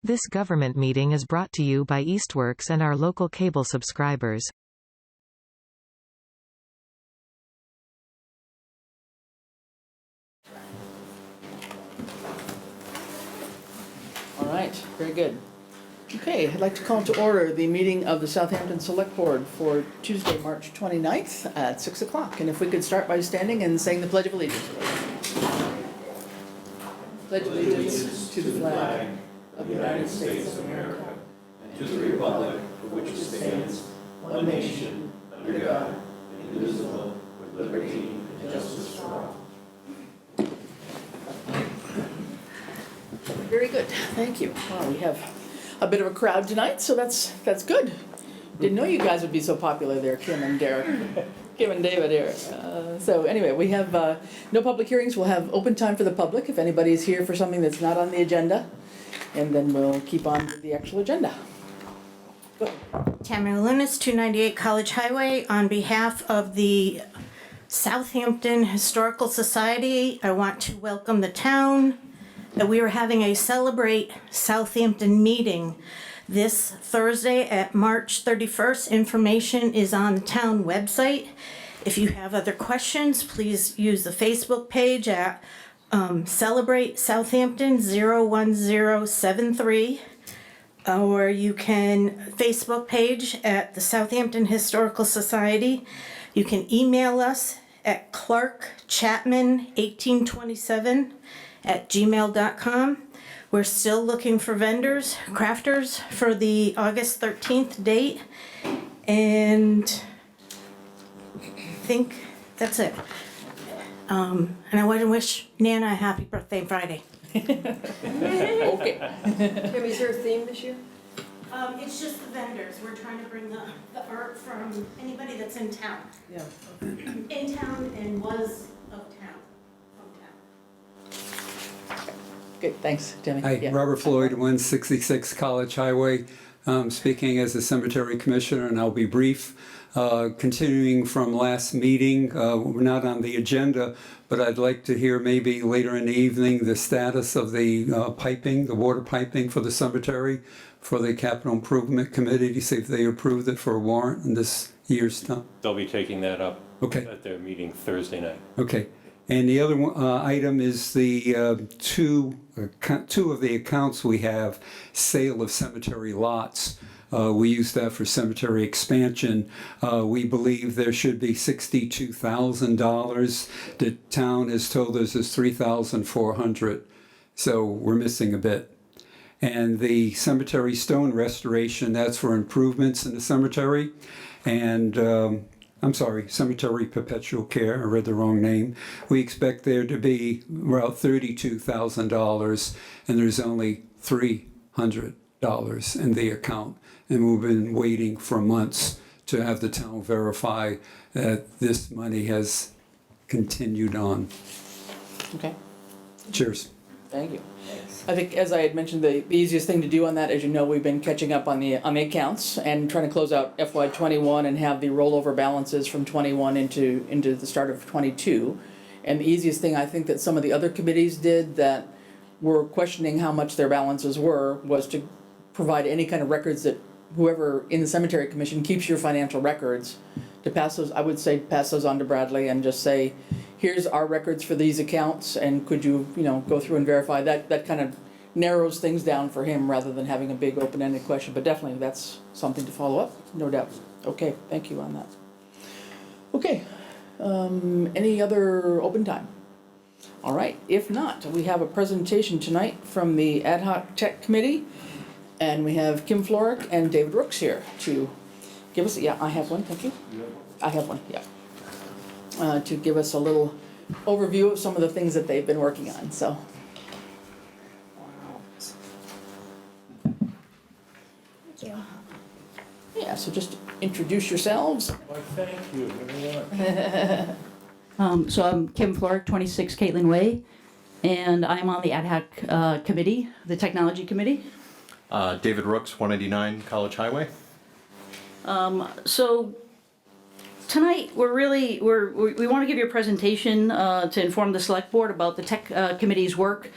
This government meeting is brought to you by Eastworks and our local cable subscribers. All right, very good. Okay, I'd like to call to order the meeting of the Southampton Select Board for Tuesday, March 29th at 6 o'clock. And if we could start by standing and saying the Pledge of Allegiance. Pledge allegiance to the flag of the United States of America and to the republic for which it stands, one nation, under God, indivisible, with liberty and justice for all. Very good, thank you. Wow, we have a bit of a crowd tonight, so that's good. Didn't know you guys would be so popular there, Kim and Derek. Kim and David here. So anyway, we have no public hearings. We'll have open time for the public if anybody is here for something that's not on the agenda. And then we'll keep on with the actual agenda. Go ahead. Tamara Lunas, 298 College Highway. On behalf of the Southampton Historical Society, I want to welcome the town that we are having a Celebrate Southampton meeting this Thursday at March 31st. Information is on the town website. If you have other questions, please use the Facebook page at Celebrate Southampton 01073, or you can Facebook page at the Southampton Historical Society. You can email us at clarkchapman1827@gmail.com. We're still looking for vendors, crafters for the August 13th date, and I think that's it. And I want to wish Nana a happy birthday Friday. Okay. Kim, is there a theme this year? It's just the vendors. We're trying to bring the art from anybody that's in town. Yeah. In town and was of town. Good, thanks, Timmy. Hi, Yeah. Robert Floyd, 166 College Highway, speaking as a cemetery commissioner, and I'll be brief. Continuing from last meeting, we're not on the agenda, but I'd like to hear maybe later in the evening the status of the piping, the water piping for the cemetery, for the Capital Improvement Committee, to see if they approved it for a warrant in this year's time. They'll be taking that up Okay. at their meeting Thursday night. Okay. And the other item is the two of the accounts we have, sale of cemetery lots. We use that for cemetery expansion. We believe there should be $62,000. The town has told us it's $3,400, so we're missing a bit. And the cemetery stone restoration, that's for improvements in the cemetery. And I'm sorry, Cemetery Perpetual Care, I read the wrong name. We expect there to be about $32,000, and there's only $300 in the account. And we've been waiting for months to have the town verify that this money has continued on. Okay. Cheers. Thank you. I think, as I had mentioned, the easiest thing to do on that, as you know, we've been catching up on the accounts and trying to close out FY21 and have the rollover balances from 21 into the start of 22. And the easiest thing I think that some of the other committees did that were questioning how much their balances were was to provide any kind of records that whoever in the Cemetery Commission keeps your financial records, to pass those, I would say pass those on to Bradley and just say, here's our records for these accounts, and could you, go through and verify that? That kind of narrows things down for him rather than having a big open-ended question. But definitely that's something to follow up, no doubt. Okay, thank you on that. Okay, any other open time? All right, if not, we have a presentation tonight from the Ad Hoc Tech Committee, and we have Kim Florick and David Rooks here to give us, I have one, thank you. I have one, yeah. To give us a little overview of some of the things that they've been working on, so. Yeah, so just introduce yourselves. Why, thank you very much. So I'm Kim Florick, 26 Caitlin Way, and I'm on the Ad Hoc Committee, the Technology Committee. David Rooks, 189 College Highway. So tonight we want to give you a presentation to inform the Select Board about the Tech Committee's work.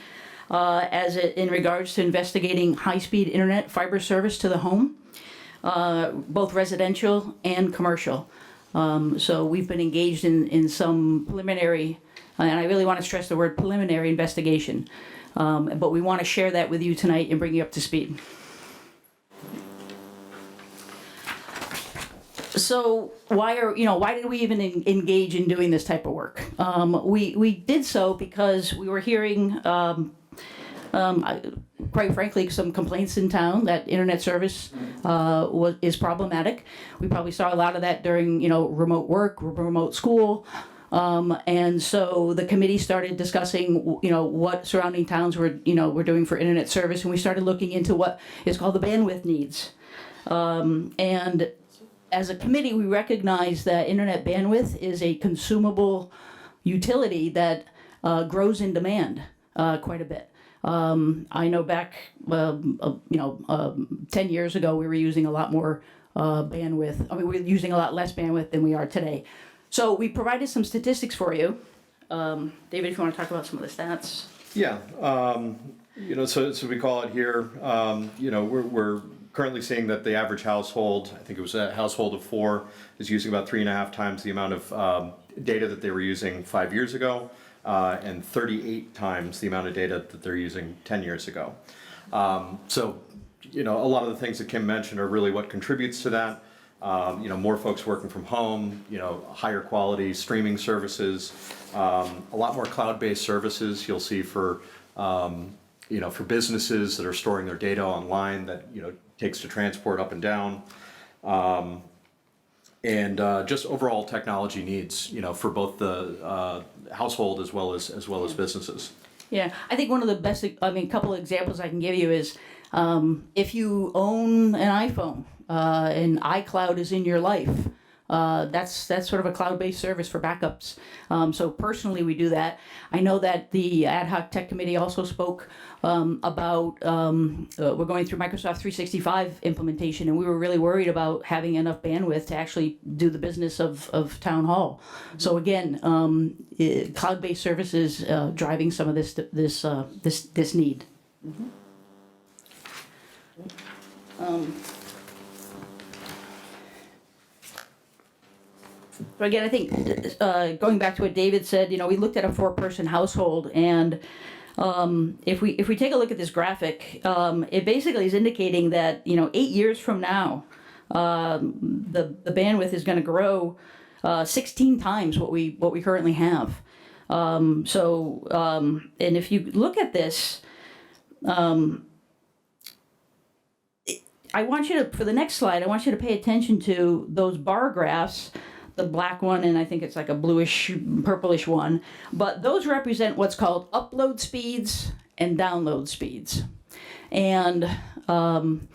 in regards to investigating high-speed internet fiber service to the home, both residential and commercial. So we've been engaged in some preliminary, and I really want to stress the word preliminary investigation, but we want to share that with you tonight and bring you up to speed. So why did we even engage in doing this type of work? We did so because we were hearing, quite frankly, some complaints in town that internet service is problematic. We probably saw a lot of that during remote work, remote school. And so the committee started discussing, what surrounding towns were doing for internet service, and we started looking into what is called the bandwidth needs. And as a committee, we recognize that internet bandwidth is a consumable utility that grows in demand quite a bit. I know back, 10 years ago, we were using a lot more bandwidth. I mean, we're using a lot less bandwidth than we are today. So we provided some statistics for you. David, if you want to talk about some of the stats. Yeah, so we call it here, we're currently seeing that the average household, I think it was a household of 4, is using about 3.5 times the amount of data that they were using 5 years ago, and 38 times the amount of data that they're using 10 years ago. So, a lot of the things that Kim mentioned are really what contributes to that. More folks working from home, higher quality streaming services, a lot more cloud-based services you'll see for businesses that are storing their data online that, takes to transport up and down. And just overall technology needs, for both the household as well as businesses. Yeah, I think one of the best, couple of examples I can give you is if you own an iPhone and iCloud is in your life, that's sort of a cloud-based service for backups. So personally, we do that. I know that the ad hoc tech committee also spoke about we're going through Microsoft 365 implementation, and we were really worried about having enough bandwidth to actually do the business of town hall. So again, cloud-based services driving some of this need. Mm-hmm. So again, I think going back to what David said, we looked at a 4-person household, and if we take a look at this graphic, it basically is indicating that 8 years from now, the bandwidth is going to grow 16 times what we currently have. And if you look at this, I want you to, for the next slide, I want you to pay attention to those bar graphs. The black one, and I think it's like a bluish, purplish one. But those represent what's called upload speeds and download speeds. And upload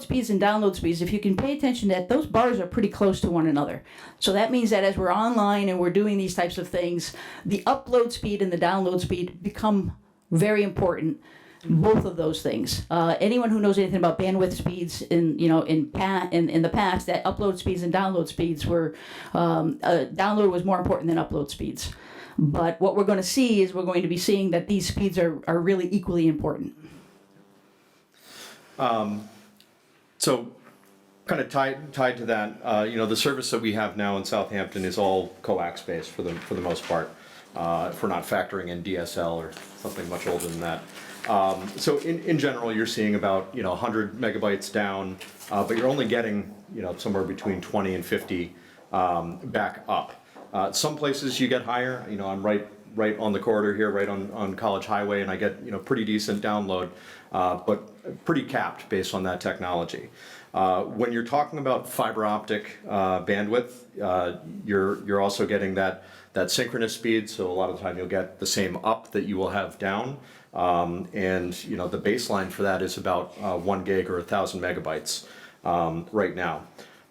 speeds and download speeds, if you can pay attention to that, those bars are pretty close to one another. So that means that as we're online and we're doing these types of things, the upload speed and the download speed become very important. Both of those things. Anyone who knows anything about bandwidth speeds in the past, that upload speeds and download speeds were download was more important than upload speeds. But what we're going to see is we're going to be seeing that these speeds are really equally important. So, kind of tied to that, the service that we have now in Southampton is all coax based for the most part. If we're not factoring in DSL or something much older than that. So in general, you're seeing about 100 megabytes down, but you're only getting somewhere between 20 and 50 back up. Some places you get higher. I'm right on the corridor here, right on College Highway, and I get pretty decent download, but pretty capped based on that technology. When you're talking about fiber optic bandwidth, you're also getting that synchronous speed. So a lot of the time you'll get the same up that you will have down. And the baseline for that is about 1 gig or 1,000 megabytes right now.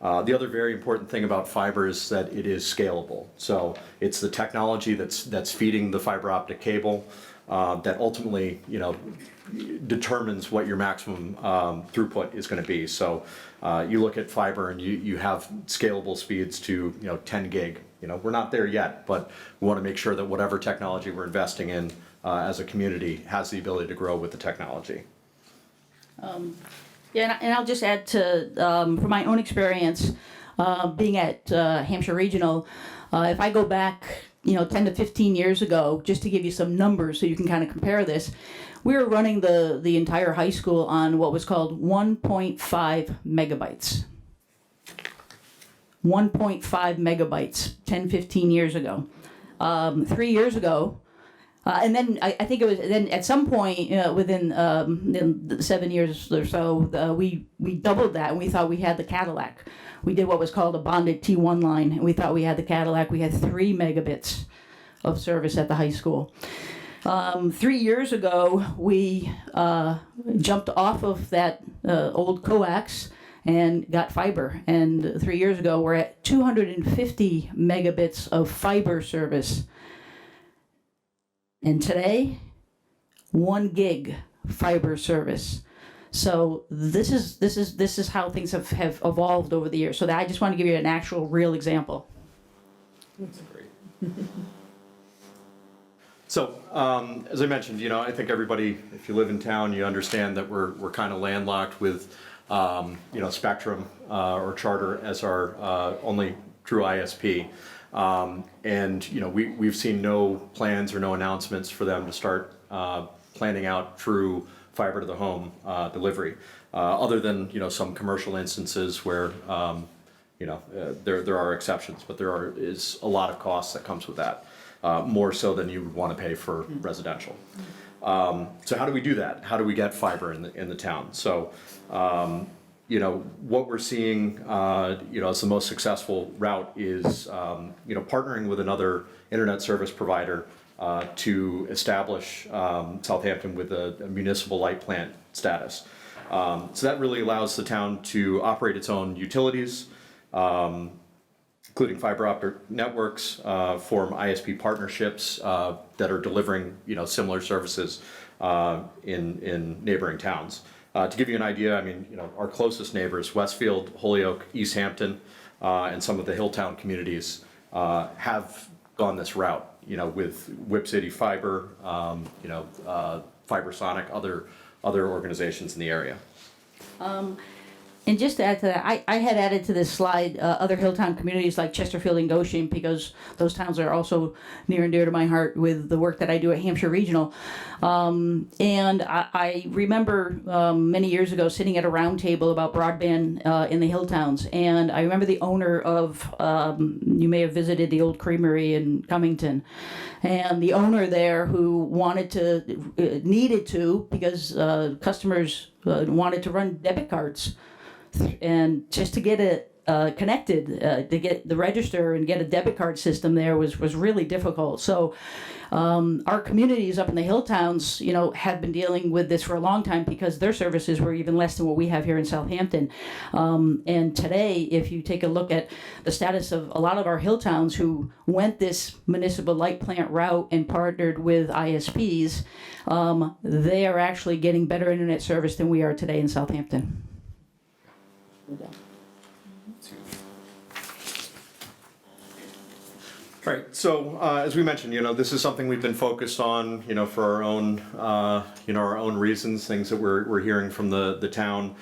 The other very important thing about fiber is that it is scalable. So it's the technology that's feeding the fiber optic cable that ultimately determines what your maximum throughput is going to be. So you look at fiber and you have scalable speeds to 10 gig. We're not there yet, but we want to make sure that whatever technology we're investing in as a community has the ability to grow with the technology. Yeah, and I'll just add to, from my own experience, being at Hampshire Regional, if I go back, 10 to 15 years ago, just to give you some numbers so you can kind of compare this, we were running the entire high school on what was called 1.5 megabytes. 1.5 megabytes 10, 15 years ago. 3 years ago, and then I think it was then at some point within the 7 years or so, we doubled that, and we thought we had the Cadillac. We did what was called a bonded T1 line, and we thought we had the Cadillac. We had 3 megabits of service at the high school. 3 years ago, we jumped off of that old coax and got fiber. And 3 years ago, we're at 250 megabits of fiber service. And today, 1 gig fiber service. So this is how things have evolved over the years. So I just want to give you an actual real example. That's great. So, as I mentioned, I think everybody, if you live in town, you understand that we're kind of landlocked with, Spectrum or Charter as our only true ISP. And, we've seen no plans or no announcements for them to start planning out true fiber to the home delivery, other than, some commercial instances where, there are exceptions, but there is a lot of costs that comes with that. More so than you would want to pay for residential. So how do we do that? How do we get fiber in the town? So, what we're seeing, as the most successful route is, partnering with another internet service provider to establish Southampton with a municipal light plant status. So that really allows the town to operate its own utilities, including fiber optic networks, form ISP partnerships that are delivering, similar services in neighboring towns. To give you an idea, our closest neighbors, Westfield, Holyoke, Easthampton, and some of the Hilltown communities have gone this route, with Whip City Fiber, Fibersonic, other organizations in the area. And just to add to that, I had added to this slide other Hilltown communities like Chesterfield and Goshen, because those towns are also near and dear to my heart with the work that I do at Hampshire Regional. And I remember many years ago sitting at a round table about broadband in the Hilltowns. And I remember the owner of, you may have visited the old creamery in Cummington. And the owner there who needed to, because customers wanted to run debit cards. And just to get it connected, to get the register and get a debit card system there was really difficult. So our communities up in the Hilltowns, have been dealing with this for a long time because their services were even less than what we have here in Southampton. And today, if you take a look at the status of a lot of our Hilltowns who went this municipal light plant route and partnered with ISPs, they are actually getting better internet service than we are today in Southampton. Right. So as we mentioned, this is something we've been focused on, for our own, our own reasons, things that we're hearing from the town.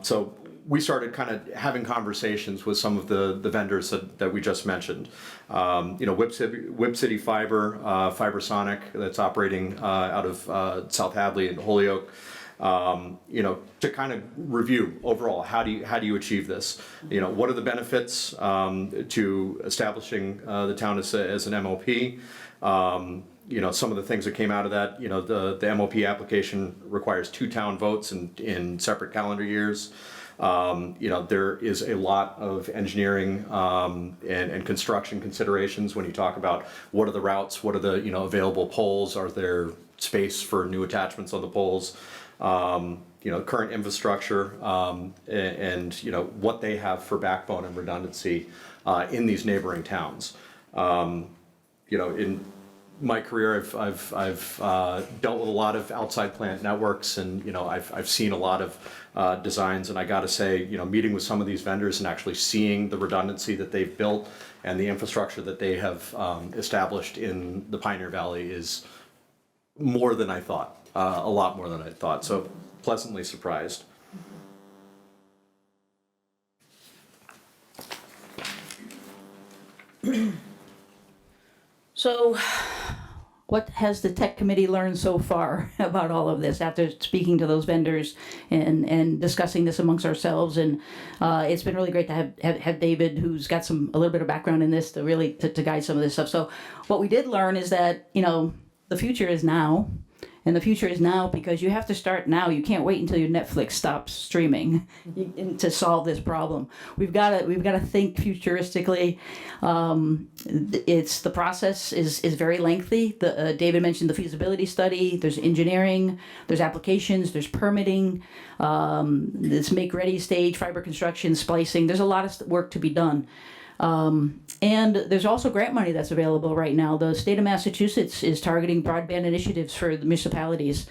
So we started kind of having conversations with some of the vendors that we just mentioned. Whip City Fiber, Fibersonic, that's operating out of South Hadley and Holyoke. To kind of review overall, how do you achieve this? What are the benefits to establishing the town as an MOP? Some of the things that came out of that, the MOP application requires 2 town votes in separate calendar years. There is a lot of engineering and construction considerations when you talk about what are the routes, what are the available poles, are there space for new attachments on the poles? Current infrastructure, and what they have for backbone and redundancy in these neighboring towns. In my career, I've dealt with a lot of outside plant networks, and I've seen a lot of designs, and I got to say, meeting with some of these vendors and actually seeing the redundancy that they've built and the infrastructure that they have established in the Pioneer Valley is more than I thought, a lot more than I thought. So pleasantly surprised. So, what has the tech committee learned so far about all of this after speaking to those vendors and discussing this amongst ourselves? And it's been really great to have David, who's got a little bit of background in this, to really to guide some of this stuff. So what we did learn is that, you know, the future is now. And the future is now because you have to start now. You can't wait until your Netflix stops streaming to solve this problem. We've got to think futuristically. The process is very lengthy. David mentioned the feasibility study. There's engineering. There's applications. There's permitting. This make-ready stage, fiber construction, splicing. There's a lot of work to be done. And there's also grant money that's available right now. The state of Massachusetts is targeting broadband initiatives for the municipalities.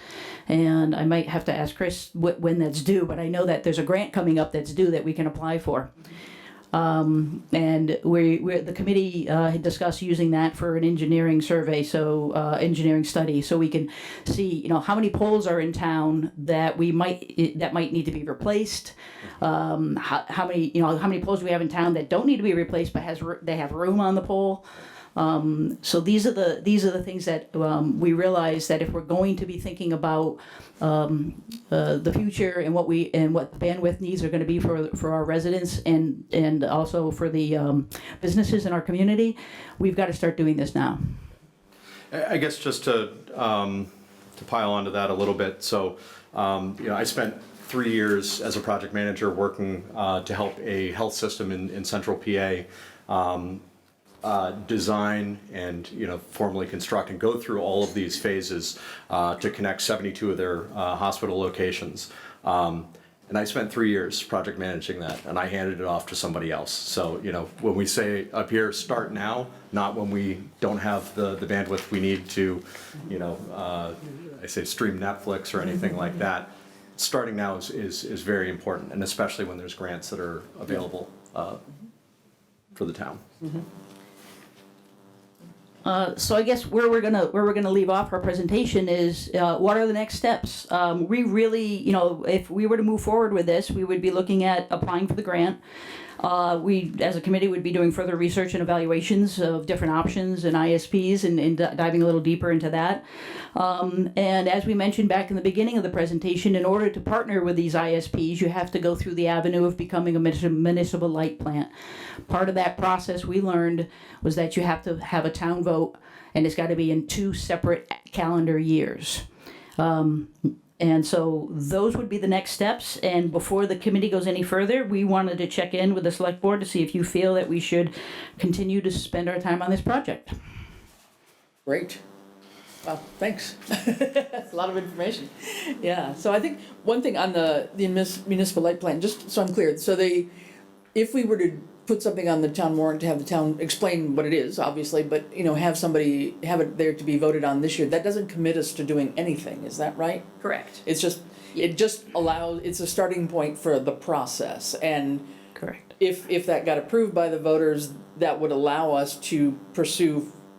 And I might have to ask Chris when that's due, but I know that there's a grant coming up that's due that we can apply for. And the committee had discussed using that for an engineering survey, engineering study, so we can see, you know, how many poles are in town that might need to be replaced. How many poles do we have in town that don't need to be replaced but they have room on the pole. So these are the things that we realize that if we're going to be thinking about the future and what bandwidth needs are going to be for our residents and also for the businesses in our community, we've got to start doing this now. I guess just to pile onto that a little bit. So, I spent 3 years as a project manager working to help a health system in central PA. Design and formally construct and go through all of these phases to connect 72 of their hospital locations. And I spent 3 years project managing that, and I handed it off to somebody else. So when we say up here, start now, not when we don't have the bandwidth we need to, I say stream Netflix or anything like that. Starting now is very important, and especially when there's grants that are available for the town. Mm-hmm. So I guess where we're gonna leave off our presentation is what are the next steps? We really, if we were to move forward with this, we would be looking at applying for the grant. We, as a committee, would be doing further research and evaluations of different options and ISPs and diving a little deeper into that. And as we mentioned back in the beginning of the presentation, in order to partner with these ISPs, you have to go through the avenue of becoming a municipal light plant. Part of that process we learned was that you have to have a town vote, and it's got to be in 2 separate calendar years. And so those would be the next steps. And before the committee goes any further, we wanted to check in with the select board to see if you feel that we should continue to spend our time on this project. Great. Wow, thanks. That's a lot of information. Yeah, so I think one thing on the municipal light plant, just so I'm clear, so if we were to put something on the town warrant to have the town explain what it is, obviously, but have it there to be voted on this year, that doesn't commit us to doing anything, is that right? Correct. It just allows, it's a starting point for the process, and correct. If that got approved by the voters, that would allow us to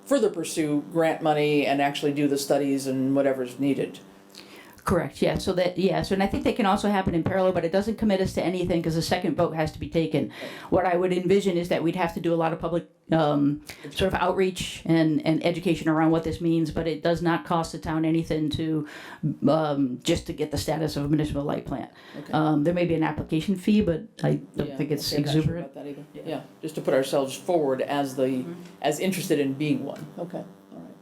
further pursue grant money and actually do the studies and whatever's needed. Correct, yeah, and I think they can also happen in parallel, but it doesn't commit us to anything because the second vote has to be taken. What I would envision is that we'd have to do a lot of public sort of outreach and education around what this means, but it does not cost the town anything to just to get the status of a municipal light plant. Okay. There may be an application fee, but I don't think it's exuberant. I'm not sure about that either. Yeah, just to put ourselves forward as as interested in being one. Okay, all right.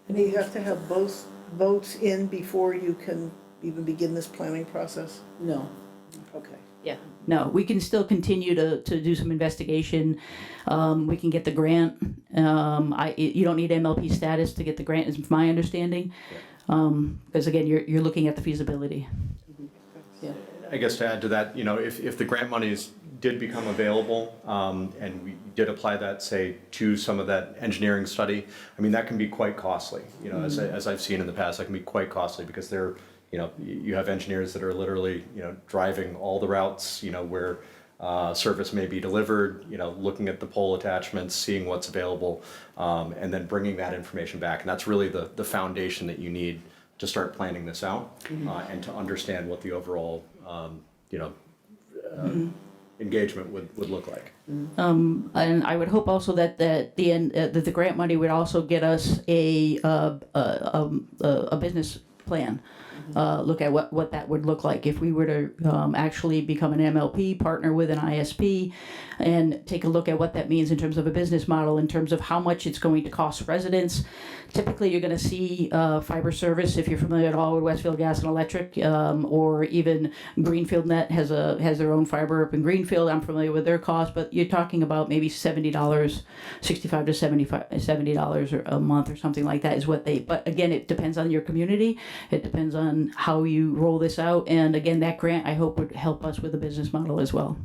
And you have to have both votes in before you can even begin this planning process? No. Okay. Yeah. No, we can still continue to do some investigation. We can get the grant. You don't need MLP status to get the grant, is my understanding. Because again, you're looking at the feasibility. Yeah. I guess to add to that, if the grant monies did become available and we did apply that, say, to some of that engineering study, I mean, that can be quite costly. As I've seen in the past, that can be quite costly because you have engineers that are literally, driving all the routes, where service may be delivered, you know, looking at the pole attachments, seeing what's available, and then bringing that information back. And that's really the foundation that you need to start planning this out, and to understand what the overall, you know, engagement would look like. And I would hope also that the end that the grant money would also get us a business plan. Look at what that would look like if we were to actually become an MLP, partner with an ISP, and take a look at what that means in terms of a business model, in terms of how much it's going to cost residents. Typically, you're going to see fiber service, if you're familiar at all with Westfield Gas and Electric, or even Greenfield Net has their own fiber up in Greenfield. I'm familiar with their cost, but you're talking about maybe $70, $65 to $70 a month or something like that is what they. But again, it depends on your community. It depends on how you roll this out, and again, that grant I hope would help us with the business model as well.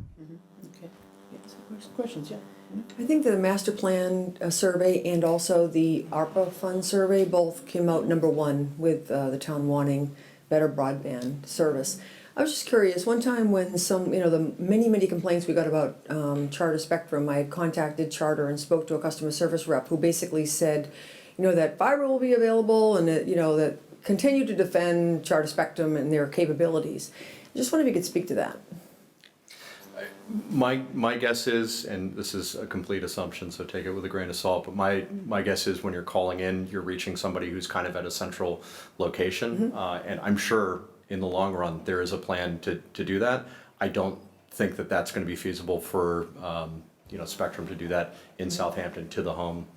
Okay. Yes. Questions? Yeah. I think the master plan survey and also the ARPA fund survey both came out #1 with the town wanting better broadband service. I was just curious, one time when some, you know, the many complaints we got about Charter Spectrum, I had contacted Charter and spoke to a customer service rep who basically said, you know, that fiber will be available and that, you know, that continue to defend Charter Spectrum and their capabilities. I just wonder if you could speak to that. My guess is, and this is a complete assumption, so take it with a grain of salt, but my guess is when you're calling in, you're reaching somebody who's kind of at a central location, and I'm sure in the long run there is a plan to do that. I don't think that that's going to be feasible for you know, Spectrum to do that in Southampton to the home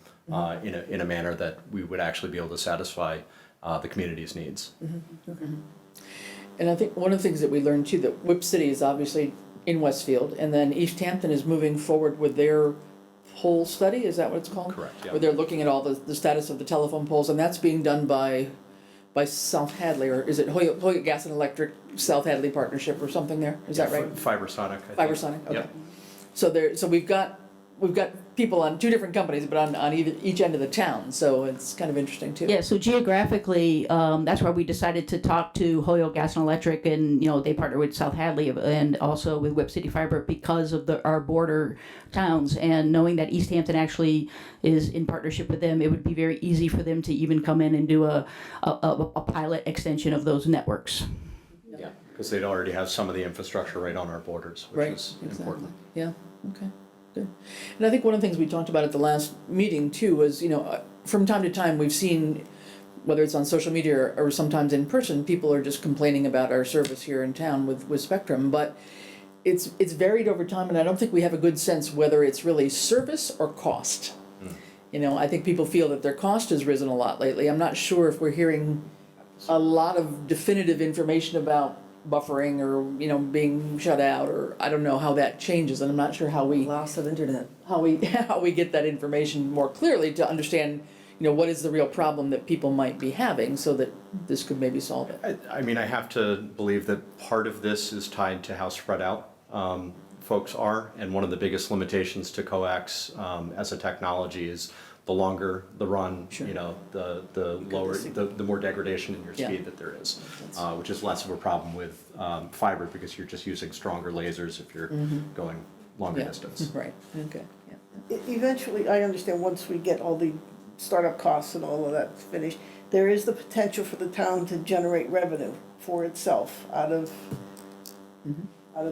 in a manner that we would actually be able to satisfy the community's needs. And I think one of the things that we learned too, that Whip City is obviously in Westfield, and then Easthampton is moving forward with their pole study, is that what it's called? Correct, yeah. Where they're looking at all the status of the telephone poles, and that's being done by South Hadley, or is it Hoyok Gas and Electric South Hadley Partnership or something there? Is that right? Fibersonic, I think. Fibersonic, okay. Yep. So we've got people on two different companies, but on each end of the town, so it's kind of interesting too. Yeah, so geographically, that's why we decided to talk to Hoyok Gas and Electric, and you know they partner with South Hadley and also with Whip City Fiber because of our border towns, and knowing that Easthampton actually is in partnership with them, it would be very easy for them to even come in and do a pilot extension of those networks. Yeah, because they'd already have some of the infrastructure right on our borders, which is important. Yeah, okay, good. And I think one of the things we talked about at the last meeting too was, you know, from time to time we've seen, whether it's on social media or sometimes in person, people are just complaining about our service here in town with Spectrum, but it's varied over time, and I don't think we have a good sense whether it's really service or cost. You know, I think people feel that their cost has risen a lot lately. I'm not sure if we're hearing a lot of definitive information about buffering or, you know, being shut out, or I don't know how that changes, and I'm not sure how we Loss of internet. how we get that information more clearly to understand, you know, what is the real problem that people might be having, so that this could maybe solve it. I mean, I have to believe that part of this is tied to how spread out folks are, and one of the biggest limitations to coax as a technology is the longer the run, you know, the lower, the more degradation in your speed that there is, which is less of a problem with fiber because you're just using stronger lasers if you're going longer distance. Right, okay, yeah. Eventually, I understand, once we get all the startup costs and all of that finished, there is the potential for the town to generate revenue for itself out of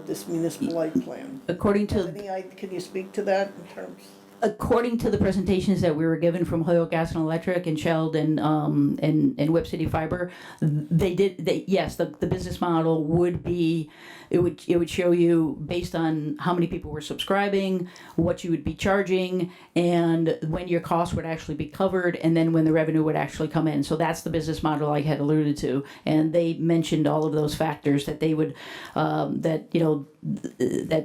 this municipal light plan. According to Can you speak to that in terms? According to the presentations that we were given from Hoyok Gas and Electric and Shell and Whip City Fiber, yes, the business model would be, it would show you based on how many people were subscribing, what you would be charging, and when your costs would actually be covered, and then when the revenue would actually come in. So that's the business model I had alluded to, and they mentioned all of those factors that they would, that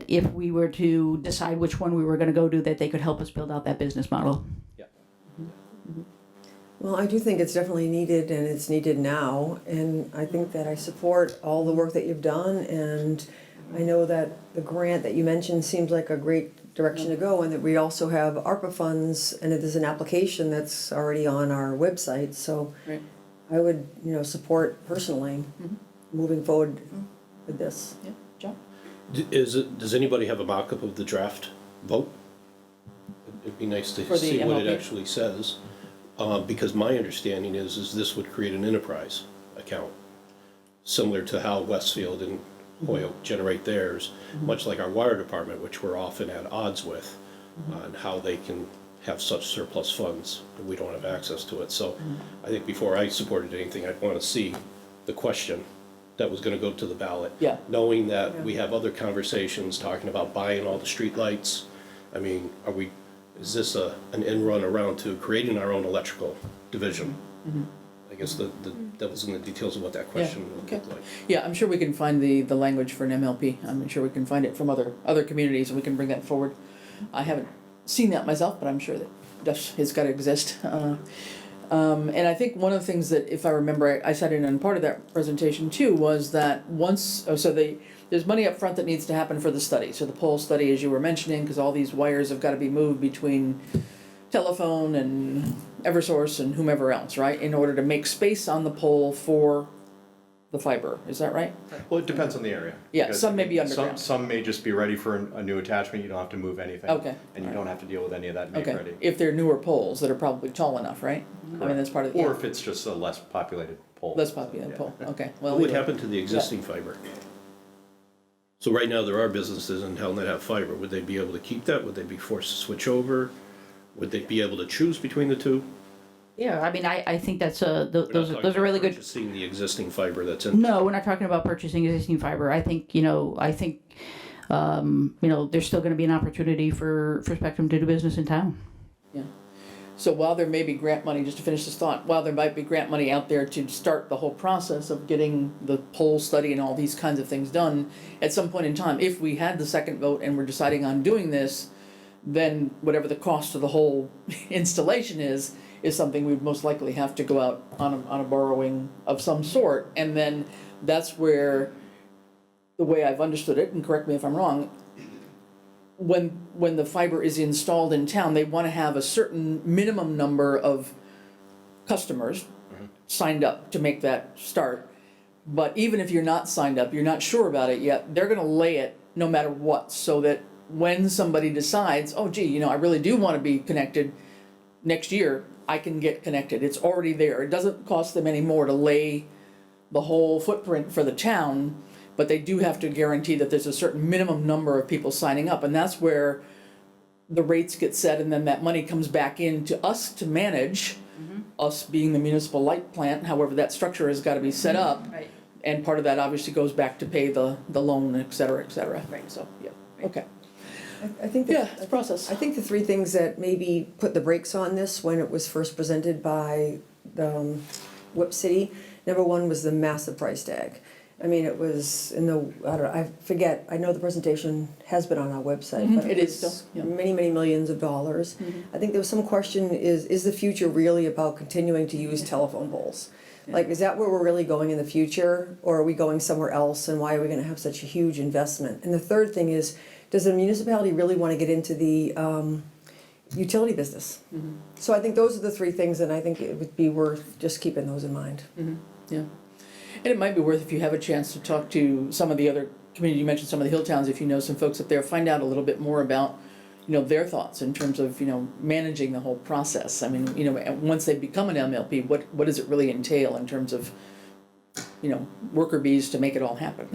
if we were to decide which one we were going to go to, that they could help us build out that business model. Yeah. Well, I do think it's definitely needed, and it's needed now, and I think that I support all the work that you've done, and I know that the grant that you mentioned seems like a great direction to go, and that we also have ARPA funds, and there's an application that's already on our website, so I would, support personally moving forward with this. Yeah, John? Does anybody have a mock-up of the draft vote? It'd be nice to For the see what it MLB? actually says, because my understanding is this would create an enterprise account, similar to how Westfield and Hoyoke generate theirs, much like our wire department, which we're often at odds with, on how they can have such surplus funds, and we don't have access to it. So I think before I supported anything, I'd want to see the question that was going to go to the ballot. Yeah. Knowing that we have other conversations talking about buying all the streetlights. I mean, is this an end run around to creating our own electrical division? I guess the devil's in the details of what that question would okay. look like. Yeah, I'm sure we can find the language for an MLP. I'm sure we can find it from other communities, and we can bring that forward. I haven't seen that myself, but I'm sure that it's got to exist. And I think one of the things that, if I remember, I said in part of that presentation too, was that there's money up front that needs to happen for the study. So the pole study, as you were mentioning, because all these wires have got to be moved between telephone and Eversource and whomever else, right? In order to make space on the pole for the fiber. Is that right? Well, it depends on the area. Yeah, Because, some may I mean, be underground. Some may just be ready for a new attachment, you don't have to move anything. Okay, And you alright. don't have to deal with any of that make Okay, ready. if they're newer poles that are probably tall enough, right? I mean, that's part of the. Or if it's just a less populated pole. Less popular Yeah. pole, okay, well. What would either- happen to the existing fiber? So right now, there are businesses in town that have fiber. Would they be able to keep that? Would they be forced to switch over? Would they be able to choose between the two? Yeah, I mean, I think that's, We're not those talking are really about good. purchasing the existing fiber that's in. No, we're not talking about purchasing existing fiber. I think, there's still gonna be an opportunity for Spectrum to do business in town. Yeah. So while there may be grant money, just to finish this thought, while there might be grant money out there to start the whole process of getting the poll study and all these kinds of things done, at some point in time, if we had the second vote and we're deciding on doing this, then whatever the cost of the whole installation is something we'd most likely have to go out on a borrowing of some sort. And then that's where, the way I've understood it, and correct me if I'm wrong, when the fiber is installed in town, they want to have a certain minimum number of customers signed up to make that start. But even if you're not signed up, you're not sure about it yet, they're going to lay it no matter what, so that when somebody decides, oh gee, I really do want to be connected next year, I can get connected. It's already there. It doesn't cost them any more to lay the whole footprint for the town, but they do have to guarantee that there's a certain minimum number of people signing up, and that's where the rates get set, and then that money comes back in to us to manage, us being the municipal light plant, however that structure has got to be set up. Right. And part of that obviously goes back to pay the loan, et cetera, et cetera. Right. So, yeah, okay. I think that, Yeah, it's a process. I think the three things that maybe put the brakes on this when it was first presented by the Whip City, number one was the massive price tag. I mean, it was in the, I don't know, I forget, I know the presentation has been on our website, but It is was still, yeah. many, many millions of dollars. I think there was some question, is the future really about continuing to use telephone poles? Like, is that where we're really going in the future, or are we going somewhere else, and why are we gonna have such a huge investment? And the third thing is, does the municipality really wanna get into the utility business? So I think those are the three things, and I think it would be worth just keeping those in mind. Yeah. And it might be worth, if you have a chance to talk to some of the other community, you mentioned some of the hill towns, if you know some folks up there, find out a little bit more about, their thoughts in terms of, managing the whole process. I mean, once they become an MLP, what does it really entail in terms of, worker bees to make it all happen?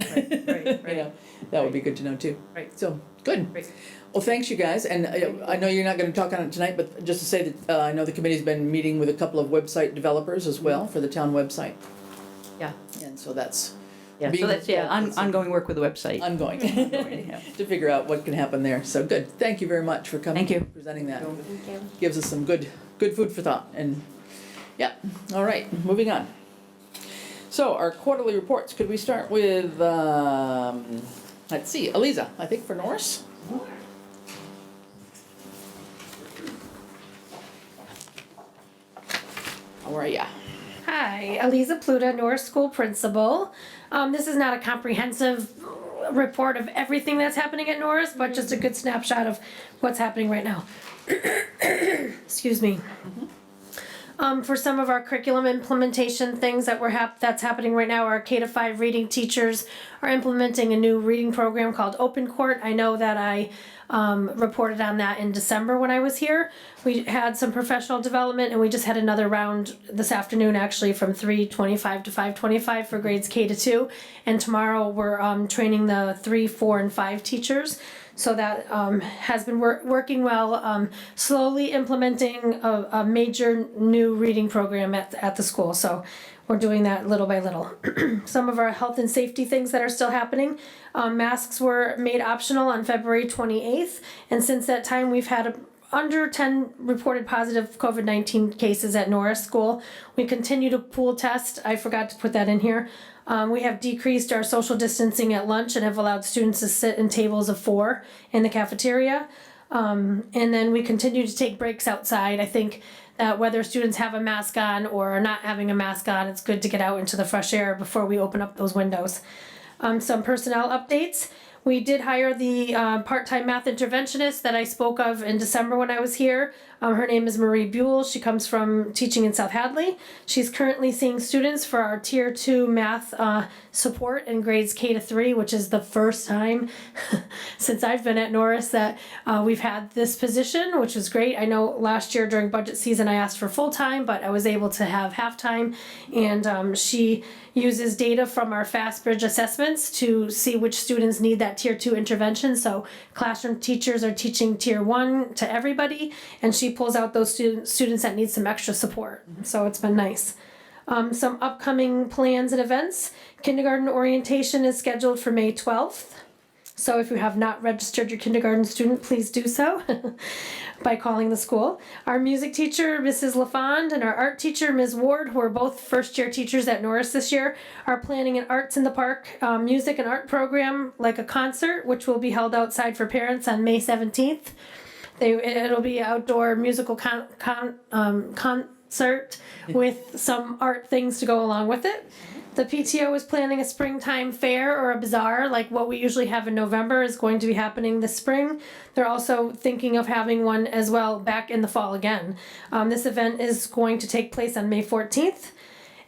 Right. That would be good to know too. Right. So, good. Right. Well, thanks, you guys, and I know you're not going to talk on it tonight, but just to say that I know the committee's been meeting with a couple of website developers as well for the town website. Yeah. And so that's Yeah, being so that's, ongoing work with the website. ongoing to figure out what can happen there. So good. Thank you very much for coming. Thank you. And presenting that. Gives us some good food for thought. And yeah, all right, moving on. So our quarterly reports. Could we start with let's see, Eliza, I think for Norris. How are ya? Hi, Eliza Pluta, Norris School Principal. This is not a comprehensive report of everything that's happening at Norris, but just a good snapshot of what's happening right now. Excuse me. For some of our curriculum implementation things that that's happening right now, our K-5 reading teachers are implementing a new reading program called Open Court. I know that I reported on that in December when I was here. We had some professional development, and we just had another round this afternoon, actually, from 3:25 to 5:25 for grades K to 2. And tomorrow we're training the 3, 4, and 5 teachers. So that has been working well. Slowly implementing a major new reading program at the school. So we're doing that little by little. Some of our health and safety things that are still happening. Masks were made optional on February 28th. And since that time, we've had under 10 reported positive COVID-19 cases at Norris School. We continue to pool test. I forgot to put that in here. We have decreased our social distancing at lunch and have allowed students to sit in tables of 4 in the cafeteria. And then we continue to take breaks outside. I think that whether students have a mask on or are not having a mask on, it's good to get out into the fresh air before we open up those windows. Some personnel updates. We did hire the part-time math interventionist that I spoke of in December when I was here. Her name is Marie Buell. She comes from teaching in South Hadley. She's currently seeing students for our Tier 2 math support in grades K to 3, which is the first time since I've been at Norris that we've had this position, which was great. I know last year during budget season I asked for full-time, but I was able to have half-time. And she uses data from our FastBridge assessments to see which students need that Tier 2 intervention. So classroom teachers are teaching Tier 1 to everybody, and she pulls out those students that need some extra support. So it's been nice. Some upcoming plans and events. Kindergarten orientation is scheduled for May 12th. So if you have not registered your kindergarten student, please do so by calling the school. Our music teacher, Mrs. LaFond, and our art teacher, Ms. Ward, who are both first-year teachers at Norris this year, are planning an Arts in the Park music and art program, like a concert, which will be held outside for parents on May 17th. It'll be an outdoor musical concert with some art things to go along with it. The PTO is planning a springtime fair or a bazaar, like what we usually have in November is going to be happening this spring. They're also thinking of having one as well back in the fall again. This event is going to take place on May 14th.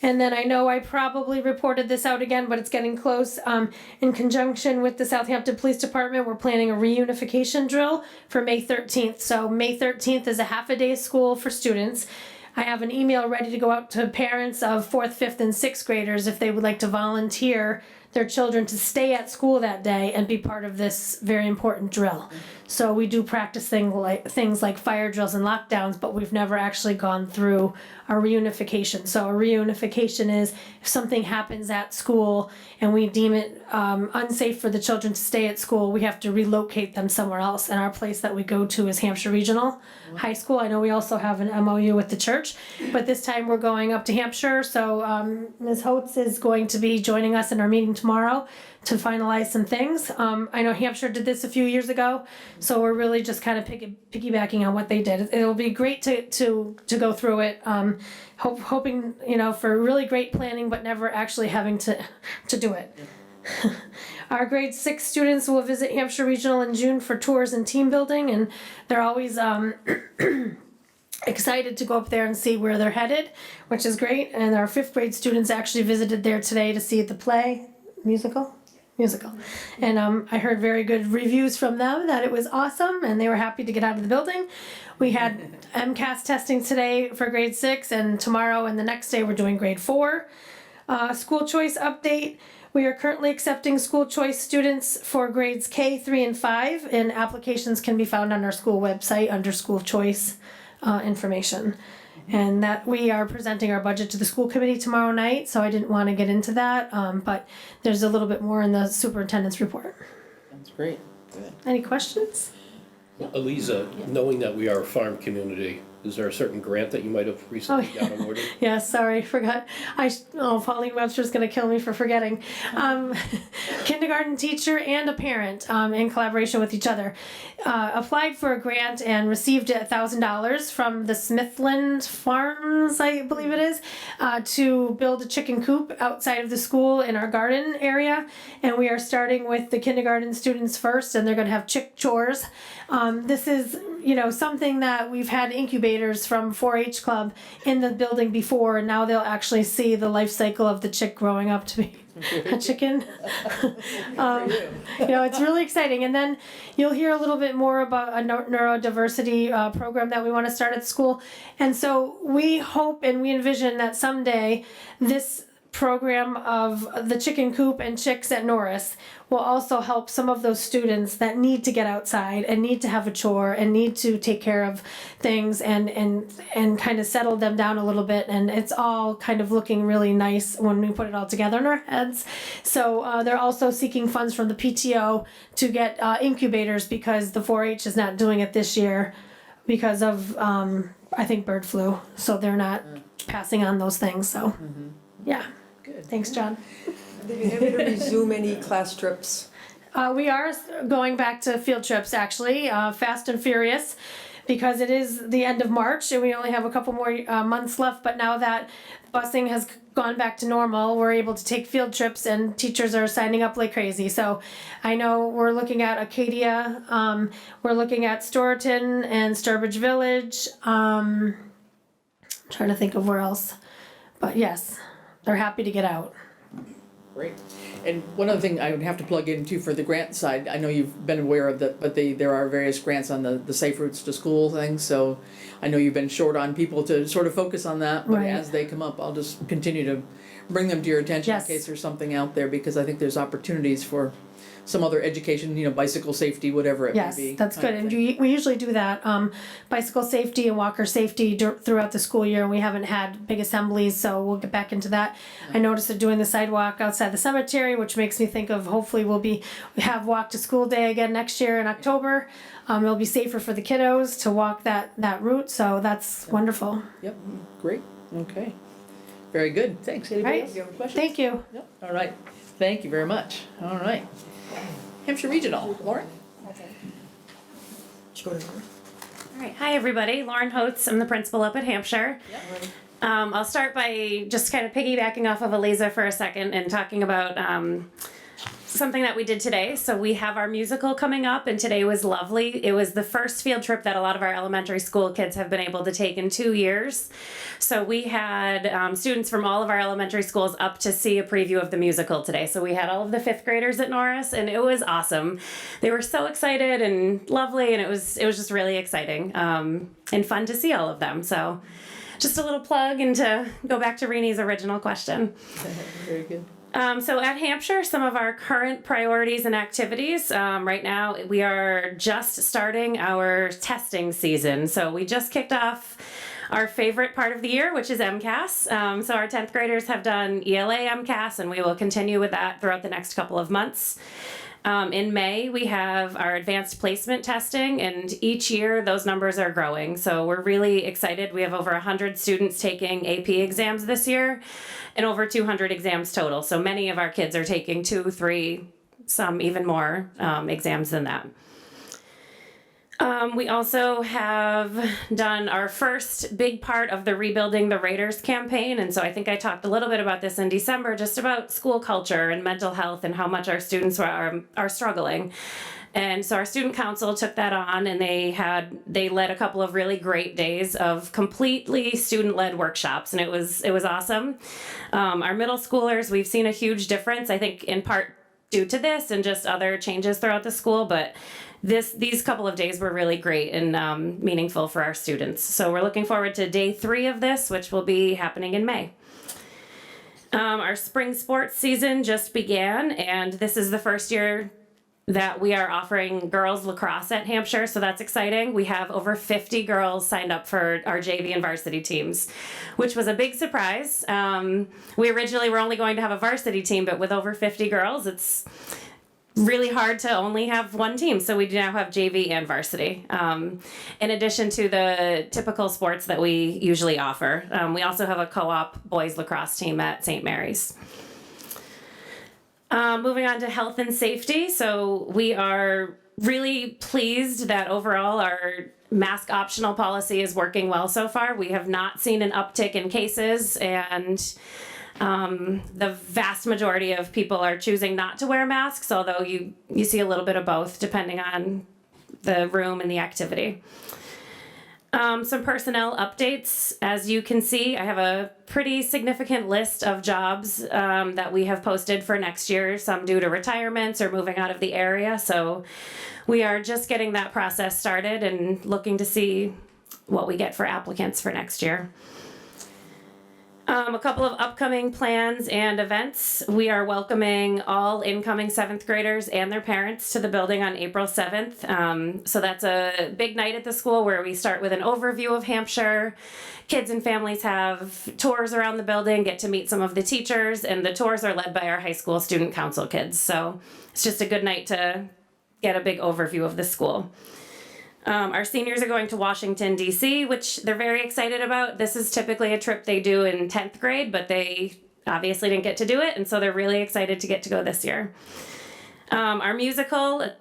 And then I know I probably reported this out again, but it's getting close. In conjunction with the Southampton Police Department, we're planning a reunification drill for May 13th. So May 13th is a half-a-day school for students. I have an email ready to go out to parents of 4th, 5th, and 6th graders if they would like to volunteer their children to stay at school that day and be part of this very important drill. So we do practice things like fire drills and lockdowns, but we've never actually gone through a reunification. So a reunification is if something happens at school and we deem it unsafe for the children to stay at school, we have to relocate them somewhere else. And our place that we go to is Hampshire Regional High School. I know we also have an MOU with the church, but this time we're going up to Hampshire. So Ms. Holtz is going to be joining us in our meeting tomorrow to finalize some things. I know Hampshire did this a few years ago, so we're really just kind of piggybacking on what they did. It'll be great to go through it. Hoping for really great planning, but never actually having to do it. Our grade 6 students will visit Hampshire Regional in June for tours and team building, and they're always excited to go up there and see where they're headed, which is great. And our 5th grade students actually visited there today to see the play, musical. And I heard very good reviews from them that it was awesome and they were happy to get out of the building. We had MCAS testing today for grade 6, and tomorrow and the next day we're doing grade 4. School choice update. We are currently accepting school choice students for grades K, 3, and 5, and applications can be found on our school website under school choice information. And that we are presenting our budget to the school committee tomorrow night, so I didn't want to get into that, but there's a little bit more in the superintendent's report. That's great. Good. Any questions? Eliza, knowing that we are a farm community, is there a certain grant that you might have recently got awarded? Yeah, sorry, forgot. Pauline Webster's gonna kill me for forgetting. Kindergarten kindergarten teacher and a parent in collaboration with each other. Applied for a grant and received $1,000 from the Smithland Farms, I believe it is, to build a chicken coop outside of the school in our garden area. And we are starting with the kindergarten students first, and they're going to have chick chores. This is, something that we've had incubators from 4-H Club in the building before, and now they'll actually see the life cycle of the chick growing up to be a chicken. It's really exciting. And then you'll hear a little bit more about a neurodiversity program that we want to start at school. And so we hope and we envision that someday this program of the chicken coop and chicks at Norris will also help some of those students that need to get outside and need to have a chore and need to take care of things and kind of settle them down a little bit. And it's all kind of looking really nice when we put it all together in our heads. So they're also seeking funds from the PTO to get incubators because the 4-H is not doing it this year because of, I think, bird flu. So they're not passing on those things. So, yeah. Good. Thanks, John. Have you to resume any class trips? We are going back to field trips, actually, fast and furious, because it is the end of March and we only have a couple more months left. But now that busing has gone back to normal, we're able to take field trips and teachers are signing up like crazy. So I know we're looking at Acadia, we're looking at Storeton and Sturbridge Village. Trying to think of where else. But yes, they're happy to get out. Great. And one other thing I would have to plug in too for the grant side, I know you've been aware of that, but there are various grants on the Safe Routes to School thing, so I know you've been short on people to sort of focus on that, but Right. as they come up, I'll just continue to bring them to your attention Yes. in case there's something out there, because I think there's opportunities for some other education, bicycle safety, whatever it Yes, may be. that's good. kind of And thing. we usually do that, bicycle safety and walker safety throughout the school year. And we haven't had big assemblies, so we'll get back into that. I noticed they're doing the sidewalk outside the cemetery, which makes me think of hopefully we have walk to school day again next year in October. It'll be safer for the kiddos to walk that route, so that's wonderful. Yep, great, okay. Very good, thanks. Anybody Right. else? You have a question? Thank you. Yep, all right, thank you very much, all right. Hampshire Regional, Lauren? Should go to Norris. All right. Hi, everybody. Lauren Holtz. I'm the principal up at Hampshire. I'll start by just kind of piggybacking off of Eliza for a second and talking about something that we did today. So we have our musical coming up, and today was lovely. It was the first field trip that a lot of our elementary school kids have been able to take in 2 years. So we had students from all of our elementary schools up to see a preview of the musical today. So we had all of the 5th graders at Norris, and it was awesome. They were so excited and lovely, and it was just really exciting and fun to see all of them. So just a little plug and to go back to Reni's original question. Very good. So at Hampshire, some of our current priorities and activities, right now we are just starting our testing season. So we just kicked off our favorite part of the year, which is MCAS. So our 10th graders have done ELA MCAS, and we will continue with that throughout the next couple of months. In May, we have our advanced placement testing, and each year those numbers are growing. So we're really excited. We have over 100 students taking AP exams this year and over 200 exams total. So many of our kids are taking 2, 3, some even more exams than that. We also have done our first big part of the Rebuilding the Raiders campaign. And so I think I talked a little bit about this in December, just about school culture and mental health and how much our students are struggling. And so our student council took that on, and they led a couple of really great days of completely student-led workshops, and it was awesome. Our middle schoolers, we've seen a huge difference, I think in part due to this and just other changes throughout the school, but these couple of days were really great and meaningful for our students. So we're looking forward to day 3 of this, which will be happening in May. Our spring sports season just began, and this is the first year that we are offering girls lacrosse at Hampshire, so that's exciting. We have over 50 girls signed up for our JV and varsity teams, which was a big surprise. We originally were only going to have a varsity team, but with over 50 girls, it's really hard to only have one team, so we now have JV and varsity, in addition to the typical sports that we usually offer. We also have a co-op boys lacrosse team at St. Mary's. Moving on to health and safety. So we are really pleased that overall our mask optional policy is working well so far. We have not seen an uptick in cases, and the vast majority of people are choosing not to wear masks, although you see a little bit of both depending on the room and the activity. Some personnel updates. As you can see, I have a pretty significant list of jobs that we have posted for next year, some due to retirements or moving out of the area. So we are just getting that process started and looking to see what we get for applicants for next year. A couple of upcoming plans and events. We are welcoming all incoming 7th graders and their parents to the building on April 7th. So that's a big night at the school where we start with an overview of Hampshire. Kids and families have tours around the building, get to meet some of the teachers, and the tours are led by our high school student council kids. So it's just a good night to get a big overview of the school. Our seniors are going to Washington, D.C., which they're very excited about. This is typically a trip they do in 10th grade, but they obviously didn't get to do it, and so they're really excited to get to go this year. Our musical, a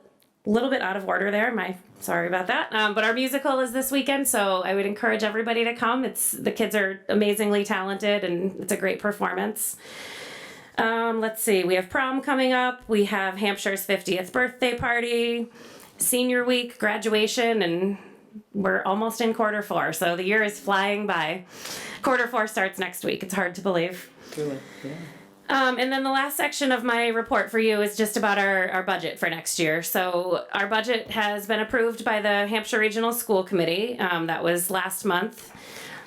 little bit out of order there, sorry about that, but our musical is this weekend, so I would encourage everybody to come. The kids are amazingly talented, and it's a great performance. Let's see, we have prom coming up. We have Hampshire's 50th birthday party, senior week, graduation, and we're almost in quarter 4, so the year is flying by. Quarter 4 starts next week. It's hard to believe. Really? Yeah. And then the last section of my report for you is just about our budget for next year. So our budget has been approved by the Hampshire Regional School Committee. That was last month.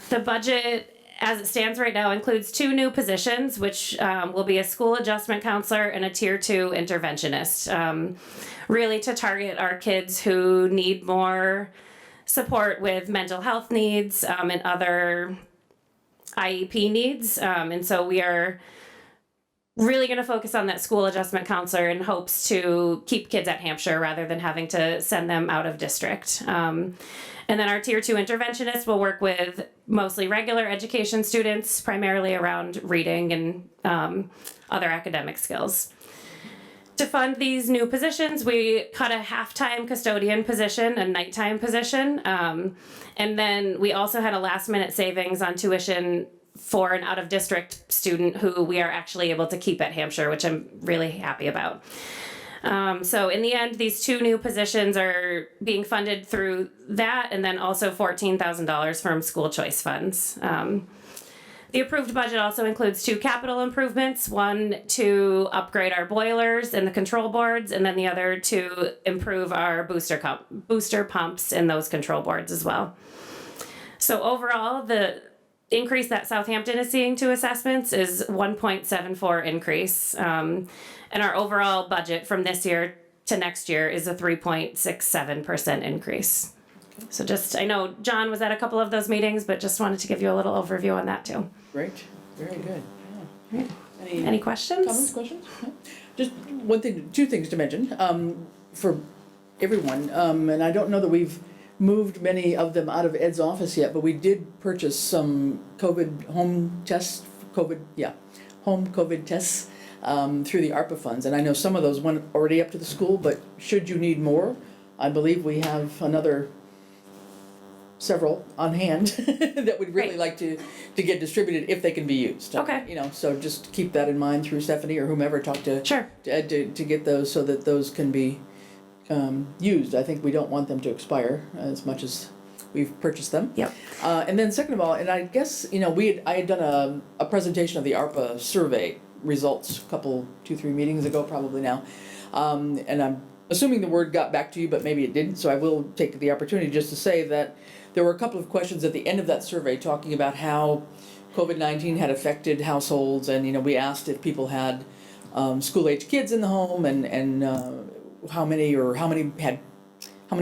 The budget, as it stands right now, includes 2 new positions, which will be a school adjustment counselor and a Tier 2 interventionist, really to target our kids who need more support with mental health needs and other IEP needs. And so we are really going to focus on that school adjustment counselor in hopes to keep kids at Hampshire rather than having to send them out of district. And then our Tier 2 interventionist will work with mostly regular education students, primarily around reading and other academic skills. To fund these new positions, we cut a half-time custodian position, a nighttime position, and then we also had a last-minute savings on tuition for an out-of-district student who we are actually able to keep at Hampshire, which I'm really happy about. So in the end, these 2 new positions are being funded through that, and then also $14,000 from school choice funds. The approved budget also includes 2 capital improvements, one to upgrade our boilers and the control boards, and then the other to improve our booster pumps in those control boards as well. So overall, the increase that Southampton is seeing to assessments is 1.74 increase. And our overall budget from this year to next year is a 3.67% increase. So I know John was at a couple of those meetings, but just wanted to give you a little overview on that too. Great, very good. Yeah. Any questions? Comments, questions? Yeah. Just 2 things to mention for everyone, and I don't know that we've moved many of them out of Ed's office yet, but we did purchase some home COVID tests through the ARPA funds, and I know some of those went already up to the school, but should you need more, I believe we have several on hand that we'd really like to get distributed if they can be used. Okay. So just keep that in mind through Stephanie or whomever, talk to Ed to get those so that those can be used. I think we don't want them to expire as much as we've purchased them. Yep. And then second of all, and I guess, I had done a presentation of the ARPA survey results a couple, 2-3 meetings ago probably now. And I'm assuming the word got back to you, but maybe it didn't, so I will take the opportunity just to say that there were a couple of questions at the end of that survey talking about how COVID-19 had affected households, and we asked if people had school-age kids in the home, and how many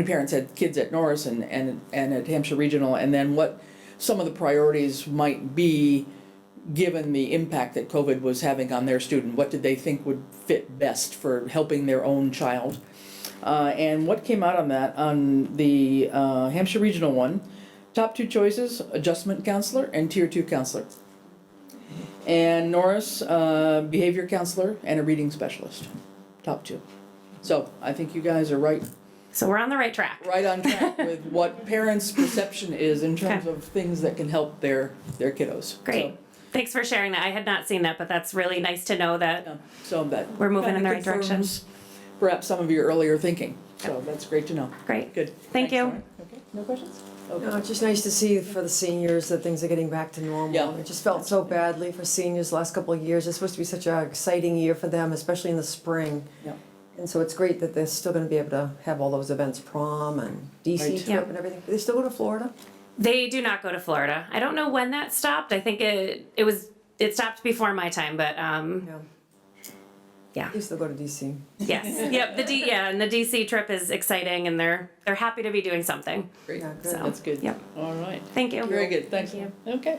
parents had kids at Norris and at Hampshire Regional, and then what some of the priorities might be given the impact that COVID was having on their student. What did they think would fit best for helping their own child? And what came out on that, on the Hampshire Regional one, top 2 choices, adjustment counselor and Tier 2 counselor. And Norris, behavior counselor and a reading specialist, top 2. So I think you guys are right So we're on the right track. on track with what parents' perception is in terms of things that can help their kiddos. Great. Thanks for sharing that. I had not seen that, but that's really nice to know that So that we're moving in the kinda right direction. confirms perhaps some of your earlier thinking. So that's great to know. Great. Good. Thank Thanks, you. Lauren. Okay, no questions? Okay. No, it's just nice to see for the seniors that things are getting back to normal. Yeah. It just felt so badly for seniors the last couple of years. It's supposed to be such an exciting year for them, especially in the spring. Yeah. And so it's great that they're still gonna be able to have all those events, prom and DC Right. trip Yeah. and everything. Do they still go to Florida? They do not go to Florida. I don't know when that stopped. I think it stopped before my time, but yeah. They still go to DC. Yes. Yep. And the DC trip is exciting, and they're happy to be doing something. Great. Yeah, good. So That's good. Yep. All right. Thank you. Very good. Thanks. Thank Okay.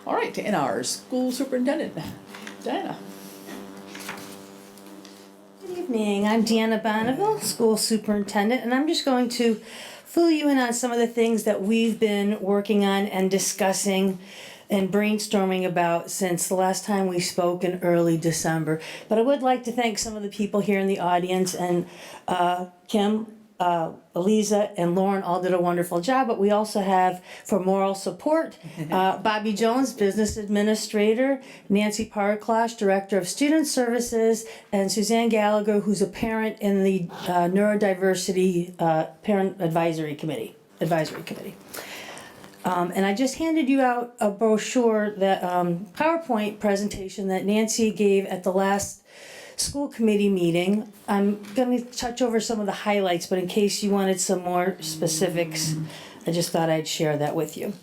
All right. And our school superintendent, Diana. Good evening, I'm Deanna Bonneville, school superintendent, and I'm just going to fill you in on some of the things that we've been working on and discussing and brainstorming about since the last time we spoke in early December. But I would like to thank some of the people here in the audience, and Kim, Eliza, and Lauren all did a wonderful job, but we also have, for moral support, Bobby Jones, Business Administrator, Nancy Parklosh, Director of Student Services, and Suzanne Gallagher, who's a parent in the Neurodiversity Parent Advisory Committee. And I just handed you out a brochure, that PowerPoint presentation that Nancy gave at the last school committee meeting. I'm going to touch over some of the highlights, but in case you wanted some more specifics, I just thought I'd share that with you.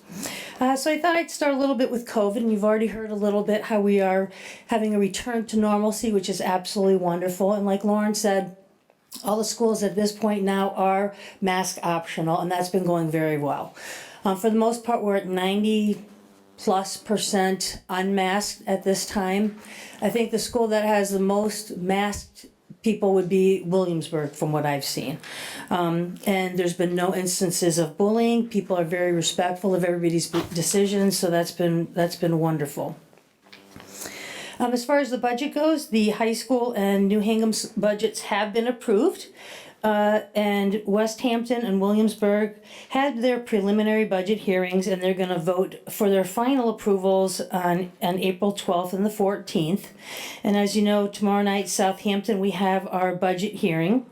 So I thought I'd start a little bit with COVID, and you've already heard a little bit how we are having a return to normalcy, which is absolutely wonderful. And like Lauren said, all the schools at this point now are mask optional, and that's been going very well. For the most part, we're at 90+% unmasked at this time. I think the school that has the most masked people would be Williamsburg, from what I've seen. And there's been no instances of bullying. People are very respectful of everybody's decisions, so that's been wonderful. As far as the budget goes, the high school and New Hingham's budgets have been approved. And Westhampton and Williamsburg had their preliminary budget hearings, and they're going to vote for their final approvals on April 12th and the 14th. And as you know, tomorrow night, Southampton, we have our budget hearing.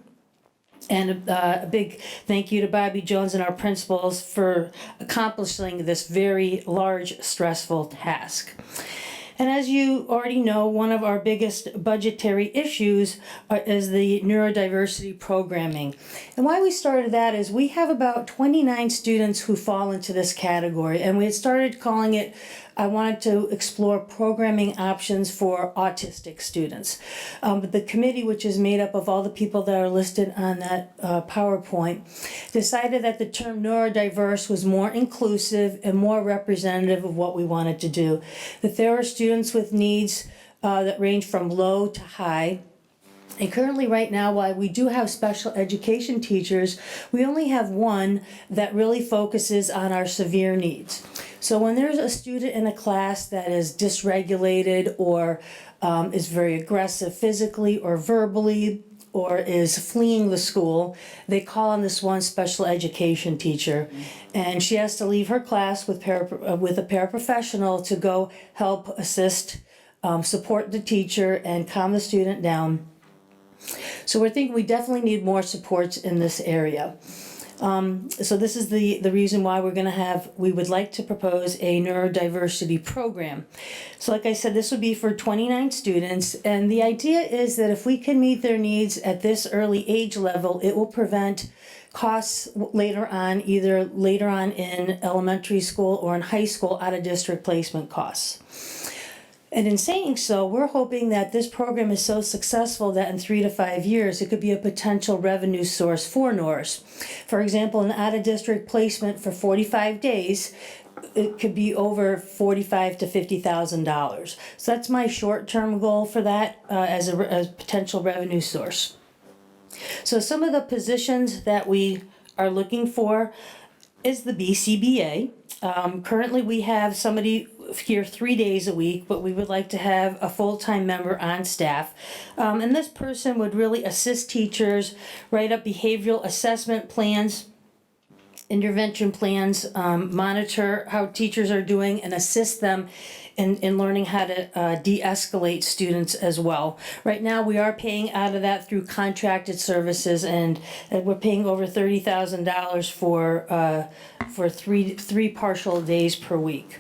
And a big thank you to Bobby Jones and our principals for accomplishing this very large, stressful task. And as you already know, one of our biggest budgetary issues is the Neurodiversity Programming. And why we started that is we have about 29 students who fall into this category, and we had started calling it, I wanted to explore programming options for autistic students. But the committee, which is made up of all the people that are listed on that PowerPoint, decided that the term neurodiverse was more inclusive and more representative of what we wanted to do. That there are students with needs that range from low to high. And currently right now, while we do have special education teachers, we only have one that really focuses on our severe needs. So when there's a student in a class that is dysregulated or is very aggressive physically or verbally, or is fleeing the school, they call on this one special education teacher. And she has to leave her class with a paraprofessional to go help assist, support the teacher and calm the student down. So we're thinking we definitely need more supports in this area. So this is the reason why we would like to propose a neurodiversity program. So like I said, this would be for 29 students, and the idea is that if we can meet their needs at this early age level, it will prevent costs later on, either later on in elementary school or in high school, out of district placement costs. And in saying so, we're hoping that this program is so successful that in 3 to 5 years, it could be a potential revenue source for Norris. For example, an out-of-district placement for 45 days, it could be over $45,000 to $50,000. So that's my short-term goal for that as a potential revenue source. So some of the positions that we are looking for is the BCBA. Currently, we have somebody here 3 days a week, but we would like to have a full-time member on staff. And this person would really assist teachers, write up behavioral assessment plans, intervention plans, monitor how teachers are doing, and assist them in learning how to de-escalate students as well. Right now, we are paying out of that through contracted services, and we're paying over $30,000 for three partial days per week.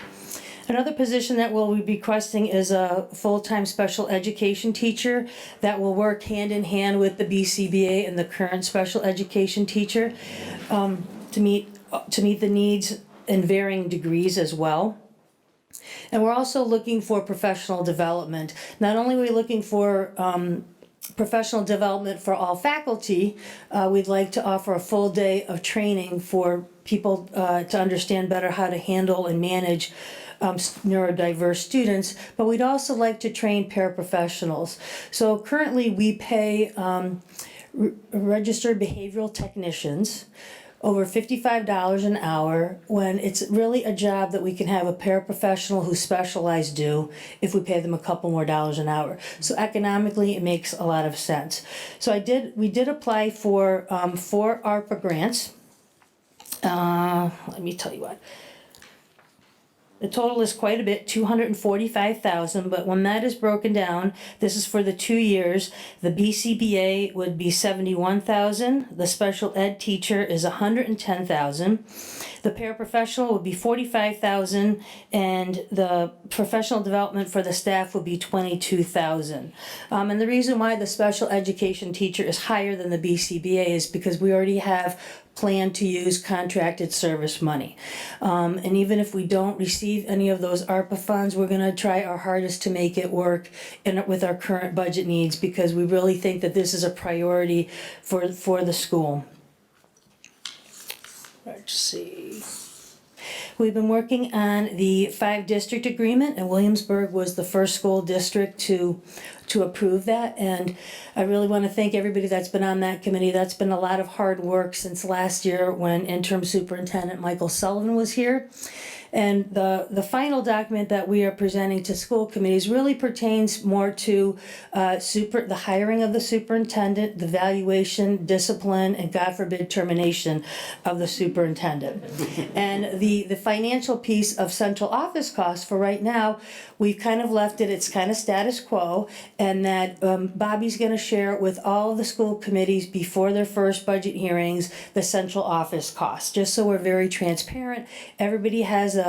Another position that we'll be requesting is a full-time special education teacher that will work hand in hand with the BCBA and the current special education teacher to meet the needs in varying degrees as well. And we're also looking for professional development. Not only are we looking for professional development for all faculty, we'd like to offer a full day of training for people to understand better how to handle and manage neurodiverse students, but we'd also like to train paraprofessionals. So currently we pay registered behavioral technicians over $55 an hour, when it's really a job that we can have a paraprofessional who specialize do if we pay them a couple more dollars an hour. So economically, it makes a lot of sense. So we did apply for 4 ARPA grants. Let me tell you what. The total is quite a bit, $245,000, but when that is broken down, this is for the 2 years. The BCBA would be $71,000, the special ed teacher is $110,000, the paraprofessional would be $45,000, and the professional development for the staff would be $22,000. And the reason why the special education teacher is higher than the BCBA is because we already have plan to use contracted service money. And even if we don't receive any of those ARPA funds, we're gonna try our hardest to make it work with our current budget needs, because we really think that this is a priority for the school. Let's see. We've been working on the 5-district agreement, and Williamsburg was the first school district to approve that. And I really want to thank everybody that's been on that committee. That's been a lot of hard work since last year when interim superintendent Michael Sullivan was here. And the final document that we are presenting to school committees really pertains more to the hiring of the superintendent, the valuation, discipline, and God forbid termination of the superintendent. And the financial piece of central office costs for right now, we've kind of left it's kind of status quo, and that Bobby's gonna share with all of the school committees before their first budget hearings, the central office costs, just so we're very transparent. Everybody has a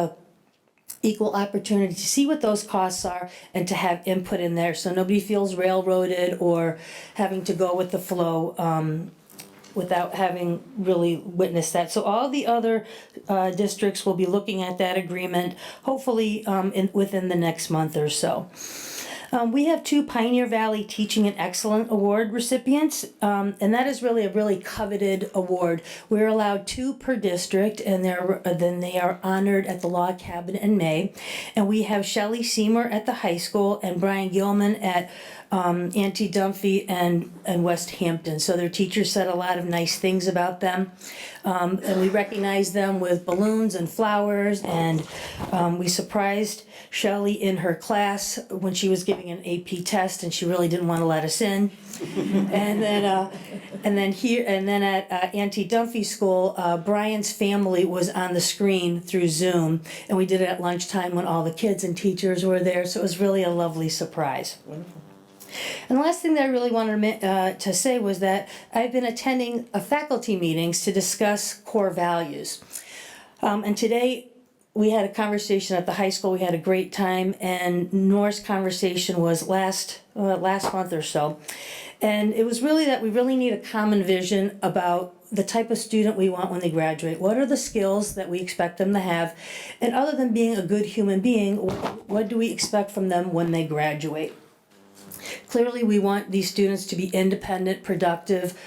equal opportunity to see what those costs are and to have input in there, so nobody feels railroaded or having to go with the flow without having really witnessed that. So all the other districts will be looking at that agreement, hopefully within the next month or so. We have 2 Pioneer Valley Teaching and Excellence Award recipients, and that is really a really coveted award. We're allowed 2 per district, and then they are honored at the Log Cabin in May. And we have Shelley Seymour at the high school and Brian Gilman at Auntie Dunphy and West Hampton. So their teachers said a lot of nice things about them. And we recognized them with balloons and flowers, and we surprised Shelley in her class when she was giving an AP test, and she really didn't want to let us in. and then at Auntie Dunphy School, Brian's family was on the screen through Zoom, and we did it at lunchtime when all the kids and teachers were there. So it was really a lovely surprise. Wonderful. And the last thing that I really wanted to say was that I've been attending faculty meetings to discuss core values. And today we had a conversation at the high school. We had a great time, and Norris conversation was last month or so. And it was really that we really need a common vision about the type of student we want when they graduate. What are the skills that we expect them to have? And other than being a good human being, what do we expect from them when they graduate? Clearly, we want these students to be independent, productive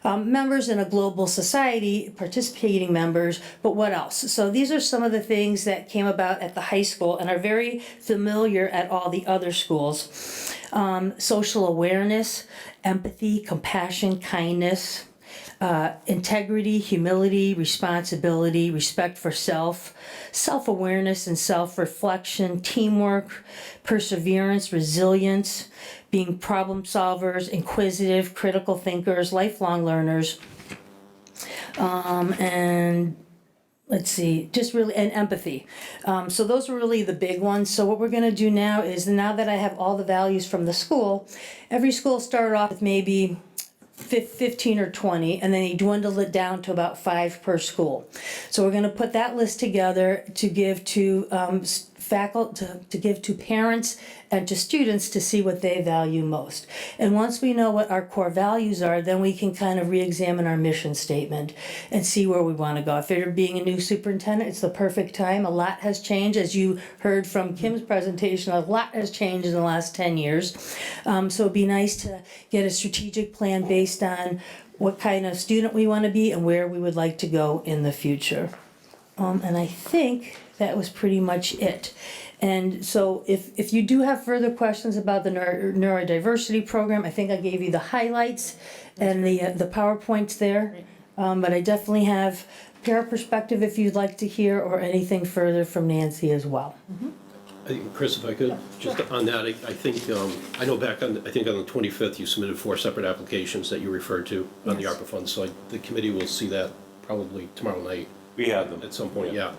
members in a global society, participating members, but what else? So these are some of the things that came about at the high school and are very familiar at all the other schools. Social awareness, empathy, compassion, kindness, integrity, humility, responsibility, respect for self, self-awareness and self-reflection, teamwork, perseverance, resilience, being problem solvers, inquisitive, critical thinkers, lifelong learners, and let's see, just really, and empathy. So those are really the big ones. So what we're gonna do now is, now that I have all the values from the school, every school started off with maybe 15 or 20, and then he dwindled it down to about 5 per school. So we're gonna put that list together to give to faculty, to give to parents and to students to see what they value most. And once we know what our core values are, then we can kind of re-examine our mission statement and see where we want to go. If you're being a new superintendent, it's the perfect time. A lot has changed, as you heard from Kim's presentation. A lot has changed in the last 10 years. So it'd be nice to get a strategic plan based on what kind of student we want to be and where we would like to go in the future. And I think that was pretty much it. And so if you do have further questions about the Neurodiversity Program, I think I gave you the highlights and the PowerPoints there. But I definitely have para perspective if you'd like to hear, or anything further from Nancy as well. Chris, if I could, just on that, I think, I know back on, I think on the 25th, you submitted 4 separate applications that you referred to on the ARPA funds. So the committee will see that probably tomorrow night. We have them. At some point, yeah.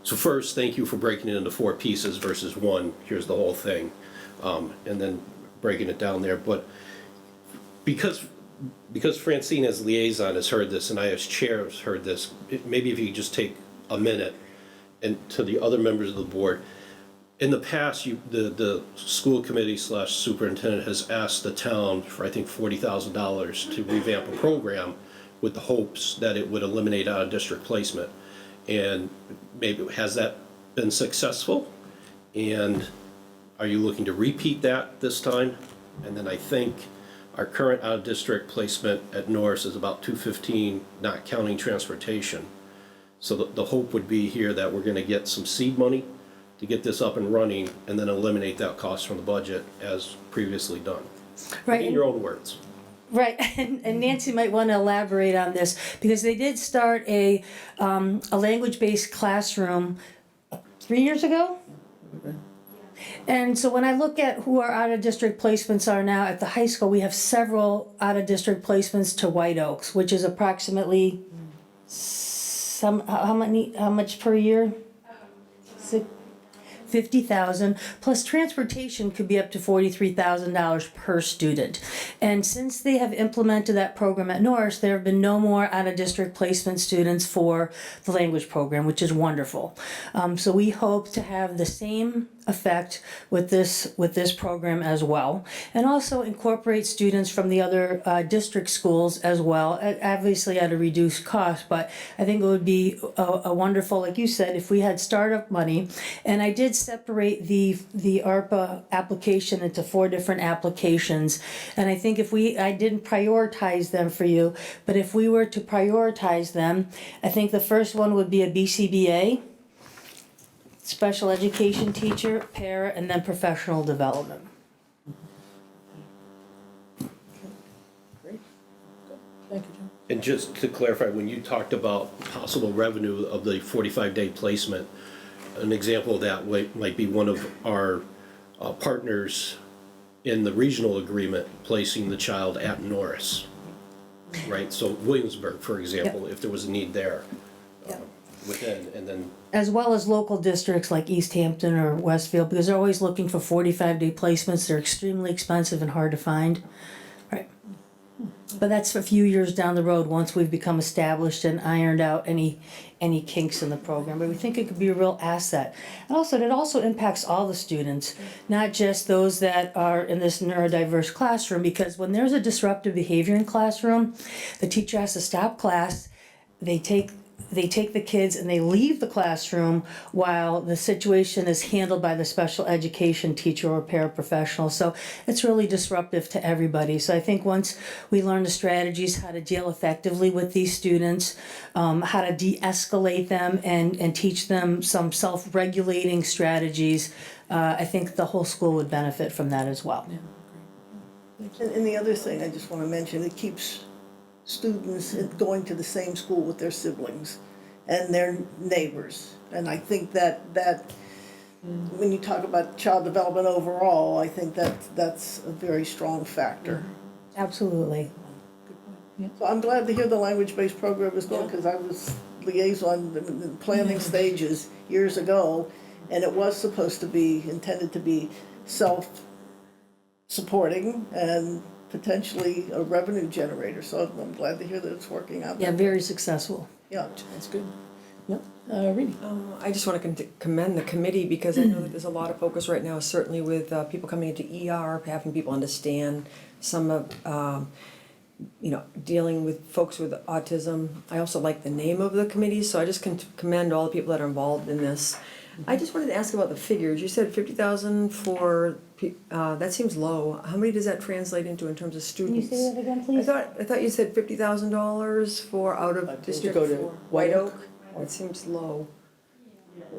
So first, thank you for breaking it into 4 pieces versus 1, here's the whole thing, and then breaking it down there. But because Francine as liaison has heard this, and I as chair has heard this, maybe if you could just take a minute, and to the other members of the board, in the past, the school committee / superintendent has asked the town for, I think, $40,000 to revamp a program with the hopes that it would eliminate out-of-district placement. And maybe, has that been successful? And are you looking to repeat that this time? And then I think our current out-of-district placement at Norris is about $215, not counting transportation. So the hope would be here that we're gonna get some seed money to get this up and running, and then eliminate that cost from the budget as previously done. Right. In your own words. Right, and Nancy might want to elaborate on this, because they did start a language-based classroom 3 years ago? And so when I look at who our out-of-district placements are now at the high school, we have several out-of-district placements to White Oaks, which is approximately how much per year? 50,000, plus transportation could be up to $43,000 per student. And since they have implemented that program at Norris, there have been no more out-of-district placement students for the language program, which is wonderful. So we hope to have the same effect with this program as well, and also incorporate students from the other district schools as well, obviously at a reduced cost. But I think it would be a wonderful, like you said, if we had startup money. And I did separate the ARPA application into 4 different applications, and I think I didn't prioritize them for you, but if we were to prioritize them, I think the first one would be a BCBA, special education teacher, para, and then professional development. Great. Thank you, John. And just to clarify, when you talked about possible revenue of the 45-day placement, an example of that might be one of our partners in the regional agreement placing the child at Norris, right? So Williamsburg, for example, if there was a need there within, and then... As well as local districts like Easthampton or Westfield, because they're always looking for 45-day placements. They're extremely expensive and hard to find. Right. But that's a few years down the road, once we've become established and ironed out any kinks in the program. But we think it could be a real asset. And also, it also impacts all the students, not just those that are in this neurodiverse classroom, because when there's a disruptive behavior in classroom, the teacher has to stop class. They take the kids and they leave the classroom while the situation is handled by the special education teacher or paraprofessional. So it's really disruptive to everybody. So I think once we learn the strategies, how to deal effectively with these students, how to de-escalate them and teach them some self-regulating strategies, I think the whole school would benefit from that as well. And the other thing I just want to mention, it keeps students going to the same school with their siblings and their neighbors. And I think that when you talk about child development overall, I think that's a very strong factor. Absolutely. So I'm glad to hear the language-based program is going, because I was liaison in the planning stages years ago, and it was supposed to be, intended to be self-supporting and potentially a revenue generator. So I'm glad to hear that it's working out. Yeah, very successful. Yeah. That's good. Yep. Reedy. I just want to commend the committee, because I know that there's a lot of focus right now, certainly with people coming into ER, having people understand some of, dealing with folks with autism. I also like the name of the committee, so I just can commend all the people that are involved in this. I just wanted to ask about the figures. You said 50,000 for, that seems low. How many does that translate into in terms of students? Can you say that again, please? I thought you said $50,000 for out of district go to for White Oak? That seems low.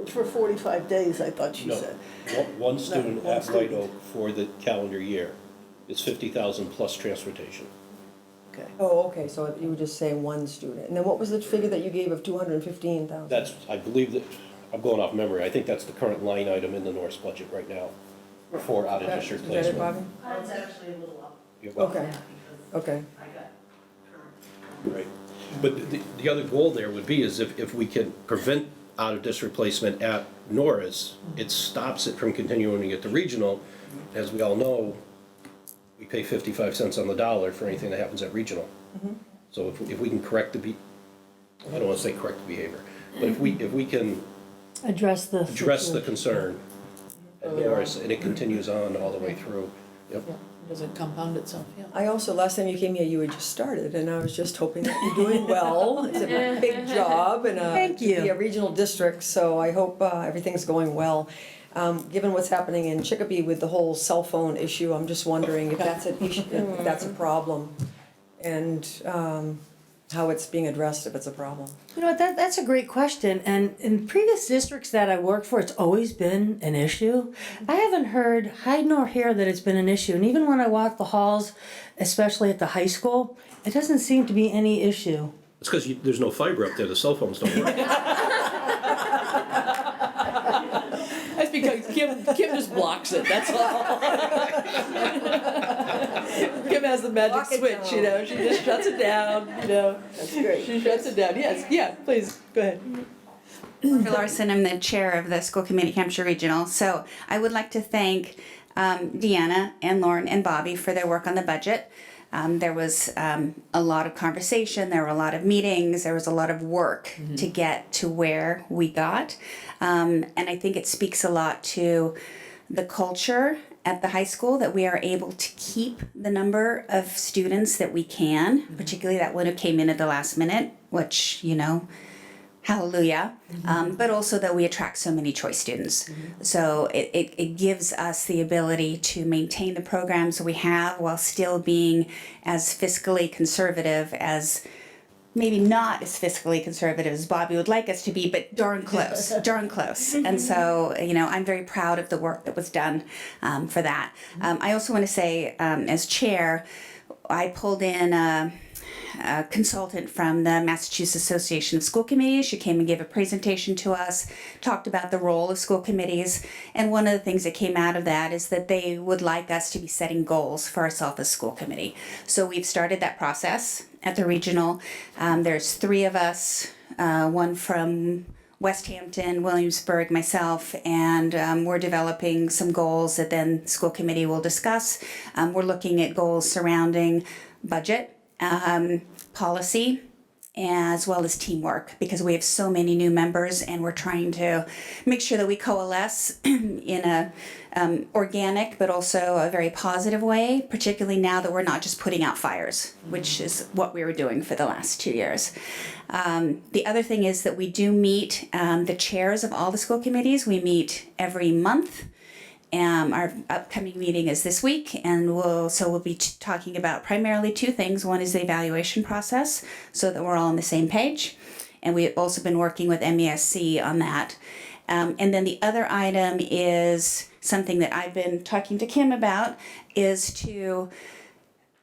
For 45 days, I thought she No, said. one student one at White student. Oak for the calendar year is 50,000 plus transportation. Okay. Oh, okay, so you were just saying one student. And then what was the figure that you gave of 215,000? That's, I believe that, I'm going off memory, I think that's the current line item in the Norris budget right now for out-of-district Is that it, placement. Bobby? It's actually a little up. You're welcome. Okay, okay. Right. But the other goal there would be is if we can prevent out-of-district placement at Norris, it stops it from continuing at the regional. As we all know, we pay 55 cents on the dollar for anything that happens at regional. So if we can correct I don't want to say correct the behavior, but if we can Address the concern at Norris and it continues on all the way through. Yep. Does it compound itself? Yeah. I also, last time you came here, you had just started, and I was just hoping that you're doing well. It's a big job and Thank you. to be a regional district, so I hope everything's going well. Given what's happening in Chicopee with the whole cell phone issue, I'm just wondering if that's an issue, if that's a problem, and how it's being addressed if it's a problem. You know, that's a great question. And in previous districts that I worked for, it's always been an issue. I haven't heard hide nor hair that it's been an issue. And even when I walk the halls, especially at the high school, it doesn't seem to be any issue. It's because there's no fiber up there, the cell phones don't work. That's because Kim just blocks it, that's all. Kim has the magic Lock it switch, down. she just shuts it down, That's great. She shuts it down, yes, yeah, please, go ahead. Dr. Larson, I'm the chair of the School Committee Hampshire Regional. So I would like to thank Deanna and Lauren and Bobby for their work on the budget. There was a lot of conversation, there were a lot of meetings, there was a lot of work to get to where we got. And I think it speaks a lot to the culture at the high school that we are able to keep the number of students that we can, particularly that one who came in at the last minute, which, hallelujah, but also that we attract so many choice students. So it gives us the ability to maintain the programs we have while still being as fiscally conservative as, maybe not as fiscally conservative as Bobby would like us to be, but darn close, darn close. And so, I'm very proud of the work that was done for that. I also want to say, as chair, I pulled in a consultant from the Massachusetts Association of School Committees. She came and gave a presentation to us, talked about the role of school committees, and one of the things that came out of that is that they would like us to be setting goals for ourselves as school committee. So we've started that process at the regional. There's 3 of us, one from Westhampton, Williamsburg, myself, and we're developing some goals that then school committee will discuss. We're looking at goals surrounding budget, policy, as well as teamwork, because we have so many new members and we're trying to make sure that we coalesce in a organic but also a very positive way, particularly now that we're not just putting out fires, which is what we were doing for the last 2 years. The other thing is that we do meet the chairs of all the school committees. We meet every month. Our upcoming meeting is this week, and we'll be talking about primarily 2 things. One is the evaluation process, so that we're all on the same page, and we've also been working with MESC on that. And then the other item is something that I've been talking to Kim about, is to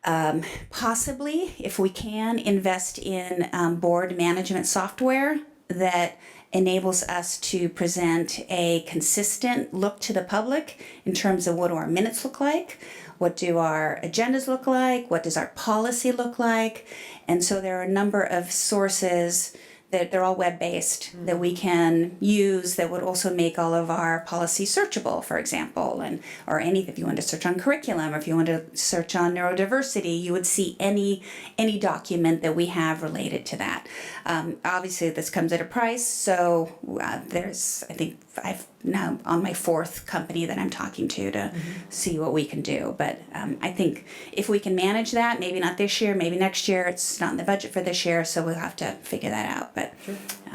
Possibly, if we can, invest in board management software that enables us to present a consistent look to the public in terms of what do our minutes look like, what do our agendas look like, what does our policy look like. And so there are a number of sources that they're all web-based that we can use that would also make all of our policies searchable, for example, and or any if you want to search on curriculum or if you want to search on neurodiversity, you would see any document that we have related to that. Obviously, this comes at a price, so there's I've now on my fourth company that I'm talking to see what we can do. But I think if we can manage that, maybe not this year, maybe next year. It's not in the budget for this year, so we'll have to figure that out. But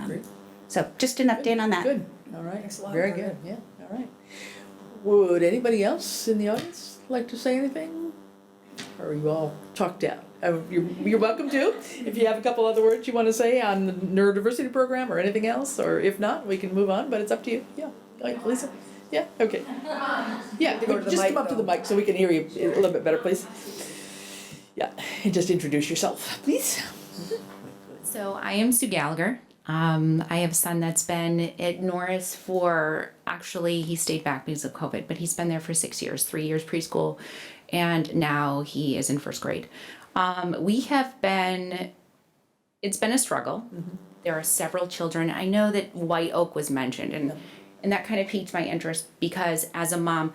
Great. so just an update on that. Good, all right, Thanks a lot, very Margaret. good, yeah, all right. Would anybody else in the audience like to say anything? Or are you all talked out? You're welcome to, if you have a couple other words you want to say on the Neurodiversity Program or anything else, or if not, we can move on, but it's up to you, yeah. Lisa? Yeah, okay. Yeah, Go to the just mic, come up to the though. mic so we can hear you a little bit better, please. Yeah, and just introduce yourself, please. So I am Sue Gallagher. I have a son that's been at Norris for, actually he stayed back because of COVID, but he's been there for 6 years, 3 years preschool, and now he is in first grade. It's been a struggle. There are several children. I know that White Oak was mentioned, and that kind of piqued my interest because as a mom,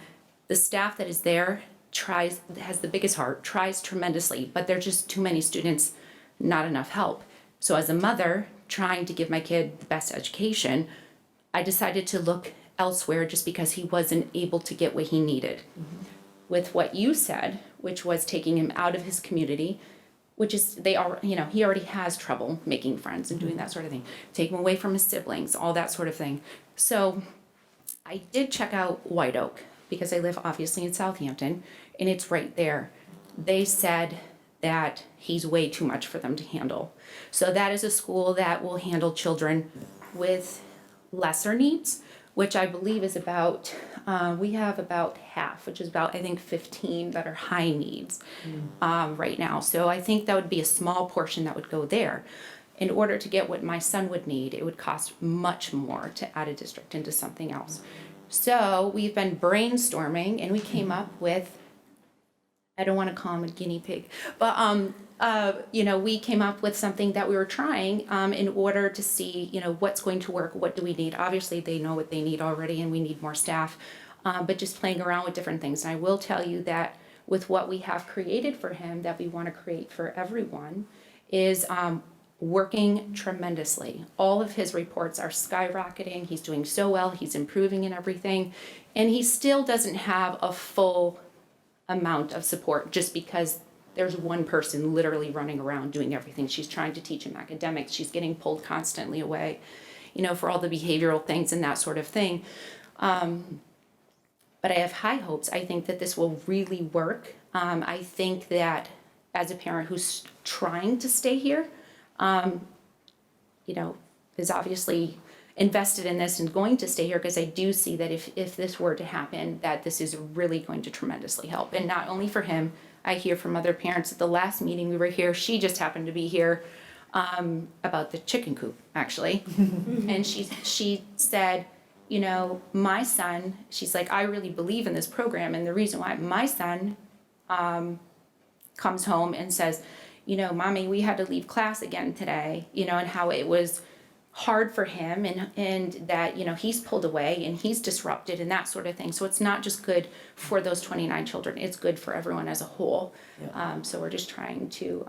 the staff that is there has the biggest heart, tries tremendously, but there's just too many students, not enough help. So as a mother trying to give my kid the best education, I decided to look elsewhere just because he wasn't able to get what he needed. With what you said, which was taking him out of his community, which is he already has trouble making friends and doing that sort of thing. Take him away from his siblings, all that sort of thing. So I did check out White Oak because I live obviously in Southampton and it's right there. They said that he's way too much for them to handle. So that is a school that will handle children with lesser needs, which I believe is about, we have about half, which is about, I think, 15 that are high needs right now. So I think that would be a small portion that would go there. In order to get what my son would need, it would cost much more to add a district into something else. So we've been brainstorming and we came up with, I don't want to call him a guinea pig, but we came up with something that we were trying in order to see, what's going to work, what do we need. Obviously, they know what they need already and we need more staff, but just playing around with different things. And I will tell you that with what we have created for him, that we want to create for everyone, is working tremendously. All of his reports are skyrocketing. He's doing so well. He's improving in everything. And he still doesn't have a full amount of support just because there's one person literally running around doing everything. She's trying to teach him academics. She's getting pulled constantly away, for all the behavioral things and that sort of thing. But I have high hopes. I think that this will really work. I think that as a parent who's trying to stay here, is obviously invested in this and going to stay here because I do see that if this were to happen, that this is really going to tremendously help. And not only for him, I hear from other parents at the last meeting we were here, she just happened to be here about the chicken coop, actually. And she said, my son, she's like, I really believe in this program. And the reason why my son comes home and says, Mommy, we had to leave class again today, and how it was hard for him and that, he's pulled away and he's disrupted and that sort of thing. So it's not just good for those 29 children, it's good for everyone as a whole. Yeah. So we're just trying to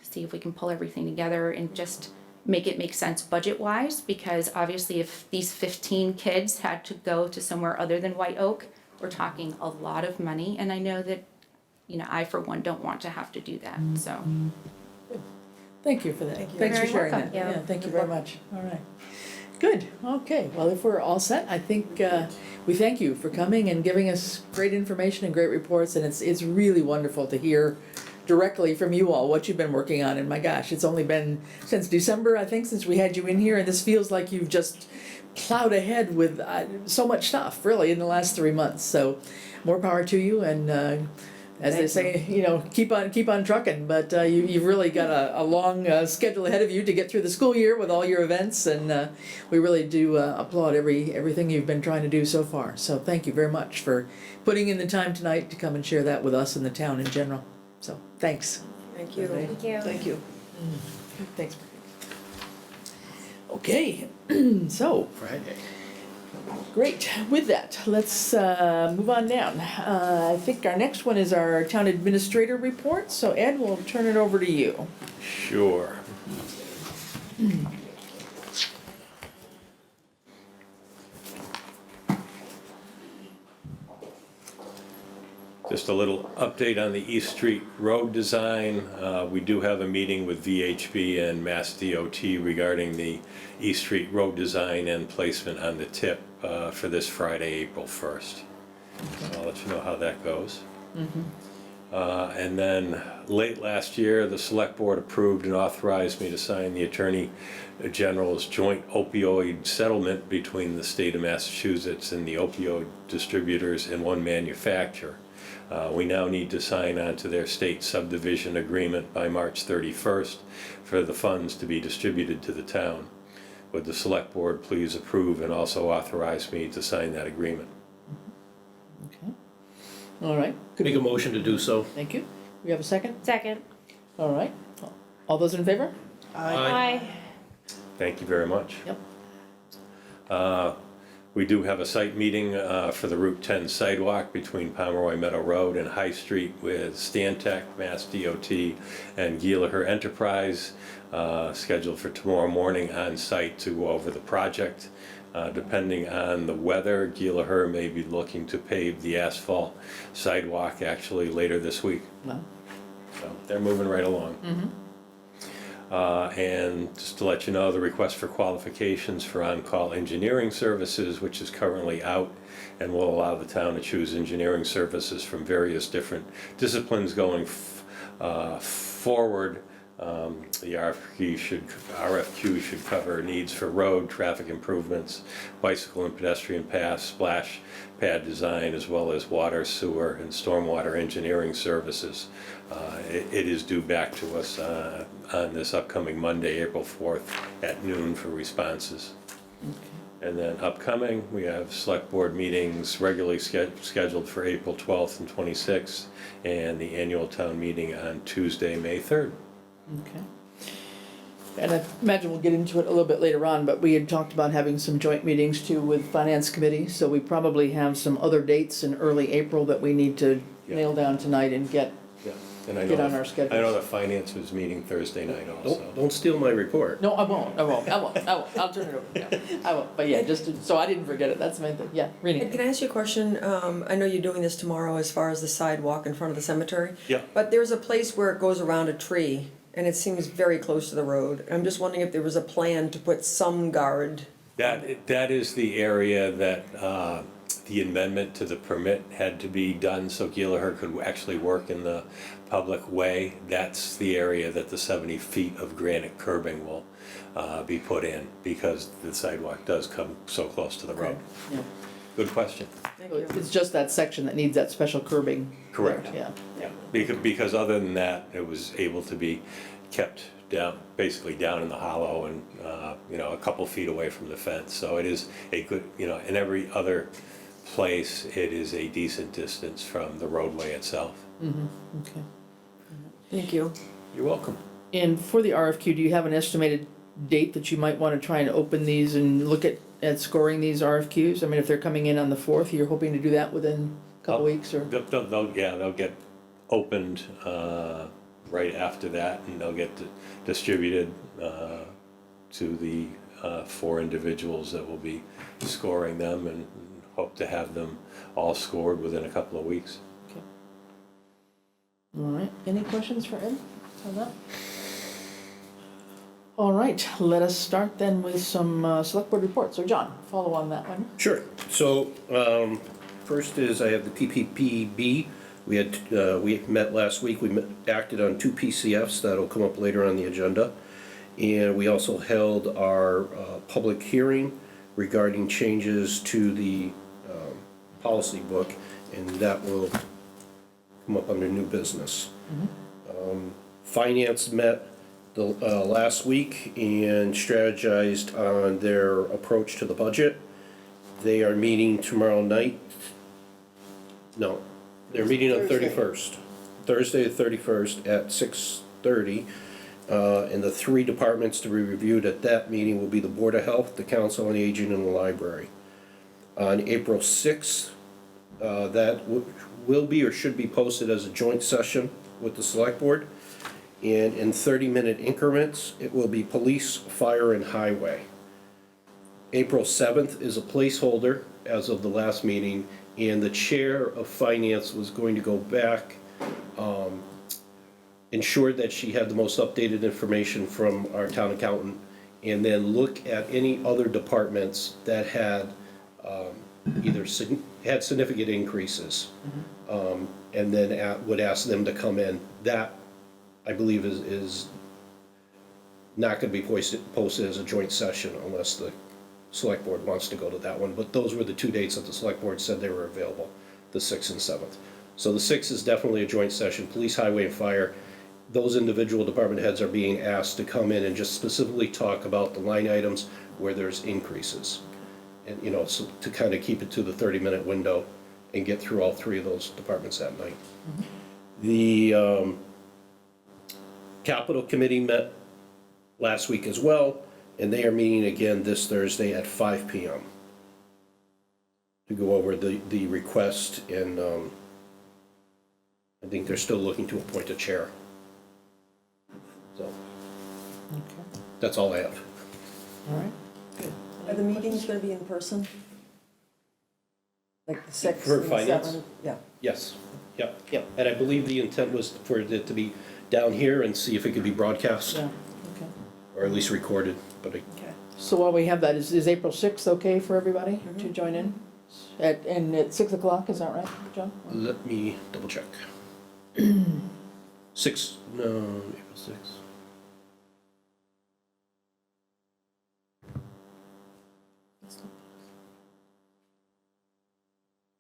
see if we can pull everything together and just make sense budget-wise, because obviously if these 15 kids had to go to somewhere other than White Oak, we're talking a lot of money, and I know that, I for one don't want to have to do that, so. Thank you for that. Thank you. Thanks for Very sharing welcome. that. Yeah, thank you very much. All right. Good. Okay. Well, if we're all set, I think we thank you for coming and giving us great information and great reports. And it's really wonderful to hear directly from you all what you've been working on. And my gosh, it's only been since December, I think, since we had you in here. And this feels like you've just plowed ahead with so much stuff, really, in the last 3 months. So more power to you, and as they say, you know, keep on trucking. But you've really got a long schedule ahead of you to get through the school year with all your events, and we really do applaud everything you've been trying to do so far. So thank you very much for putting in the time tonight to come and share that with us and the town in general. So thanks. Thank you. Thank you. Thank you. Thanks. Okay, so Friday. great. With that, let's move on down. I think our next one is our town administrator report. So Ed, we'll turn it over to you. Sure. Just a little update on the East Street road design. We do have a meeting with VHB and Mass DOT regarding the East Street road design and placement on the tip for this Friday, April 1st. So I'll let you know how that goes. And then late last year, the select board approved and authorized me to sign the Attorney General's joint opioid settlement between the state of Massachusetts and the opioid distributors and one manufacturer. We now need to sign on to their state subdivision agreement by March 31st for the funds to be distributed to the town. Would the select board please approve and also authorize me to sign that agreement? Okay. All right. Make a motion to do so. Thank you. We have a second? Second. All right. All those in favor? Aye. Thank you very much. Yep. We do have a site meeting for the Route 10 sidewalk between Pomeroy Meadow Road and High Street with Stantec, Mass DOT, and Gielaher Enterprise, scheduled for tomorrow morning on site to go over the project. Depending on the weather, Gielaher may be looking to pave the asphalt sidewalk actually later this week. Well. So they're moving right along. And just to let you know, the request for qualifications for on-call engineering services, which is currently out and will allow the town to choose engineering services from various different disciplines going forward. The RFQ should cover needs for road, traffic improvements, bicycle and pedestrian paths, splash pad design, as well as water, sewer, and stormwater engineering services. It is due back to us on this upcoming Monday, April 4th at noon for responses. And then upcoming, we have select board meetings regularly scheduled for April 12th and 26th, and the annual town meeting on Tuesday, May 3rd. Okay. And I imagine we'll get into it a little bit later on, but we had talked about having some joint meetings too with Finance Committee, so we probably have some other dates in early April that we need to nail down tonight and get And on our schedules. I know the finance was meeting Thursday night also. Don't steal my report. No, I won't. I'll turn it over. Yeah, I won't. But yeah, so I didn't forget it. That's the main thing. Yeah, Rini. Can I ask you a question? I know you're doing this tomorrow as far as the sidewalk in front of the cemetery. Yeah. But there's a place where it goes around a tree, and it seems very close to the road. I'm just wondering if there was a plan to put some guard. That is the area that the amendment to the permit had to be done so Gielaher could actually work in the public way. That's the area that the 70 feet of granite curbing will be put in because the sidewalk does come so close to the road. Yeah. Good question. It's just that section that needs that special curbing. Correct. Yeah. Yeah. Because other than that, it was able to be kept down, basically down in the hollow and, a couple feet away from the fence. So it is a good, in every other place, it is a decent distance from the roadway itself. Okay. Thank you. You're welcome. And for the RFQ, do you have an estimated date that you might want to try and open these and look at scoring these RFQs? I mean, if they're coming in on the 4th, you're hoping to do that within a couple weeks or? They'll get opened right after that, and they'll get distributed to the 4 individuals that will be scoring them, and hope to have them all scored within a couple of weeks. Okay. All right. Any questions for Ed on that? All right. Let us start then with some select board reports. So John, follow on that one. Sure. So first is I have the PPPB. We met last week. We acted on 2 PCFs that'll come up later on the agenda, and we also held our public hearing regarding changes to the policy book, and that will come up under new business. Finance met last week and strategized on their approach to the budget. They are meeting tomorrow night. No, they're meeting on Thursday. 31st. Thursday the 31st at 6:30. And the three departments to be reviewed at that meeting will be the Board of Health, the Council on Aging, and the Library. On April 6th, that will be or should be posted as a joint session with the Select Board. And in 30-minute increments, it will be Police, Fire, and Highway. April 7th is a placeholder as of the last meeting, and the Chair of Finance was going to go back, ensured that she had the most updated information from our town accountant, and then look at any other departments that had either had significant increases, and then would ask them to come in. That, I believe, is not going to be posted as a joint session unless the Select Board wants to go to that one. But those were the two dates that the Select Board said they were available, the 6th and 7th. So the 6th is definitely a joint session. Police, Highway, and Fire, those individual department heads are being asked to come in and just specifically talk about the line items where there's increases. And, you know, so to kind of keep it to the 30-minute window and get through all three of those departments that night. The Capital Committee met last week as well, and they are meeting again this Thursday at 5 p.m. to go over the request, and I think they're still looking to appoint a chair. So, that's all I have. All right. Are the meetings gonna be in person? Like the 6th For and the finance? 7th? Yeah. Yes, yep, yep. And I believe the intent was for it to be down here and see if it could be broadcast, Yeah, okay. or at least recorded, but Okay. So while we have that, is April 6th okay for everybody to join in? At 6 o'clock, is that right, John? let me double check. 6, no, April 6th.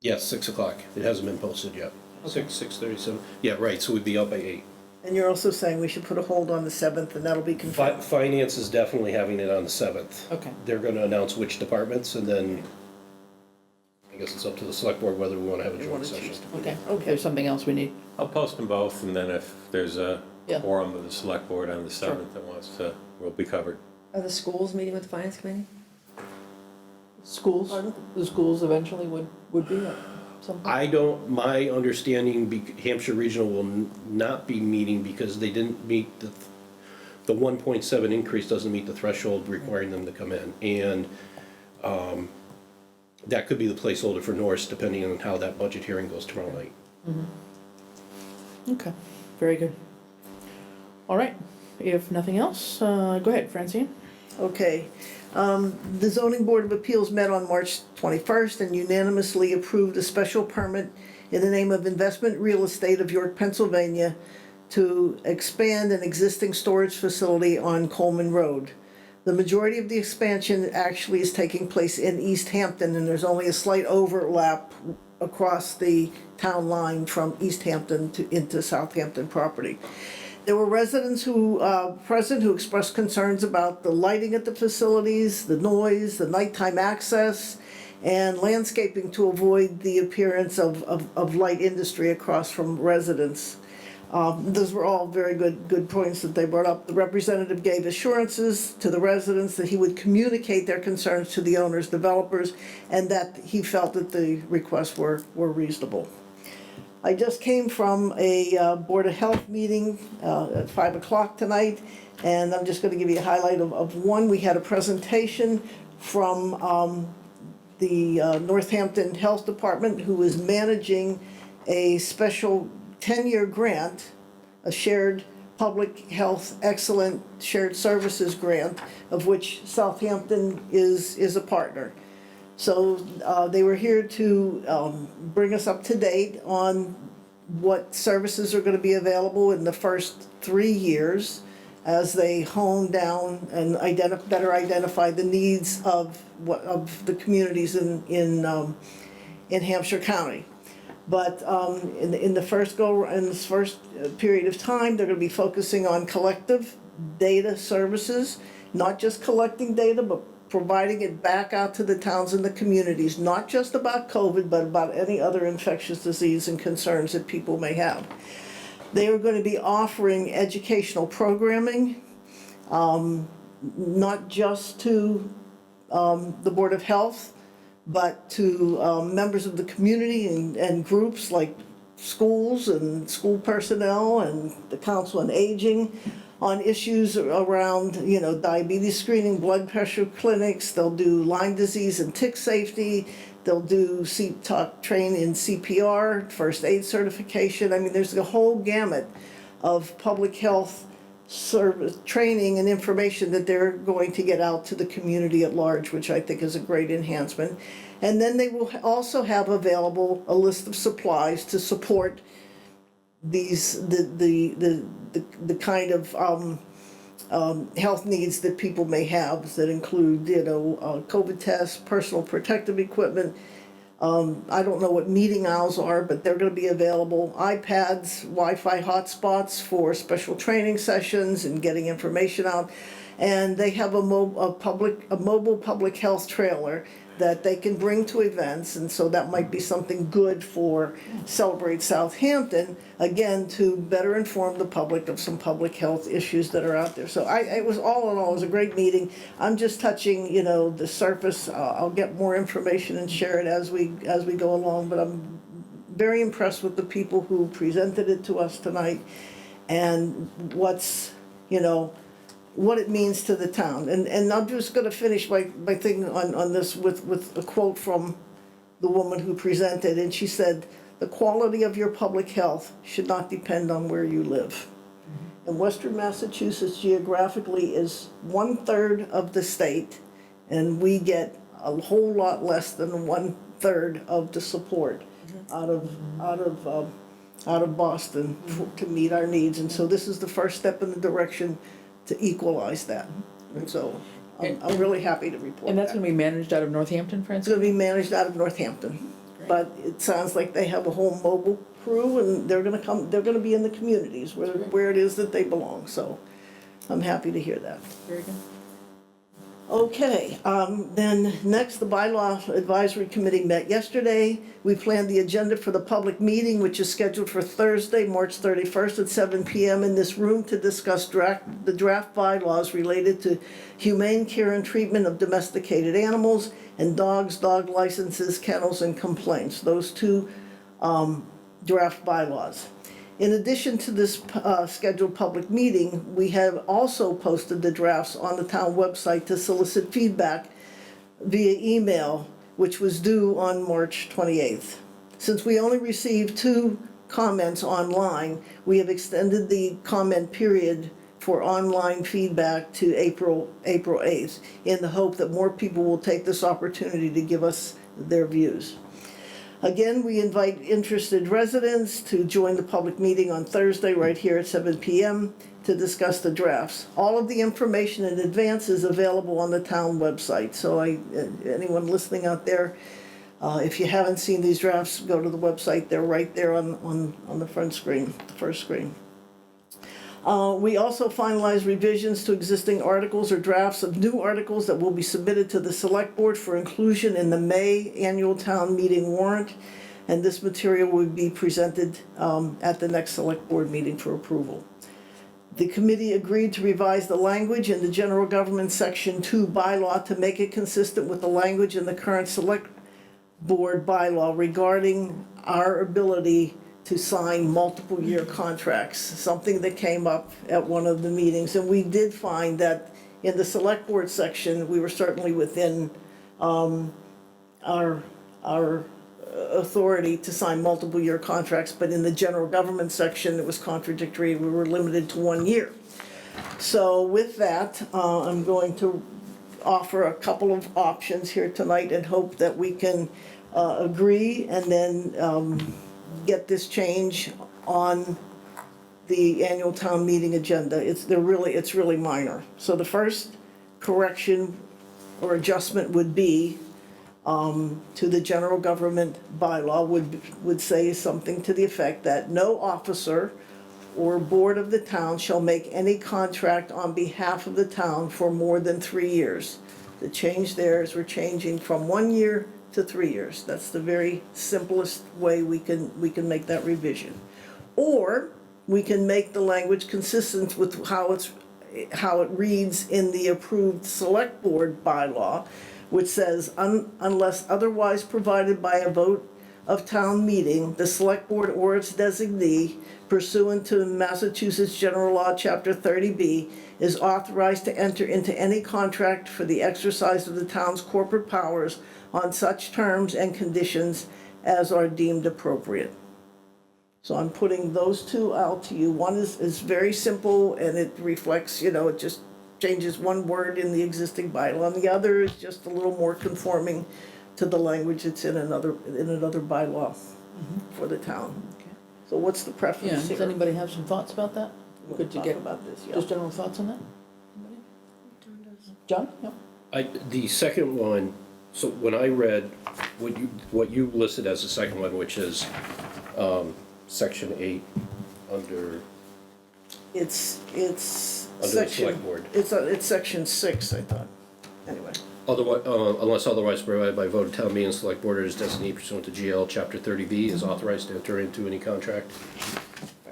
Yes, 6 o'clock. It hasn't been posted yet. Okay. 6:37. Yeah, right, so we'd be up by 8. And you're also saying we should put a hold on the 7th, and that'll be confirmed? Finance is definitely having it on the 7th. Okay. They're gonna announce which departments, and then I guess it's up to the Select Board whether we wanna have a You joint wanna session. choose to- Okay, if there's something else we need. I'll post them both, and then if there's a Yeah. quorum of the Select Board on the 7th that wants to, we'll be covered. Are the schools meeting with the Finance Committee? Schools, the schools eventually would be at some point? I don't, my understanding, Hampshire Regional will not be meeting because they didn't meet the 1.7 increase doesn't meet the threshold requiring them to come in. And that could be the placeholder for Norris, depending on how that budget hearing goes tomorrow night. Okay, very good. All right, if nothing else, go ahead, Francine. Okay. The Zoning Board of Appeals met on March 21st and unanimously approved a special permit in the name of Investment Real Estate of York, Pennsylvania, to expand an existing storage facility on Coleman Road. The majority of the expansion actually is taking place in Easthampton, and there's only a slight overlap across the town line from Easthampton into Southampton property. There were residents present who expressed concerns about the lighting at the facilities, the noise, the nighttime access, and landscaping to avoid the appearance of light industry across from residents. Those were all very good points that they brought up. The representative gave assurances to the residents that he would communicate their concerns to the owners, developers, and that he felt that the requests were reasonable. I just came from a Board of Health meeting at 5 o'clock tonight, and I'm just gonna give you a highlight of one. We had a presentation from the Northampton Health Department, who is managing a special 10-year grant, a shared public health excellent shared services grant, of which Southampton is a partner. So they were here to bring us up to date on what services are going to be available in the first 3 years as they hone down and better identify the needs of the communities in Hampshire County. But in this first period of time, they're going to be focusing on collective data services, not just collecting data, but providing it back out to the towns and the communities, not just about COVID, but about any other infectious disease and concerns that people may have. They are going to be offering educational programming, not just to the Board of Health, but to members of the community and groups like schools and school personnel and the Council on Aging on issues around, you know, diabetes screening, blood pressure clinics. They'll do Lyme disease and tick safety. They'll do train in CPR, first aid certification. I mean, there's a whole gamut of public health service training and information that they're going to get out to the community at large, which I think is a great enhancement. And then they will also have available a list of supplies to support these the kind of health needs that people may have, that include, you know, COVID tests, personal protective equipment. I don't know what meeting owls are, but they're going to be available. iPads, Wi-Fi hotspots for special training sessions and getting information out. And they have a mobile public health trailer that they can bring to events, and so that might be something good for Celebrate Southampton, again, to better inform the public of some public health issues that are out there. So it was all in all, it was a great meeting. I'm just touching, you know, the surface. I'll get more information and share it as we go along, but I'm very impressed with the people who presented it to us tonight and what's, you know, what it means to the town. And I'm just going to finish my thing on this with a quote from the woman who presented, and she said, "The quality of your public health should not depend on where you live." And Western Massachusetts geographically is 1/3 of the state, and we get a whole lot less than 1/3 of the support out of Boston to meet our needs. And so this is the first step in the direction to equalize that. And so I'm really happy to report that. And that's going to be managed out of Northampton, It's Francis? going to be managed out of Northampton. But it sounds like they have a whole mobile crew, and they're going to be in the communities where it is that they belong. So I'm happy to hear that. Very good. Okay, then next, the Bylaw Advisory Committee met yesterday. We planned the agenda for the public meeting, which is scheduled for Thursday, March 31st at 7 p.m. in this room to discuss the draft bylaws related to humane care and treatment of domesticated animals and dogs, dog licenses, kennels, and complaints. Those two draft bylaws. In addition to this scheduled public meeting, we have also posted the drafts on the town website to solicit feedback via email, which was due on March 28th. Since we only received 2 comments online, we have extended the comment period for online feedback to April 8th, in the hope that more people will take this opportunity to give us their views. Again, we invite interested residents to join the public meeting on Thursday right here at 7 p.m. to discuss the drafts. All of the information in advance is available on the town website. So anyone listening out there, if you haven't seen these drafts, go to the website. They're right there on the front screen, the first screen. We also finalized revisions to existing articles or drafts of new articles that will be submitted to the Select Board for inclusion in the May annual town meeting warrant. And this material will be presented at the next Select Board meeting for approval. The committee agreed to revise the language in the General Government Section 2 bylaw to make it consistent with the language in the current Select Board bylaw regarding our ability to sign multiple year contracts, something that came up at one of the meetings. And we did find that in the Select Board section, we were certainly within our authority to sign multiple year contracts, but in the general government section, it was contradictory. We were limited to 1 year. So with that, I'm going to offer a couple of options here tonight and hope that we can agree and then get this change on the annual town meeting agenda. It's really minor. So the first correction or adjustment would be to the general government bylaw would say something to the effect that no officer or board of the town shall make any contract on behalf of the town for more than 3 years. The change there is we're changing from 1 year to 3 years. That's the very simplest way we can make that revision. Or we can make the language consistent with how it reads in the approved select board bylaw, which says, unless otherwise provided by a vote of town meeting, the select board or its designee pursuant to Massachusetts General Law, Chapter 30B, is authorized to enter into any contract for the exercise of the town's corporate powers on such terms and conditions as are deemed appropriate. So I'm putting those two out to you. One is very simple and it reflects, it just changes one word in the existing bylaw. And the other is just a little more conforming to the language that's in another bylaw for the town. Okay. So what's the preference Yeah, here? does anybody have some thoughts about that? We'll Good to talk get, about this, yeah. just general thoughts on that? John? No? The second one, so when I read what you listed as the second one, which is section 8 under It's the section, select board. it's section 6, I thought. Anyway, Otherwise, unless otherwise provided by vote of town meeting, select board is designated pursuant to GL Chapter 30B is authorized to enter into any contract.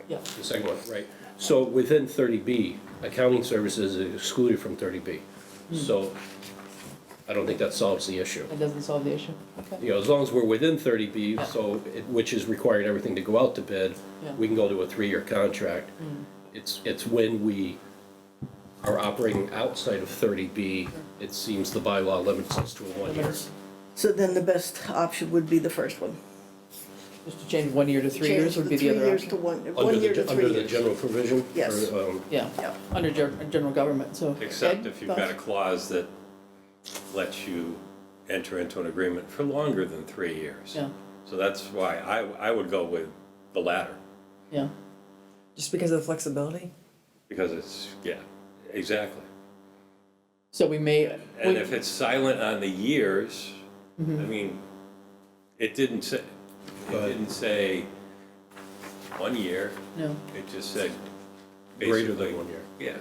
Yeah. The second one, right. So within 30B, accounting services is excluded from 30B. So I don't think that solves the issue. That doesn't solve the issue? Okay. As long as we're within 30B, Yeah. which is requiring everything to go out to bid, Yeah. we can go to a 3-year contract. It's when we are operating outside of 30B, it seems the bylaw limits us to a 1 year. so then the best option would be the first one. Just to change 1 year to 3 years would be the Change other 3 years option? to one year to 3 Under the years. general provision? Yes. Or, Yeah, Yeah. under general government, so. Except Ed, if you've got a thoughts? clause that lets you enter into an agreement for longer than 3 years. Yeah, So that's why I would go with the latter, yeah. Just because of the flexibility? because it's, yeah, exactly. So we may. And if it's silent on the years, I mean, it didn't say 1 year, No. it just said Greater basically. than 1 year. Yeah.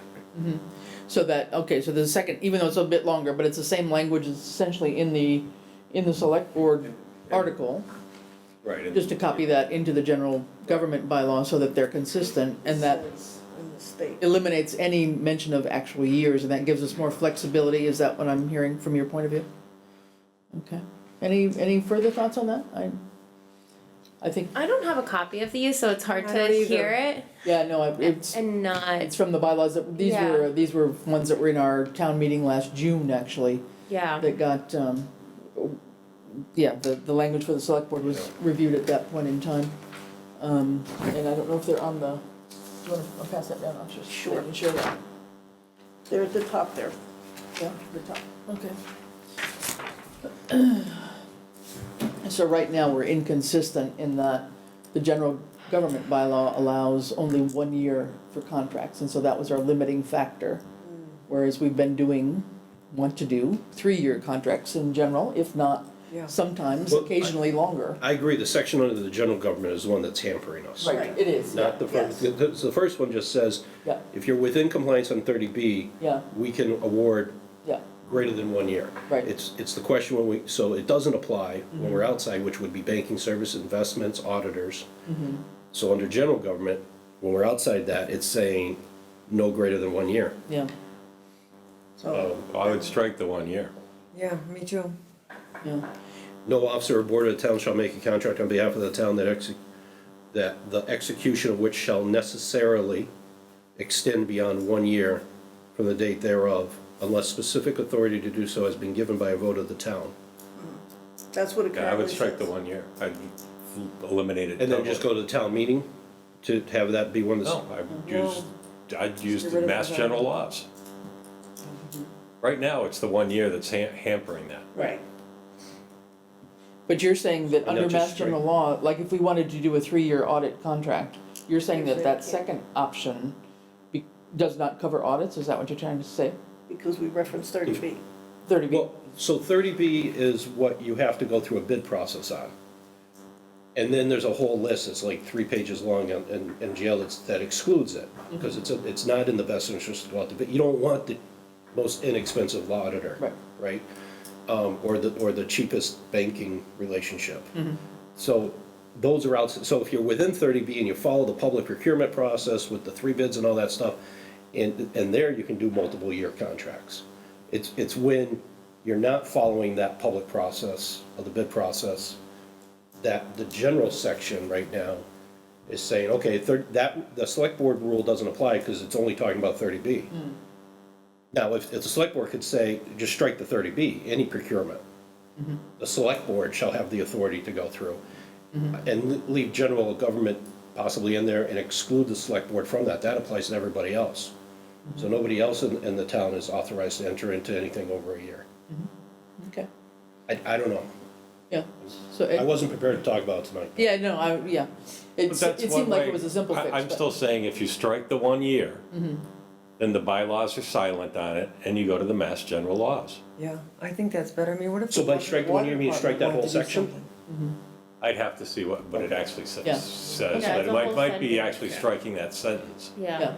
So that, okay, so the second, even though it's a bit longer, but it's the same language as essentially in the select board article, Right. and- just to copy that into the general government bylaw so that they're consistent, and that In the state. eliminates any mention of actual years, and that gives us more flexibility. Is that what I'm hearing from your point of view? Okay. Any further thoughts on that? I think, I don't have a copy of these, so it's hard I to don't either. hear it yeah, no, it's and not. it's from the bylaws that, Yeah. these were ones that were in our town meeting last June, actually, Yeah. that got, the language for the select board was reviewed at that point in time. And I don't know if they're on the, do you wanna, I'll pass that down, I'll just share that. They're at the top there. Yeah, the top, okay. So right now, we're inconsistent in that the general government bylaw allows only 1 year for contracts, and so that was our limiting factor. Whereas we've been want to do 3-year contracts in general, if not Yeah. sometimes, Well, occasionally longer. I agree, the section under the general government is the one that's hampering us. Right, it is, yeah, Not the first, the first one just says, yeah, if you're within compliance on 30B, yeah, we can award yeah, greater than 1 year. Right. It's the question so it doesn't apply when we're outside, which would be banking service, investments, auditors. So under general government, when we're outside that, it's saying no greater than 1 year. yeah, I would strike the 1 year. Yeah, me too. yeah. No officer or board of the town shall make a contract on behalf of the town that the execution of which shall necessarily extend beyond 1 year from the date thereof, unless specific authority to do so has been given by a vote of the town. That's what it Yeah, I would currently strike the says. 1 year. I'd eliminate it. And then just go to the town meeting to have that be one that's. No, I'd use get the rid of mass the general value. laws. Right now, it's the 1 year that's hampering that. Right. But you're saying that And under not just mass general law, like if we wanted to do a 3-year audit contract, you're saying that that second option does not cover audits, is that what you're trying to say? Because we referenced 30B. 30B. Well, so 30B is what you have to go through a bid process on. And then there's a whole list, it's like 3 pages long in MGL that excludes it, because it's not in the best interest to go out to bid. You don't want the most inexpensive auditor, right? Or the cheapest banking relationship. So those are out, so if you're within 30B and you follow the public procurement process with the 3 bids and all that stuff, and there you can do multiple year contracts. It's when you're not following that public process or the bid process that the general section right now is saying, okay, the select board rule doesn't apply because it's only talking about 30B. Now, if the select board could say, just strike the 30B, any procurement, the select board shall have the authority to go through and leave general government possibly in there and exclude the select board from that. That applies to everybody else. So nobody else in the town is authorized to enter into anything over a year. Okay. I don't know. Yeah. So I wasn't prepared to talk about it tonight. Yeah, no, yeah. It But that's seemed one like way- it was a simple fix. I'm but- still saying if you strike the 1 year, then the bylaws are silent on it, and you go to the mass general laws. Yeah, I think that's better. I mean, what if? So the by water- strike 1 year, you mean water strike that whole department section? wanted to do something? I'd have to see what it actually Yeah. says, Yeah, but it's it a whole might be sentence. actually striking that sentence. Yeah.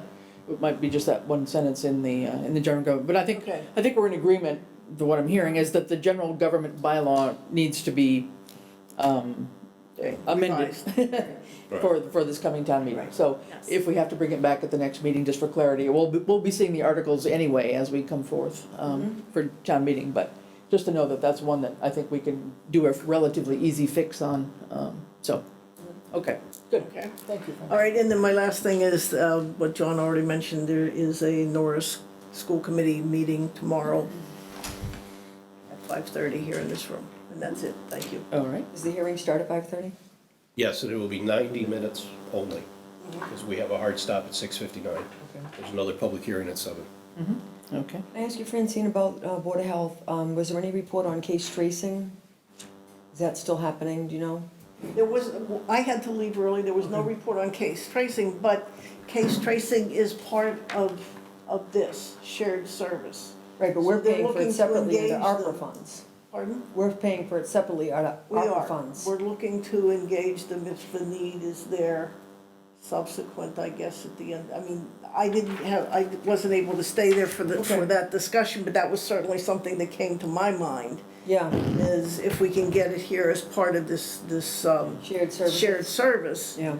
It might be just that one sentence in the general government, but I think we're in agreement, to what I'm hearing, is that the general government bylaw needs to be, amended for this coming town meeting. So if we have to bring it back at the next meeting, just for clarity, we'll be seeing the articles anyway as we come forth, for town meeting, but just to know that that's one that I think we can do a relatively easy fix on, okay, good. Okay. Thank you. All right, and then my last thing is, what John already mentioned, there is a Norris School Committee meeting tomorrow at 5:30 here in this room, and that's it, thank you. All right. Does the hearing start at 5:30? Yes, and it will be 90 minutes only, because we have a hard stop at 6:59. There's another public hearing at 7. Okay. Can I ask you, Francine, about Board of Health? Was there any report on case tracing? Is that still happening, do you know? There was, I had to leave early, there was no report on case tracing, but case tracing is part of this shared service. Right, but So we're they're paying for looking it to separately under engage ARPA them. funds. Pardon? We're paying for it separately out of We ARPA are. funds. We're looking to engage them if the need is there, subsequent, I guess, at the end. I mean, I wasn't able to stay there for that discussion, but that was certainly something that came to my mind. Yeah. Is if we can get it here as part of this Shared service. shared service. Yeah.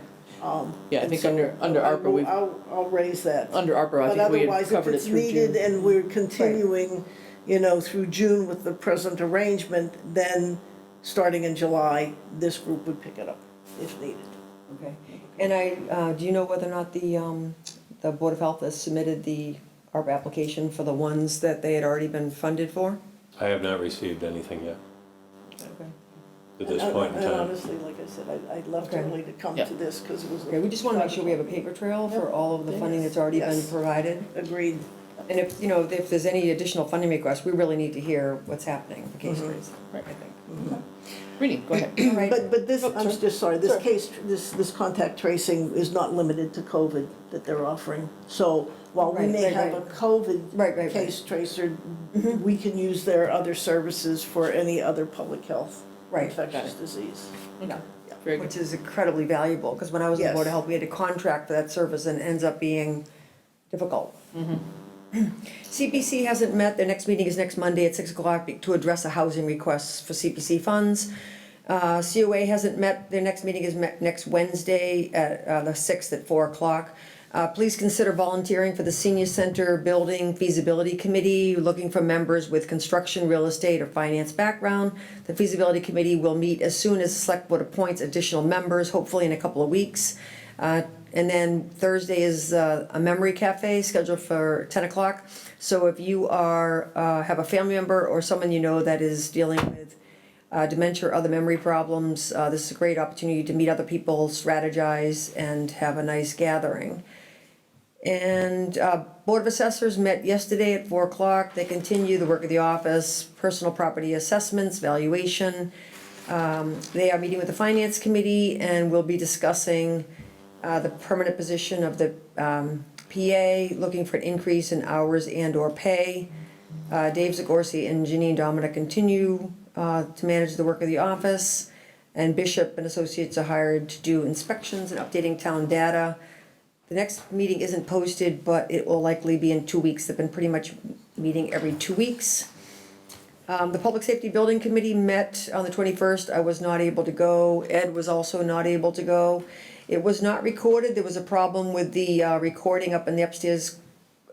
Yeah, I And think so under ARPA, we've, I'll raise that. under ARPA, I But think we had otherwise, if covered it it's through needed June. and we're continuing, through June with the present arrangement, then starting in July, this group would pick it up if needed. Okay. And do you know whether or not the Board of Health has submitted the ARPA application for the ones that they had already been funded for? I have not received anything yet Okay. at this point in And time. honestly, like I said, I left Okay. early to come Yeah. to this because it was. Okay, we just want to make sure we have a paper trail for all of the funding that's already been Yes. provided. Agreed. And if there's any additional funding requests, we really need to hear what's happening for case tracing, I think. Reading, go ahead. But this, Oh, I'm sorry. just sorry, this Sorry. case, this contact tracing is not limited to COVID that they're offering. So while we Right, may right, have a right. COVID Right. case tracer, we can use their other services for any other public health Right. infectious disease. Okay. Very good. Which is incredibly valuable, because when I was on the Yes. Board of Health, we had to contract for that service and it ends up being difficult. CPC hasn't met, their next meeting is next Monday at 6 o'clock to address a housing request for CPC funds. COA hasn't met, their next meeting is next Wednesday at the 6th at 4 o'clock. Please consider volunteering for the Senior Center Building Feasibility Committee, looking for members with construction, real estate, or finance background. The Feasibility Committee will meet as soon as the Select Board appoints additional members, hopefully in a couple of weeks. And then Thursday is a memory cafe scheduled for 10 o'clock. So if you have a family member or someone you know that is dealing with dementia or other memory problems, this is a great opportunity to meet other people, strategize, and have a nice gathering. And Board of Assessors met yesterday at 4 o'clock. They continue the work of the office, personal property assessments, valuation. They are meeting with the Finance Committee and will be discussing the permanent position of the PA, looking for an increase in hours and/or pay. Dave Zagorski and Janine Domina continue to manage the work of the office, and Bishop and Associates are hired to do inspections and updating town data. The next meeting isn't posted, but it will likely be in 2 weeks. They've been pretty much meeting every 2 weeks. The Public Safety Building Committee met on the 21st. I was not able to go. Ed was also not able to go. It was not recorded. There was a problem with the recording up in the upstairs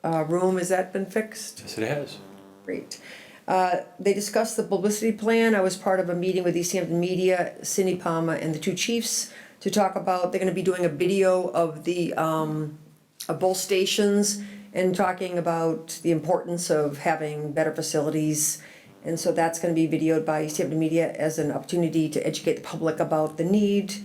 room. Has that been fixed? Yes, it has. Great. They discussed the publicity plan. I was part of a meeting with Easthampton Media, Cindy Palmer, and the two chiefs to talk about, they're gonna be doing a video of the, of both stations and talking about the importance of having better facilities. And so that's gonna be videoed by Easthampton Media as an opportunity to educate the public about the need.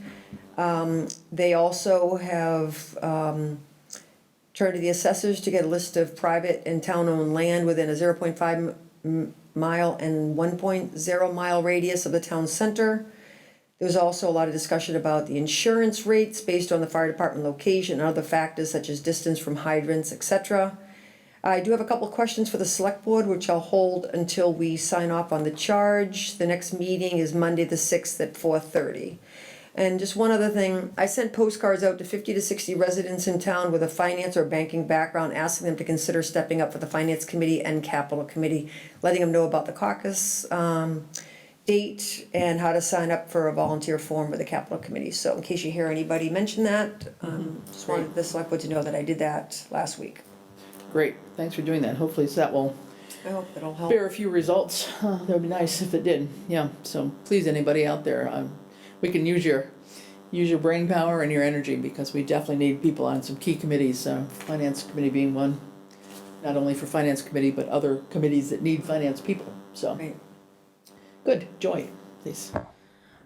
They also have turned to the assessors to get a list of private and town-owned land within a 0.5 mile and 1.0 mile radius of the town center. There was also a lot of discussion about the insurance rates based on the fire department location and other factors such as distance from hydrants, etc. I do have a couple of questions for the select board, which I'll hold until we sign off on the charge. The next meeting is Monday the 6th at 4:30. And just one other thing, I sent postcards out to 50 to 60 residents in town with a finance or banking background, asking them to consider stepping up for the Finance Committee and Capital Committee, letting them know about the caucus date and how to sign up for a volunteer form with the Capital Committee. So in case you hear anybody mention that, just wanted the select board to know that I did that last week. Great, thanks for doing that. Hopefully that will I hope that'll help. bear a few results. That would be nice if it did. Yeah, so please, anybody out there, we can use your brain power and your energy, because we definitely need people on some key committees, Finance Committee being one, not only for Finance Committee, but other committees that need finance people, so. Right. Good, Joy, please.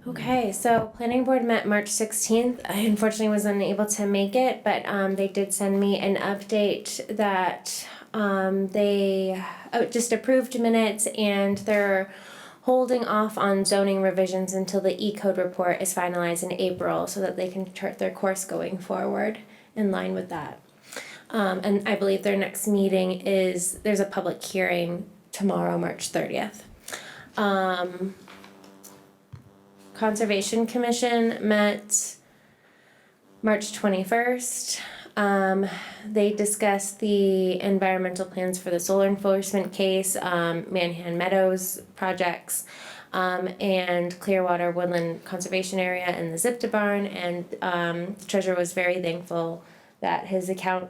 Okay, so planning board met March 16th. I unfortunately was unable to make it, but they did send me an update that they just approved minutes, and they're holding off on zoning revisions until the E-code report is finalized in April, so that they can chart their course going forward in line with that. And I believe their next meeting there's a public hearing tomorrow, March 30th. Conservation Commission met March 21st. They discussed the environmental plans for the solar enforcement case, Manhan Meadows projects, and Clearwater Woodland Conservation Area and the Zipta Barn. And the treasurer was very thankful that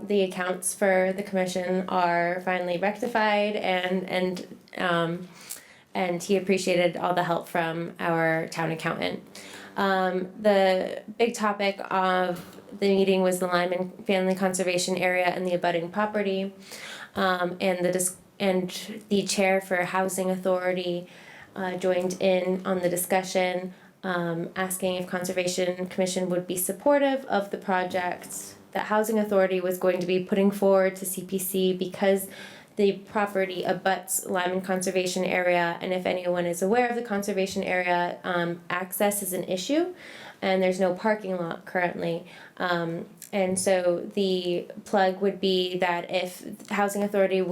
the accounts for the commission are finally rectified, and he appreciated all the help from our town accountant. The big topic of the meeting was the Lyman Family Conservation Area and the abutting property, and the chair for Housing Authority joined in on the discussion, asking if Conservation Commission would be supportive of the project that Housing Authority was going to be putting forward to CPC, because the property abuts Lyman Conservation Area, and if anyone is aware of the conservation area, access is an issue, and there's no parking lot currently. And so the plug would be that if Housing Authority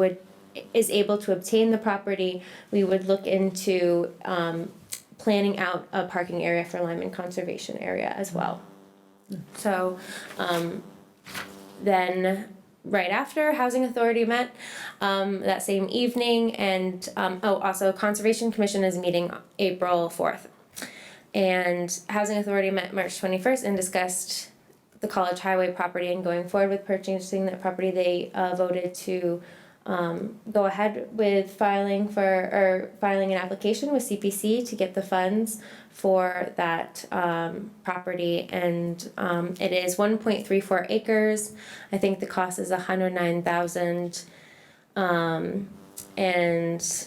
is able to obtain the property, we would look into planning out a parking area for Lyman Conservation Area as well. So then right after, Housing Authority met that same evening, and also Conservation Commission is meeting April 4th. And Housing Authority met March 21st and discussed the College Highway property and going forward with purchasing that property. They voted to go ahead with filing an application with CPC to get the funds for that property, and it is 1.34 acres. I think the cost is $109,000, and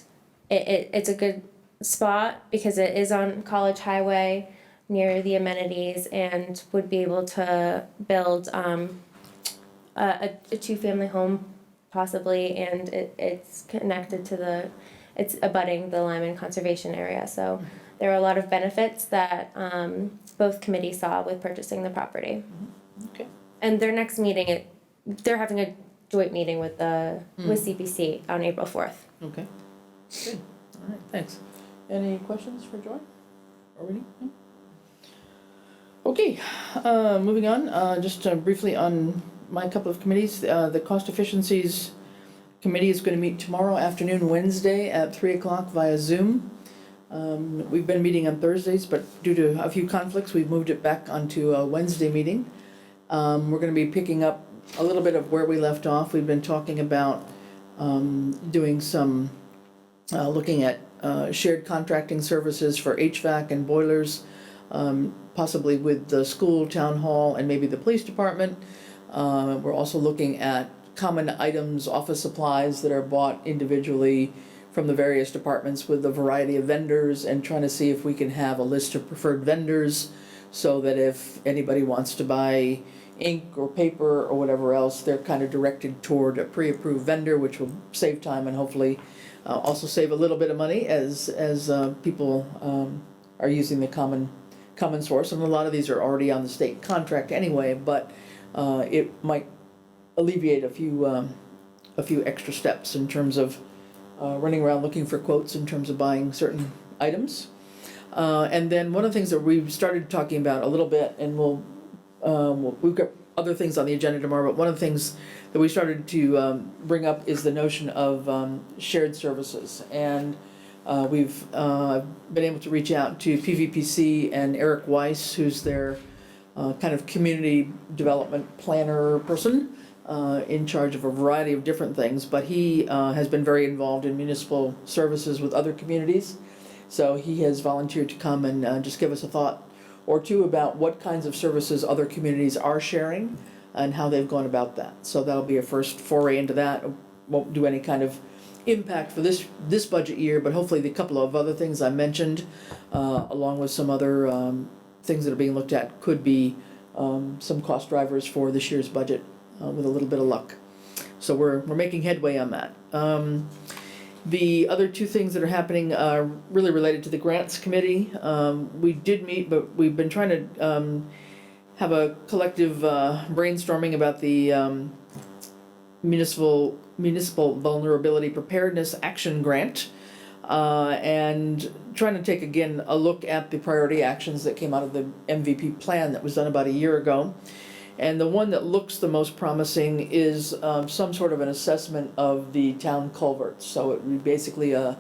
it's a good spot because it is on College Highway near the amenities, and would be able to build a two-family home possibly, and it's connected to it's abutting the Lyman Conservation Area. So there are a lot of benefits that both committees saw with purchasing the property. Okay. And their next meeting, they're having a joint meeting with CPC on April 4th. Okay, good, all right, thanks. Any questions for Joy? Or Winnie? No? Okay, moving on, just briefly on my couple of committees. The Cost Efficiencies Committee is going to meet tomorrow afternoon, Wednesday at 3 o'clock via Zoom. We've been meeting on Thursdays, but due to a few conflicts, we've moved it back onto a Wednesday meeting. We're going to be picking up a little bit of where we left off. We've been talking about doing some, looking at shared contracting services for HVAC and boilers, possibly with the school, town hall, and maybe the police department. We're also looking at common items, office supplies that are bought individually from the various departments with a variety of vendors, and trying to see if we can have a list of preferred vendors so that if anybody wants to buy ink or paper or whatever else, they're kind of directed toward a pre-approved vendor, which will save time and hopefully also save a little bit of money as people are using the common source. And a lot of these are already on the state contract anyway, but it might alleviate a few extra steps in terms of running around looking for quotes in terms of buying certain items. And then one of the things that we've started talking about a little bit, and we've got other things on the agenda tomorrow, but one of the things that we started to bring up is the notion of shared services. And we've been able to reach out to PVPC and Eric Weiss, who's their kind of community development planner person, in charge of a variety of different things, but he has been very involved in municipal services with other communities. So he has volunteered to come and just give us a thought or two about what kinds of services other communities are sharing and how they've gone about that. So that'll be a first foray into that. It won't do any kind of impact for this budget year, but hopefully the couple of other things I mentioned, along with some other things that are being looked at, could be some cost drivers for this year's budget with a little bit of luck. So we're making headway on that. The other two things that are happening are really related to the grants committee. We did meet, but we've been trying to have a collective brainstorming about the municipal vulnerability preparedness action grant, and trying to take again a look at the priority actions that came out of the MVP plan that was done about a year ago. And the one that looks the most promising is some sort of an assessment of the town culverts. So it would be basically a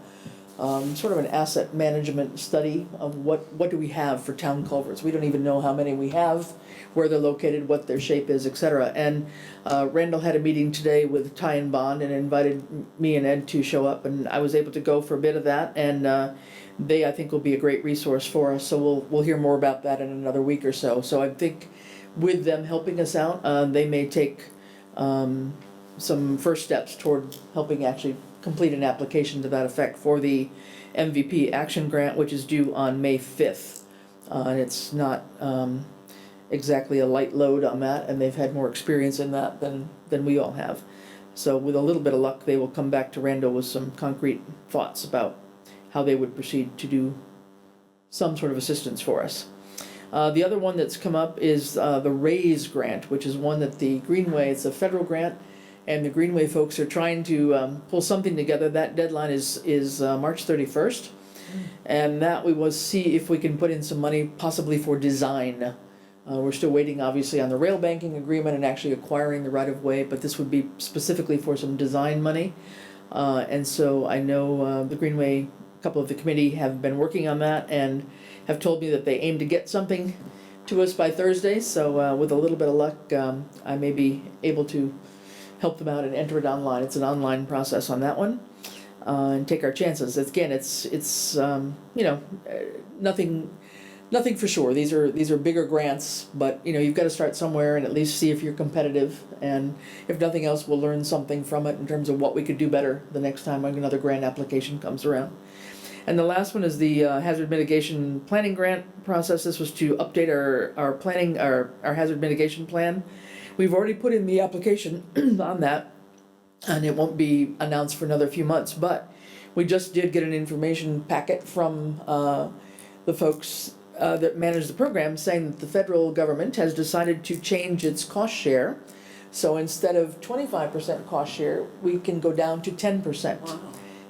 sort of an asset management study of what do we have for town culverts. We don't even know how many we have, where they're located, what their shape is, etc. And Randall had a meeting today with Ty and Bond and invited me and Ed to show up, and I was able to go for a bit of that, and they, I think, will be a great resource for us. So we'll hear more about that in another week or so. So I think with them helping us out, they may take some first steps toward helping actually complete an application to that effect for the MVP action grant, which is due on May 5th. And it's not exactly a light load on that, and they've had more experience in that than we all have. So with a little bit of luck, they will come back to Randall with some concrete thoughts about how they would proceed to do some sort of assistance for us. The other one that's come up is the RAISE grant, which is one that the Greenway, it's a federal grant, and the Greenway folks are trying to pull something together. That deadline is March 31st, and that we will see if we can put in some money possibly for design. We're still waiting, obviously, on the rail banking agreement and actually acquiring the right-of-way, but this would be specifically for some design money. And so I know the Greenway, a couple of the committee have been working on that and have told me that they aim to get something to us by Thursday. So with a little bit of luck, I may be able to help them out and enter it online. It's an online process on that one, and take our chances. Again, it's you know, nothing for sure. These are bigger grants, but you know, you've got to start somewhere and at least see if you're competitive. And if nothing else, we'll learn something from it in terms of what we could do better the next time another grant application comes around. And the last one is the hazard mitigation planning grant process. This was to update our planning, our hazard mitigation plan. We've already put in the application on that, and it won't be announced for another few months, but we just did get an information packet from the folks that manage the program saying that the federal government has decided to change its cost share So instead of 25% cost share, we can go down to 10%.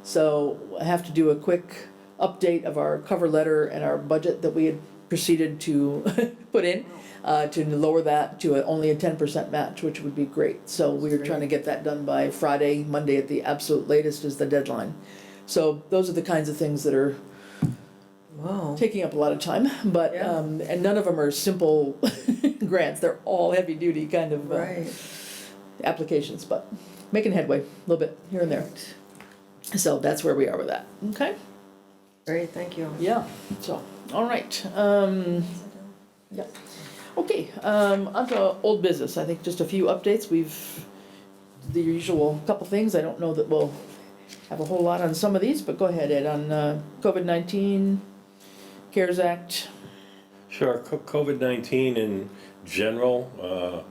So I have to do a quick update of our cover letter and our budget that we had proceeded to put in, to lower that to only a 10% match, which would be great. So we're trying to get that done by Friday, Monday at the absolute latest is the deadline. So those are the kinds of things that are taking up a lot of time, but, and none of them are simple grants. They're all heavy duty kind of applications, but making headway a little bit here and there. So that's where we are with that. Okay. Great, thank you. Yeah. So, all right. Yeah. Okay. Onto old business. I think just a few updates. We've the usual couple things. I don't know that we'll have a whole lot on some of these, but go ahead, Ed, on COVID-19, CARES Act. Sure. COVID-19 in general,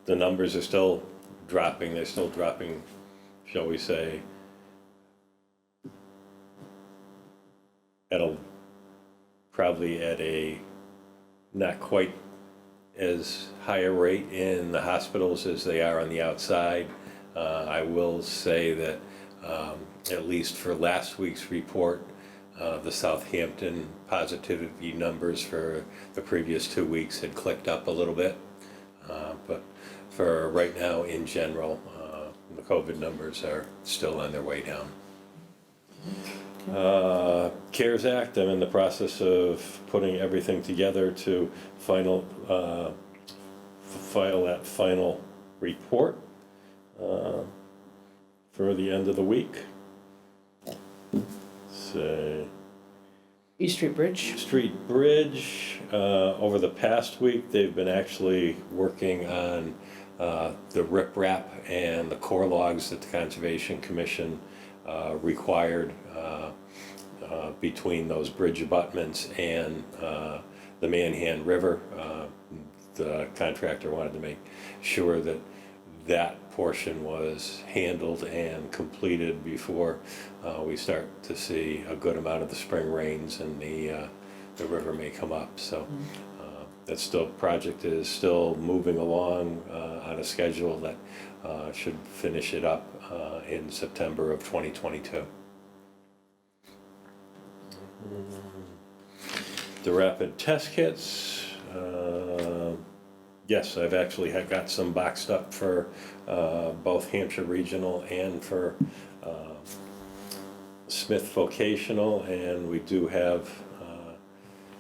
the numbers are still dropping. They're still dropping, shall we say, probably at a not quite as high a rate in the hospitals as they are on the outside. I will say that at least for last week's report, the Southampton positivity numbers for the previous 2 weeks had clicked up a little bit. But for right now, in general, the COVID numbers are still on their way down. CARES Act, I'm in the process of putting everything together to file that final report for the end of the week. So, East Street Bridge. Street Bridge, over the past week, they've been actually working on the riprap and the core logs that the Conservation Commission required between those bridge abutments and the Manhan River. The contractor wanted to make sure that that portion was handled and completed before we start to see a good amount of the spring rains and the river may come up. So that project is still moving along on a schedule that should finish it up in September of 2022. The rapid test kits, yes, I've actually got some boxed up for both Hampshire Regional and for Smith Vocational, and we do have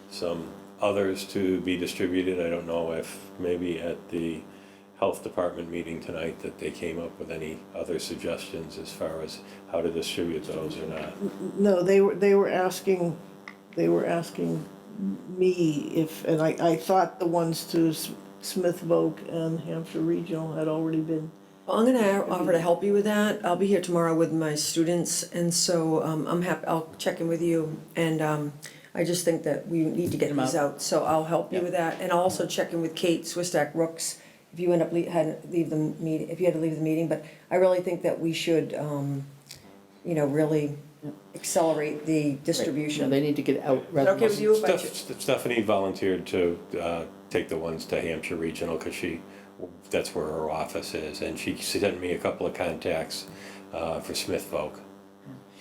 some others to be distributed. I don't know if maybe at the Health Department meeting tonight that they came up with any other suggestions as far as how to distribute those or not. No, they were asking me if, and I thought the ones to Smith Voc and Hampshire Regional had already been. Well, I'm gonna offer to help you with that. I'll be here tomorrow with my students, and so I'm happy, I'll check in with you, and I just think that we need to get these out, so I'll help you with that, and I'll also check in with Kate Swistack Rooks if you end up had to leave the meeting, but I really think that we should, really accelerate the distribution. Right. No, they need to get out rather okay with you? Stephanie volunteered to take the ones to Hampshire Regional because that's where her office is, and she sent me a couple of contacts for Smith Voc.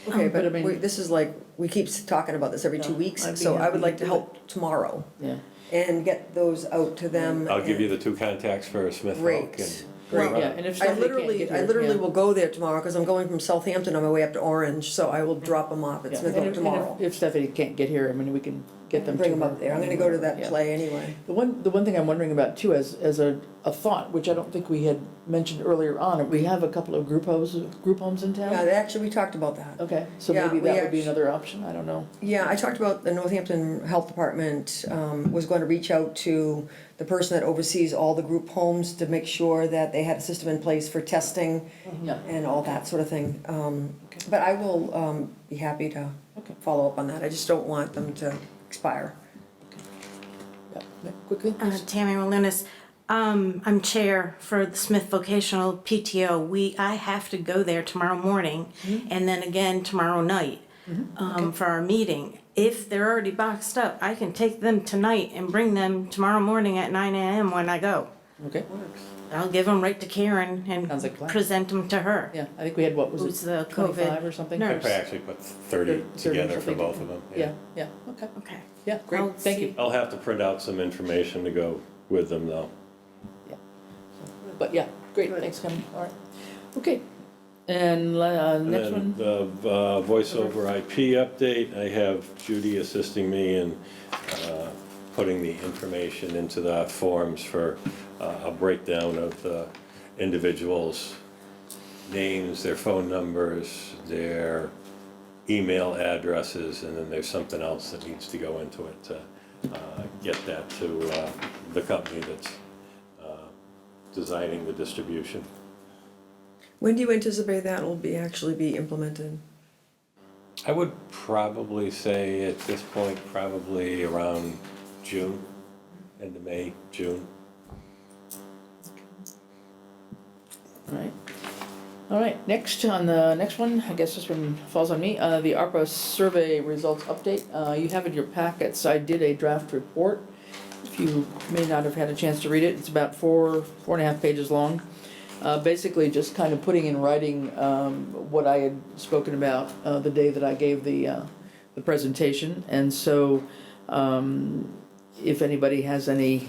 Okay, but I mean, this is like, we keep talking about this every 2 weeks, so I would like to help tomorrow. Yeah. And get those out to them. I'll give you the 2 contacts for Smith Voc. Great. Yeah, and if I literally will go there tomorrow because I'm going from Southampton on my way up to Orange, so I will drop them off at Smith Voc tomorrow. If Stephanie can't get here, I mean, we can get them. Bring them up there. I'm going to go to that play anyway. The one thing I'm wondering about too, as a thought, which I don't think we had mentioned earlier on, we have a couple of group homes in town. Yeah, actually we talked about that. Okay, so maybe that would be another option. I don't know. Yeah, I talked about the Northampton Health Department was going to reach out to the person that oversees all the group homes to make sure that they had a system in place for testing and all that sort of thing. But I will be happy to follow up on that. I just don't want them to expire. Yeah, quickly. Tammy Molinas. I'm chair for the Smith Vocational PTO. I have to go there tomorrow morning and then again tomorrow night for our meeting. If they're already boxed up, I can take them tonight and bring them tomorrow morning at 9 a.m. when I go. Okay. I'll give them right to Karen Sounds like a and plan. present them to her. Yeah, I think we had, what was Who's it, the 25 COVID or something? nurse. I actually put 30 30 together for something. both of them. Yeah, yeah, okay. Okay. Yeah, great, I'll thank you. see. I'll have to print out some information to go with them though. But yeah, great, thanks, Kevin, all right. Okay, and next And one? then the voice over IP update, I have Judy assisting me in putting the information into the forms for a breakdown of the individuals' names, their phone numbers, their email addresses, and then there's something else that needs to go into it to get that to the company that's designing the distribution. When do you anticipate that will actually be implemented? I would probably say at this point, probably around June, end of May, June. All right, next, on the next one, I guess this one falls on me, the ARPA survey results update. You have in your packets, I did a draft report. If you may not have had a chance to read it, it's about four and a half pages long. Basically just kind of putting in writing what I had spoken about the day that I gave the presentation. And so if anybody has any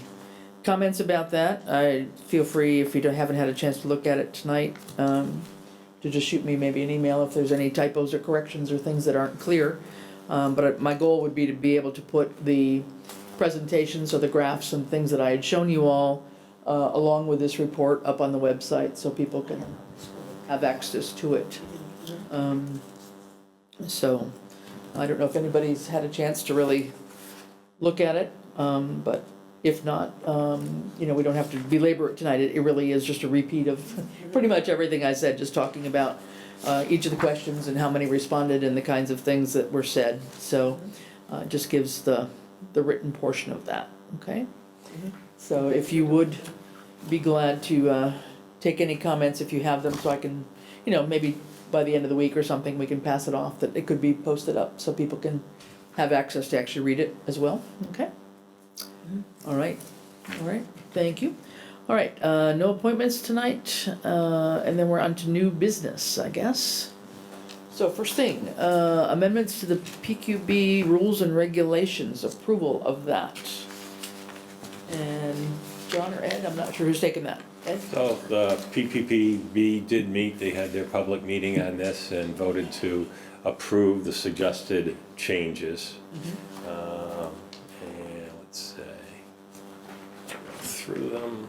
comments about that, I feel free, if you haven't had a chance to look at it tonight, to just shoot me maybe an email if there's any typos or corrections or things that aren't clear. But my goal would be to be able to put the presentations or the graphs and things that I had shown you all along with this report up on the website so people can have access to it. So I don't know if anybody's had a chance to really look at it, but if not, you know, we don't have to belabor it tonight. It really is just a repeat of pretty much everything I said, just talking about each of the questions and how many responded and the kinds of things that were said. So it just gives the written portion of that, okay? So if you would be glad to take any comments if you have them, so I can, you know, maybe by the end of the week or something, we can pass it off, that it could be posted up so people can have access to actually read it as well, okay? All right, thank you. All right, no appointments tonight, and then we're on to new business, I guess. So first thing, amendments to the PQB rules and regulations, approval of that. And John or Ed, I'm not sure who's taking that. Ed? So the PPPB did meet, they had their public meeting on this and voted to approve the suggested changes. And let's say, go through them.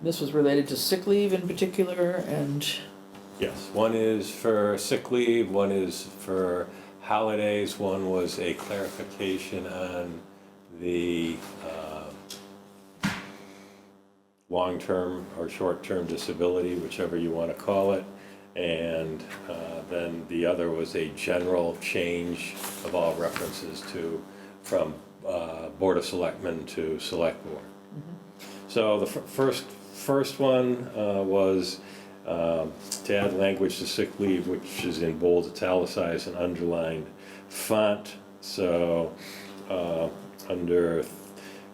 This was related to sick leave in particular, and Yes, one is for sick leave, one is for holidays, one was a clarification on the long-term or short-term disability, whichever you want to call it. And then the other was a general change of all references to, from Board of Selectmen to Select Board. So the first one was to add language to sick leave, which is in bold, italicized, and underlined font. So under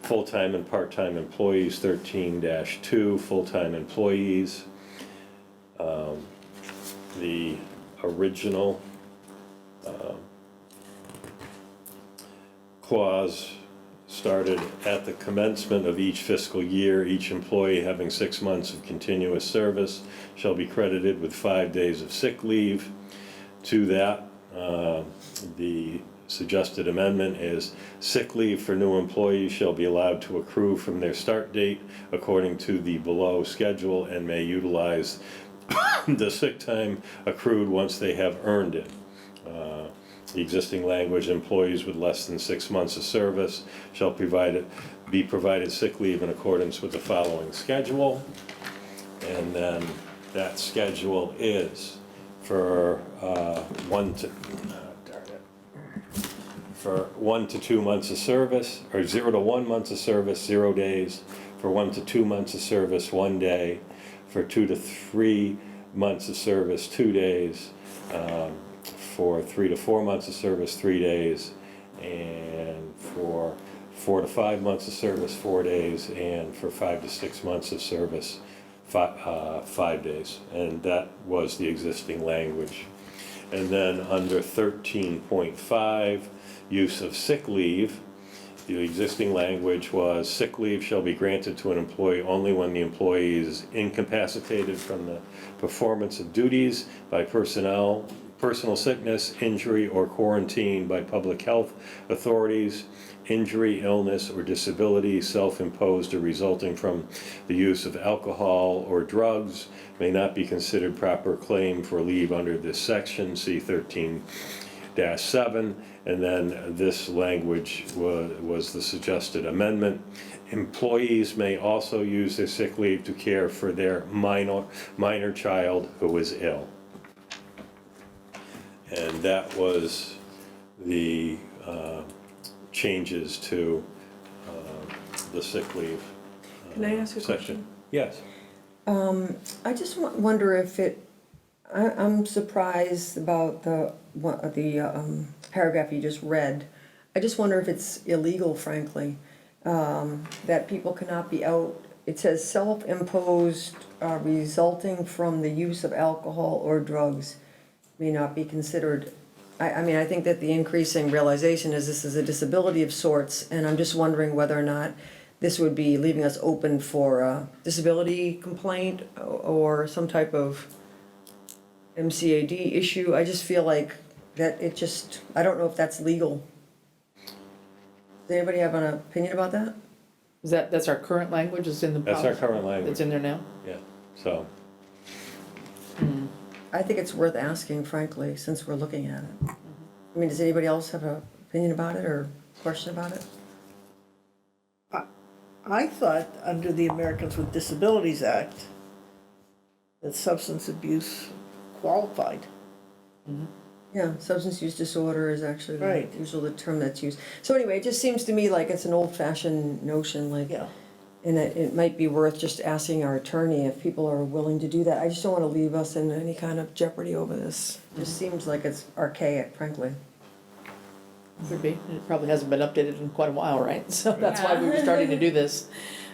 full-time and part-time employees, 13-2, full-time employees. The original clause started at the commencement of each fiscal year. Each employee having 6 months of continuous service shall be credited with 5 days of sick leave. To that, the suggested amendment is sick leave for new employees shall be allowed to accrue from their start date according to the below schedule and may utilize the sick time accrued once they have earned it. The existing language, employees with less than 6 months of service shall be provided sick leave in accordance with the following schedule. And then that schedule is for 1 to 2 months of service, or 0 to 1 month of service, 0 days. For 1 to 2 months of service, 1 day. For 2 to 3 months of service, 2 days. For 3 to 4 months of service, 3 days. And for 4 to 5 months of service, 4 days, and for 5 to 6 months of service, 5 days. And that was the existing language. And then under 13.5, use of sick leave, the existing language was sick leave shall be granted to an employee only when the employee is incapacitated from the performance of duties by personal sickness, injury, or quarantine by public health authorities, injury, illness, or disability self-imposed or resulting from the use of alcohol or drugs may not be considered proper claim for leave under this section, see 13-7, and then this language was the suggested amendment. Employees may also use their sick leave to care for their minor child who is ill. And that was the changes to the sick leave Can I ask a section. question? Yes. I just wonder if I'm surprised about the paragraph you just read. I just wonder if it's illegal, frankly, that people cannot be out. It says self-imposed resulting from the use of alcohol or drugs may not be considered. I mean, I think that the increasing realization is this is a disability of sorts, and I'm just wondering whether or not this would be leaving us open for a disability complaint or some type of MCAD issue. I just feel like that I don't know if that's legal. Does anybody have an opinion about that? That's our current language, is in the That's policy? our current language. It's in there now? Yeah, so. I think it's worth asking, frankly, since we're looking at it. I mean, does anybody else have an opinion about it or question about it? I thought under the Americans with Disabilities Act that substance abuse qualified. Yeah, substance use disorder is actually Right. usually the term that's used. So anyway, it just seems to me like it's an old-fashioned notion, like, Yeah. and it might be worth just asking our attorney if people are willing to do that. I just don't want to leave us in any kind of jeopardy over this. It just seems like it's archaic, frankly. Could be. It probably hasn't been updated in quite a while, right? So that's why we were starting to do this.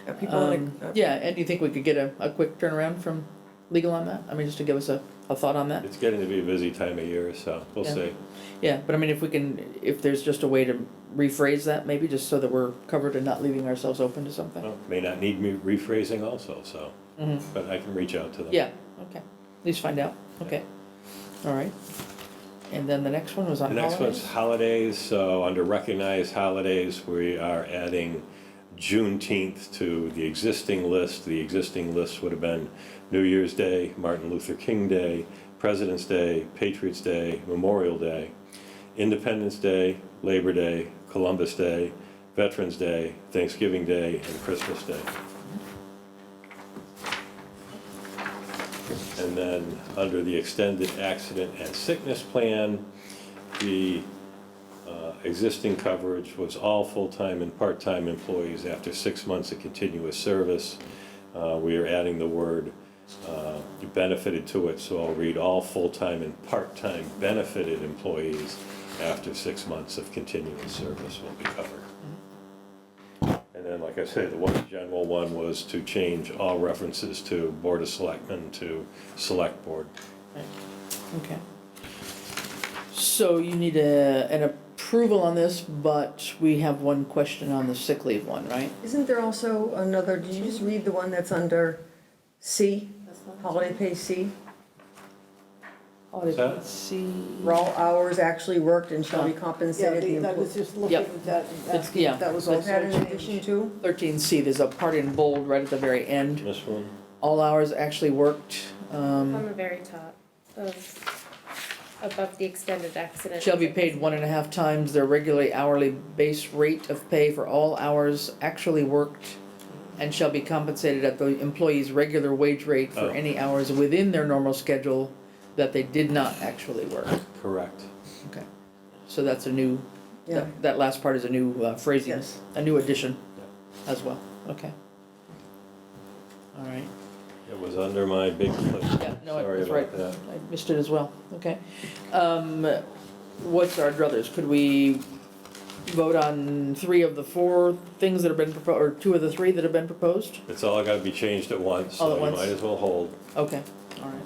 Are people Yeah, and do you think we could get a quick turnaround from legal on that? I mean, just to give us a thought on that? It's getting to be a busy time of year, so we'll Yeah. see. Yeah, but I mean, if there's just a way to rephrase that, maybe just so that we're covered and not leaving ourselves open to something. Well, may not need me rephrasing also, so, but I can reach out to them. Yeah, okay. At least find out. Okay. All right. And then the next one was on The next holidays? one's holidays, so under recognized holidays, we are adding Juneteenth to the existing list. The existing list would have been New Year's Day, Martin Luther King Day, President's Day, Patriots Day, Memorial Day, Independence Day, Labor Day, Columbus Day, Veterans Day, Thanksgiving Day, and Christmas Day. And then under the extended accident and sickness plan, the existing coverage was all full-time and part-time employees after 6 months of continuous service. We are adding the word benefited to it, so I'll read all full-time and part-time benefited employees after 6 months of continuous service will be covered. And then, like I said, the one general one was to change all references to Board of Selectmen to Select Board. Okay. So you need an approval on this, but we have one question on the sick leave one, right? Isn't there also another, did you just read the one that's under C, holiday pay C? Holiday that? pay C. For all hours actually worked and shall be Yeah, compensated. the I was employee. just looking Yep. at that and It's- asking yeah. if that was Is also that in changed. addition to? 13C, there's a part in bold right at the very end. This one? All hours actually worked, On the very top above the extended accident. shall be paid 1.5 times their regularly hourly base rate of pay for all hours actually worked, and shall be compensated at the employee's regular wage rate for Oh. any hours within their normal schedule that they did not actually work. Correct. Okay. So that's a new, Yeah. that last part is a new phrasing, Yes. a new addition as well. Okay. All right. It was under my big clip. Yeah, no, Sorry that's about right. that. I missed it as well. Okay. What's our druthers? Could we vote on 3 of the 4 things that have been proposed, or 2 of the 3 that have been proposed? It's all gotta be changed at once, All so at you once? might as well hold. Okay, all right.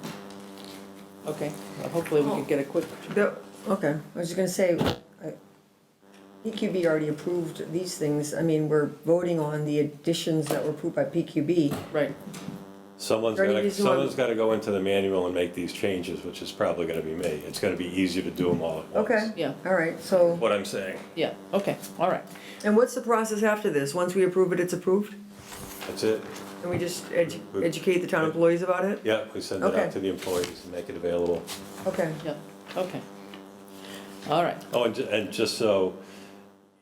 Okay, well, hopefully we can get a quick, Okay, I was just gonna say, PQB already approved these things. I mean, we're voting on the additions that were approved by PQB. right. Someone's Ready, gotta, these are- someone's gotta go into the manual and make these changes, which is probably gonna be me. It's gonna be easier to do them all at once. Okay, Yeah, all right, so, What I'm saying, yeah, okay, all right. and what's the process after this? Once we approve it, it's approved? that's it. And we just educate the town employees about it? Yeah, we send it Okay. out to the employees and make it available. Okay. Yeah, okay. All right, Oh, and just so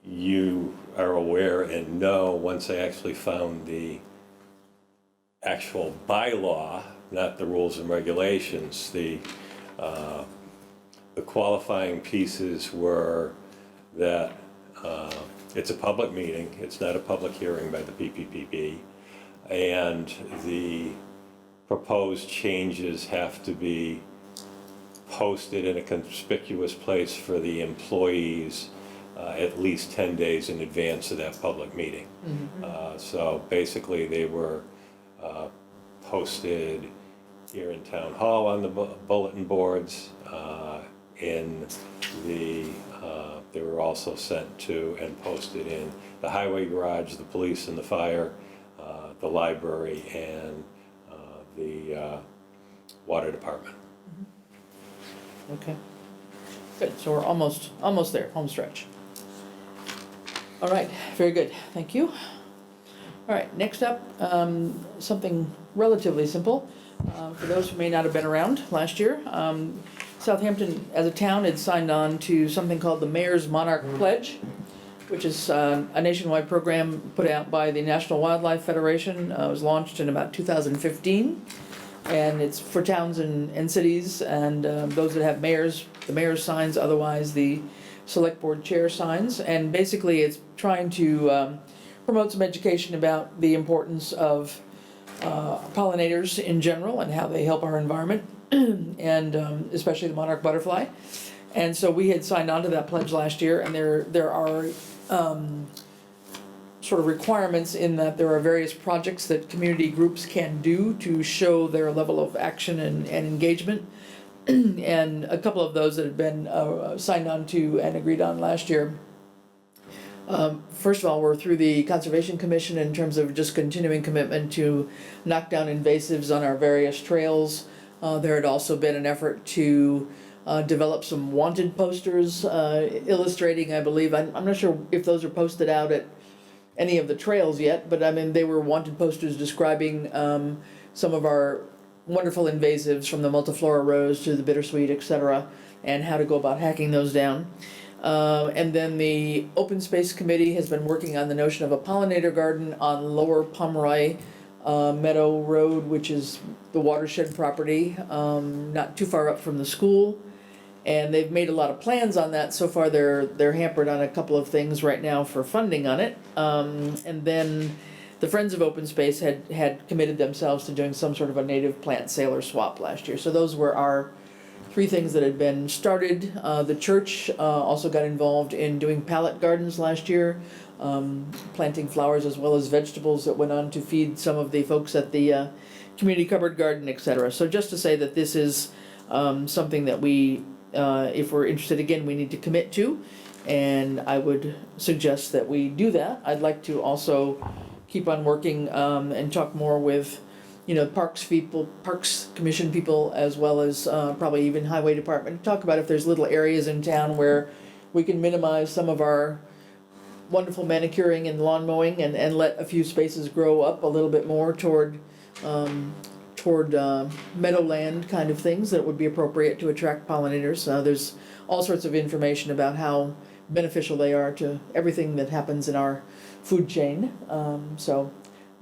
you are aware and know, once I actually found the actual bylaw, not the rules and regulations, the qualifying pieces were that it's a public meeting, it's not a public hearing by the PPPB, and the proposed changes have to be posted in a conspicuous place for the employees at least 10 days in advance of that public meeting. So basically, they were posted here in Town Hall on the bulletin boards. They were also sent to and posted in the highway garage, the police and the fire, the library, and the water department. okay. Good, so we're almost there, home stretch. All right, very good, thank you. All right, next up, something relatively simple. For those who may not have been around last year, Southampton as a town had signed on to something called the Mayor's Monarch Pledge, which is a nationwide program put out by the National Wildlife Federation. It was launched in about 2015. And it's for towns and cities and those that have mayors, the mayor's signs, otherwise the select board chair signs. And basically it's trying to promote some education about the importance of pollinators in general and how they help our environment, and especially the monarch butterfly. And so we had signed on to that pledge last year, and there are sort of requirements in that there are various projects that community groups can do to show their level of action and engagement. And a couple of those that had been signed on to and agreed on last year. First of all, we're through the Conservation Commission in terms of just continuing commitment to knock down invasives on our various trails. There had also been an effort to develop some wanted posters illustrating, I believe, I'm not sure if those are posted out at any of the trails yet, but I mean, they were wanted posters describing some of our wonderful invasives, from the multiflora rose to the bittersweet, etc., and how to go about hacking those down. And then the Open Space Committee has been working on the notion of a pollinator garden on Lower Pomeroy Meadow Road, which is the watershed property, not too far up from the school. And they've made a lot of plans on that. So far they're hampered on a couple of things right now for funding on it. And then the Friends of Open Space had committed themselves to doing some sort of a native plant sale or swap last year. So those were our 3 things that had been started. The church also got involved in doing pallet gardens last year, planting flowers as well as vegetables that went on to feed some of the folks at the community cupboard garden, etc. So just to say that this is something that we, if we're interested, again, we need to commit to, and I would suggest that we do that. I'd like to also keep on working and talk more with, Parks people, Parks Commission people, as well as probably even Highway Department. Talk about if there's little areas in town where we can minimize some of our wonderful manicuring and lawn mowing, and let a few spaces grow up a little bit more toward meadowland kind of things that would be appropriate to attract pollinators. There's all sorts of information about how beneficial they are to everything that happens in our food chain. So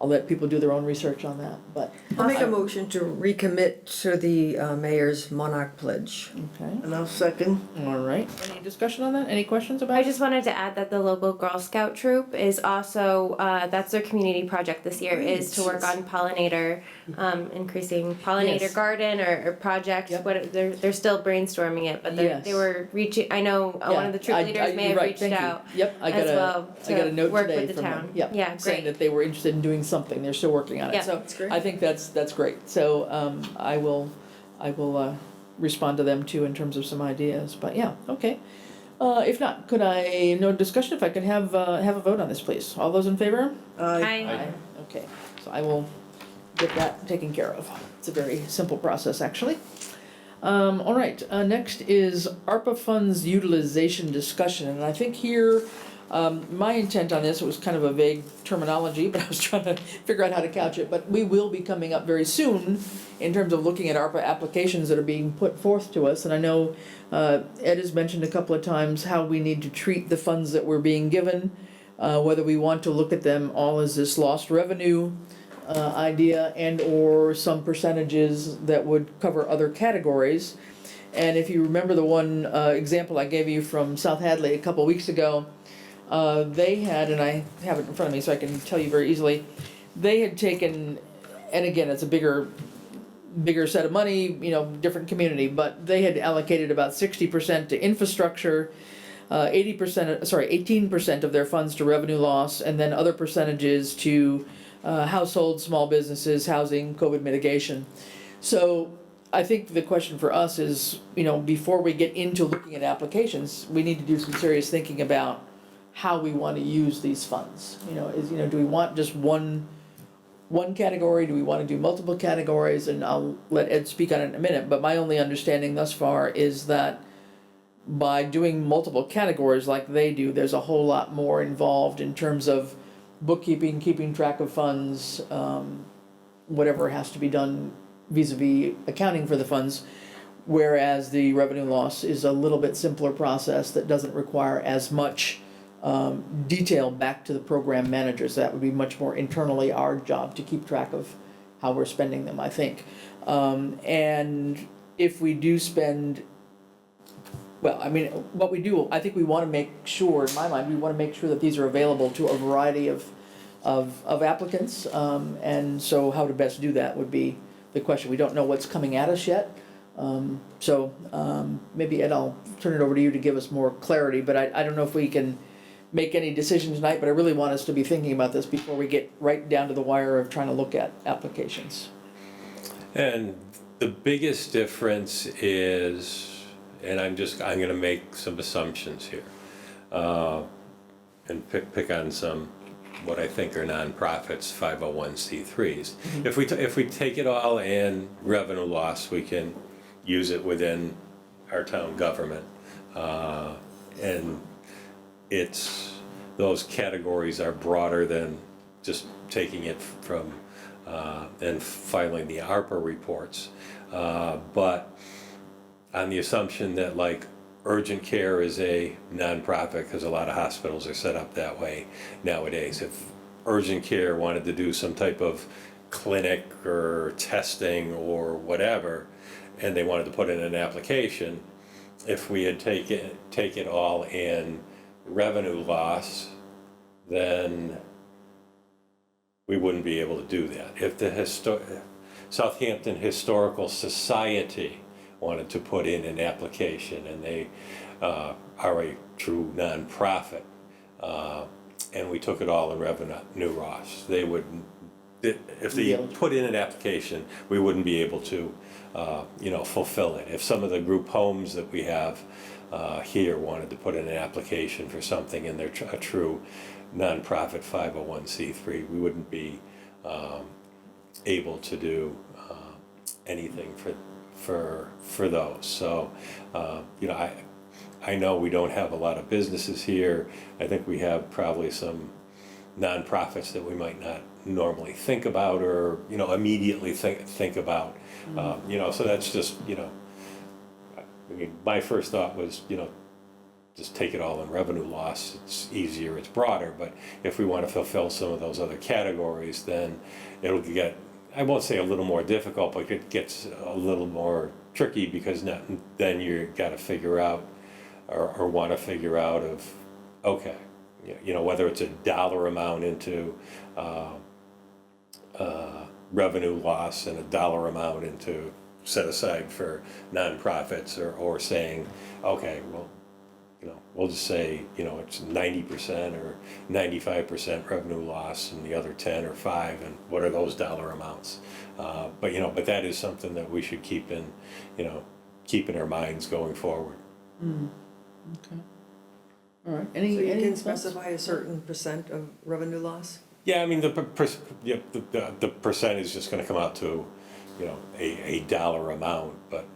I'll let people do their own research on that, but. I'll make a motion to recommit to the mayor's Monarch Pledge. Okay, And I'll second. all right. Any discussion on that? Any questions about I it? just wanted to add that the local Girl Scout troop is also, that's their community project this year, is to work on pollinator, increasing pollinator Yes. garden or project, Yep. they're still brainstorming it, but Yes. they were reaching, I know one of the troop leaders may you're have right, reached thank you. out Yep, I as got well I got a to note work today with the from them. town. Yep, Yeah, saying great. that they were interested in doing something. They're still working on it. Yeah. So That's great. I think that's great. So I will respond to them too in terms of some ideas. But yeah, okay. If not, could I no discussion? If I could have a vote on this, please. All those in favor? Hi. Okay, so I will get that taken care of. It's a very simple process, actually. All right, next is ARPA funds utilization discussion, and I think here, my intent on this, it was kind of a vague terminology, but I was trying to figure out how to couch it, but we will be coming up very soon in terms of looking at ARPA applications that are being put forth to us, and I know Ed has mentioned a couple of times how we need to treat the funds that we're being given, whether we want to look at them all as this lost revenue idea and or some percentages that would cover other categories. And if you remember the one example I gave you from South Hadley a couple weeks ago, they had, and I have it in front of me so I can tell you very easily, they had taken, and again, it's a bigger set of money, different community, but they had allocated about 60% to infrastructure, 18% of their funds to revenue loss, and then other percentages to households, small businesses, housing, COVID mitigation. So I think the question for us is, before we get into looking at applications, we need to do some serious thinking about how we want to use these funds. Do we want just one category? Do we want to do multiple categories? And I'll let Ed speak on it in a minute, but my only understanding thus far is that by doing multiple categories like they do, there's a whole lot more involved in terms of bookkeeping, keeping track of funds, whatever has to be done vis-a-vis accounting for the funds, whereas the revenue loss is a little bit simpler process that doesn't require as much detail back to the program managers. That would be much more internally our job to keep track of how we're spending them, I think. And if we do spend, what we do, I think we want to make sure, in my mind, we want to make sure that these are available to a variety of applicants. And so how to best do that would be the question. We don't know what's coming at us yet. Maybe Ed, I'll turn it over to you to give us more clarity, but I don't know if we can make any decisions tonight, but I really want us to be thinking about this before we get right down to the wire of trying to look at applications. And the biggest difference is, and I'm going to make some assumptions here, and pick on some what I think are nonprofits, 501c3s. Mm-hmm. If we take it all in revenue loss, we can use it within our town government, and those categories are broader than just taking it from and filing the ARPA reports, but on the assumption that urgent care is a nonprofit, because a lot of hospitals are set up that way nowadays. If urgent care wanted to do some type of clinic or testing or whatever, and they wanted to put in an application, if we had take it all in revenue loss, then we wouldn't be able to do that. If the Southampton Historical Society wanted to put in an application, and they are a true nonprofit, and we took it all in revenue loss, they would, if they put in an application, we wouldn't be able to fulfill it. If some of the group homes that we have here wanted to put in an application for something and they're a true nonprofit 501c3, we wouldn't be able to do anything for those. So I know we don't have a lot of businesses here. I think we have probably some nonprofits that we might not normally think about or immediately think about. So that's just my first thought was just take it all in revenue loss. It's easier, it's broader, but if we want to fulfill some of those other categories, then it'll get, I won't say a little more difficult, but it gets a little more tricky, because then you got to figure out, or want to figure out of, okay, you know, whether it's a dollar amount into revenue loss and a dollar amount into set aside for nonprofits, or saying, okay, well, you know, we'll just say, you know, it's 90% or 95% revenue loss and the other 10 or 5, and what are those dollar amounts? But, you know, but that is something that we should keep in, you know, keep in our minds going forward. Okay. All right. So Any you can thoughts? specify a certain percent of revenue loss? Yeah, I mean, the percent is just going to come out to, you know, a dollar amount, but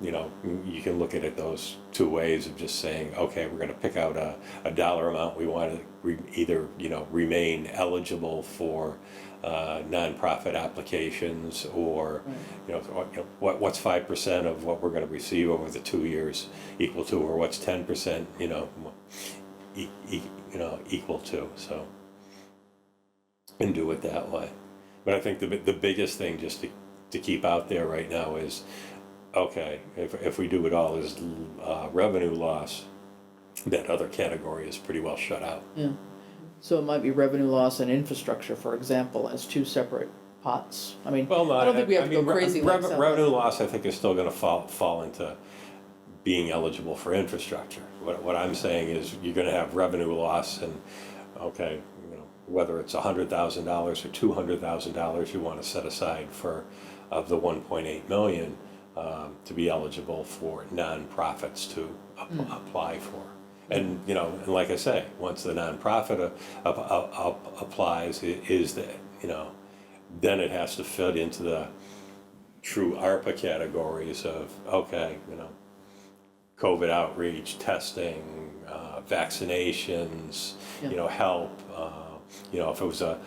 you know, you can look at it those two ways of just saying, okay, we're going to pick out a dollar amount. We want to either, you know, remain eligible for nonprofit applications, or you know, what's 5% of what we're going to receive over the 2 years equal to, or what's 10%, you know, equal to. So, and do it that way. But I think the biggest thing just to keep out there right now is, okay, if we do it all as revenue loss, that other category is pretty well shut out. Yeah. So it might be revenue loss and infrastructure, for example, as two separate pots. I mean, well, no, I don't think we have to go crazy. Revenue loss, I think, is still going to fall into being eligible for infrastructure. What I'm saying is, you're going to have revenue loss, and okay, you know, whether it's $100,000 or $200,000 you want to set aside of the 1.8 million to be eligible for nonprofits to apply for. And, you know, and like I say, once the nonprofit applies, is that, you know, then it has to fit into the true ARPA categories of, okay, you know, COVID outreach, testing, vaccinations, you know, help, you know, if it was a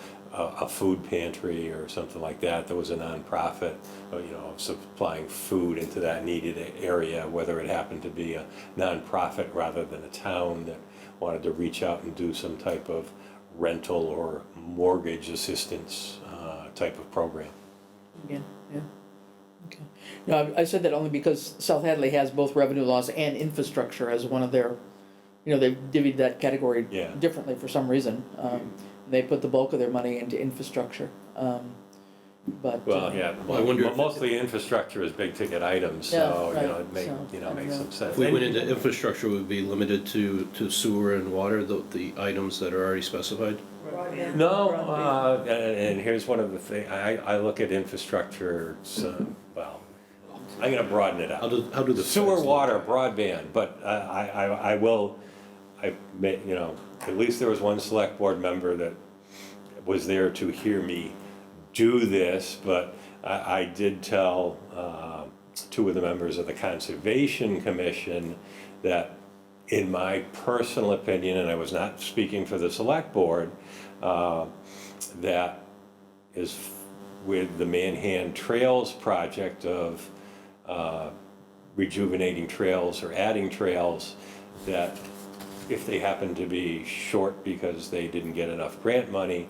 food pantry or something like that, there was a nonprofit, you know, supplying food into that needed area, whether it happened to be a nonprofit rather than a town that wanted to reach out and do some type of rental or mortgage assistance type of program. Yeah, yeah. Okay. No, I said that only because South Hadley has both revenue loss and infrastructure as one of their, you know, they've divvied that category differently for some reason. They put the bulk of their money into infrastructure. But well, yeah, well, I wonder mostly infrastructure is big ticket items, so right. you know, it makes some sense. If we went into infrastructure, would be limited to sewer and water, the items that are already specified? No, and here's one of the things, I look at infrastructure, well, I'm going to broaden it out. How do the sewer, water, broadband, but you know, at least there was one select board member that was there to hear me do this, but I did tell two of the members of the Conservation Commission that, in my personal opinion, and I was not speaking for the select board, that is with the Manhan Trails project of rejuvenating trails or adding trails, that if they happen to be short because they didn't get enough grant money,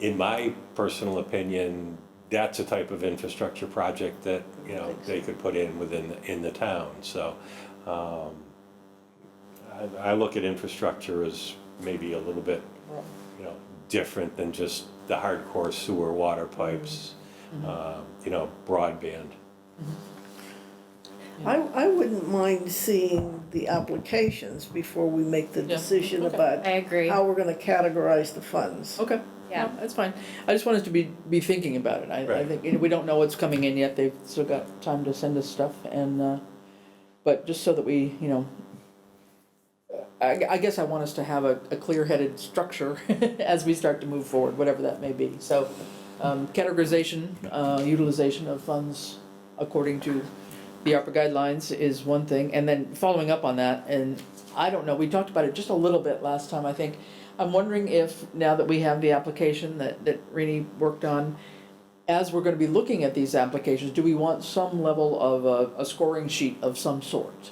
in my personal opinion, that's a type of infrastructure project that, you know, they could put in the town. So I look at infrastructure as maybe a little bit, you know, different than just the hardcore sewer, water pipes, you know, broadband. I wouldn't mind seeing the applications before we make the decision about I agree. how we're gonna categorize the funds. Okay. Yeah, that's fine. I just want us to be thinking about it. I think, you know, we don't know what's coming in yet. They've still got time to send us stuff, and but just so that we, you know, I guess I want us to have a clear-headed structure as we start to move forward, whatever that may be. So, categorization, utilization of funds according to the ARPA guidelines is one thing, and then following up on that, and I don't know, we talked about it just a little bit last time, I think. I'm wondering if, now that we have the application that Rini worked on, as we're going to be looking at these applications, do we want some level of a scoring sheet of some sort?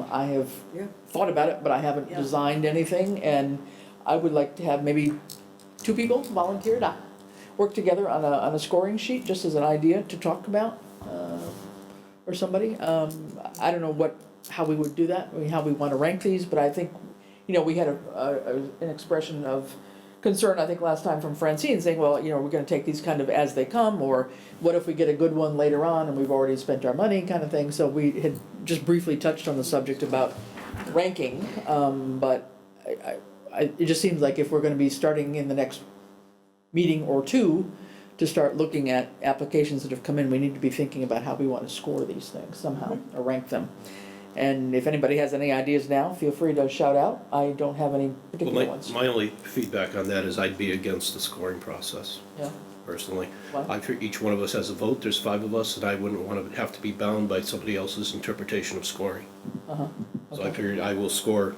I have Yeah. thought about it, but I haven't Yeah. designed anything, and I would like to have maybe 2 people volunteer to work together on a scoring sheet, just as an idea to talk about, or somebody. I don't know how we would do that, I mean, how we want to rank these, but I think, we had an expression of concern, I think, last time from Francine, saying, well, we're gonna take these kind of as they come, or what if we get a good one later on and we've already spent our money, kind of thing. So we had just briefly touched on the subject about ranking, but it just seems like if we're gonna be starting in the next meeting or two to start looking at applications that have come in, we need to be thinking about how we want to score these things somehow, or rank them. And if anybody has any ideas now, feel free to shout out. I don't have any particular ones. My only feedback on that is I'd be against the scoring process. Yeah. Personally. Why? I feel each one of us has a vote, there's 5 of us, and I wouldn't want to have to be bound by somebody else's interpretation of scoring. Uh-huh. So I figured I will score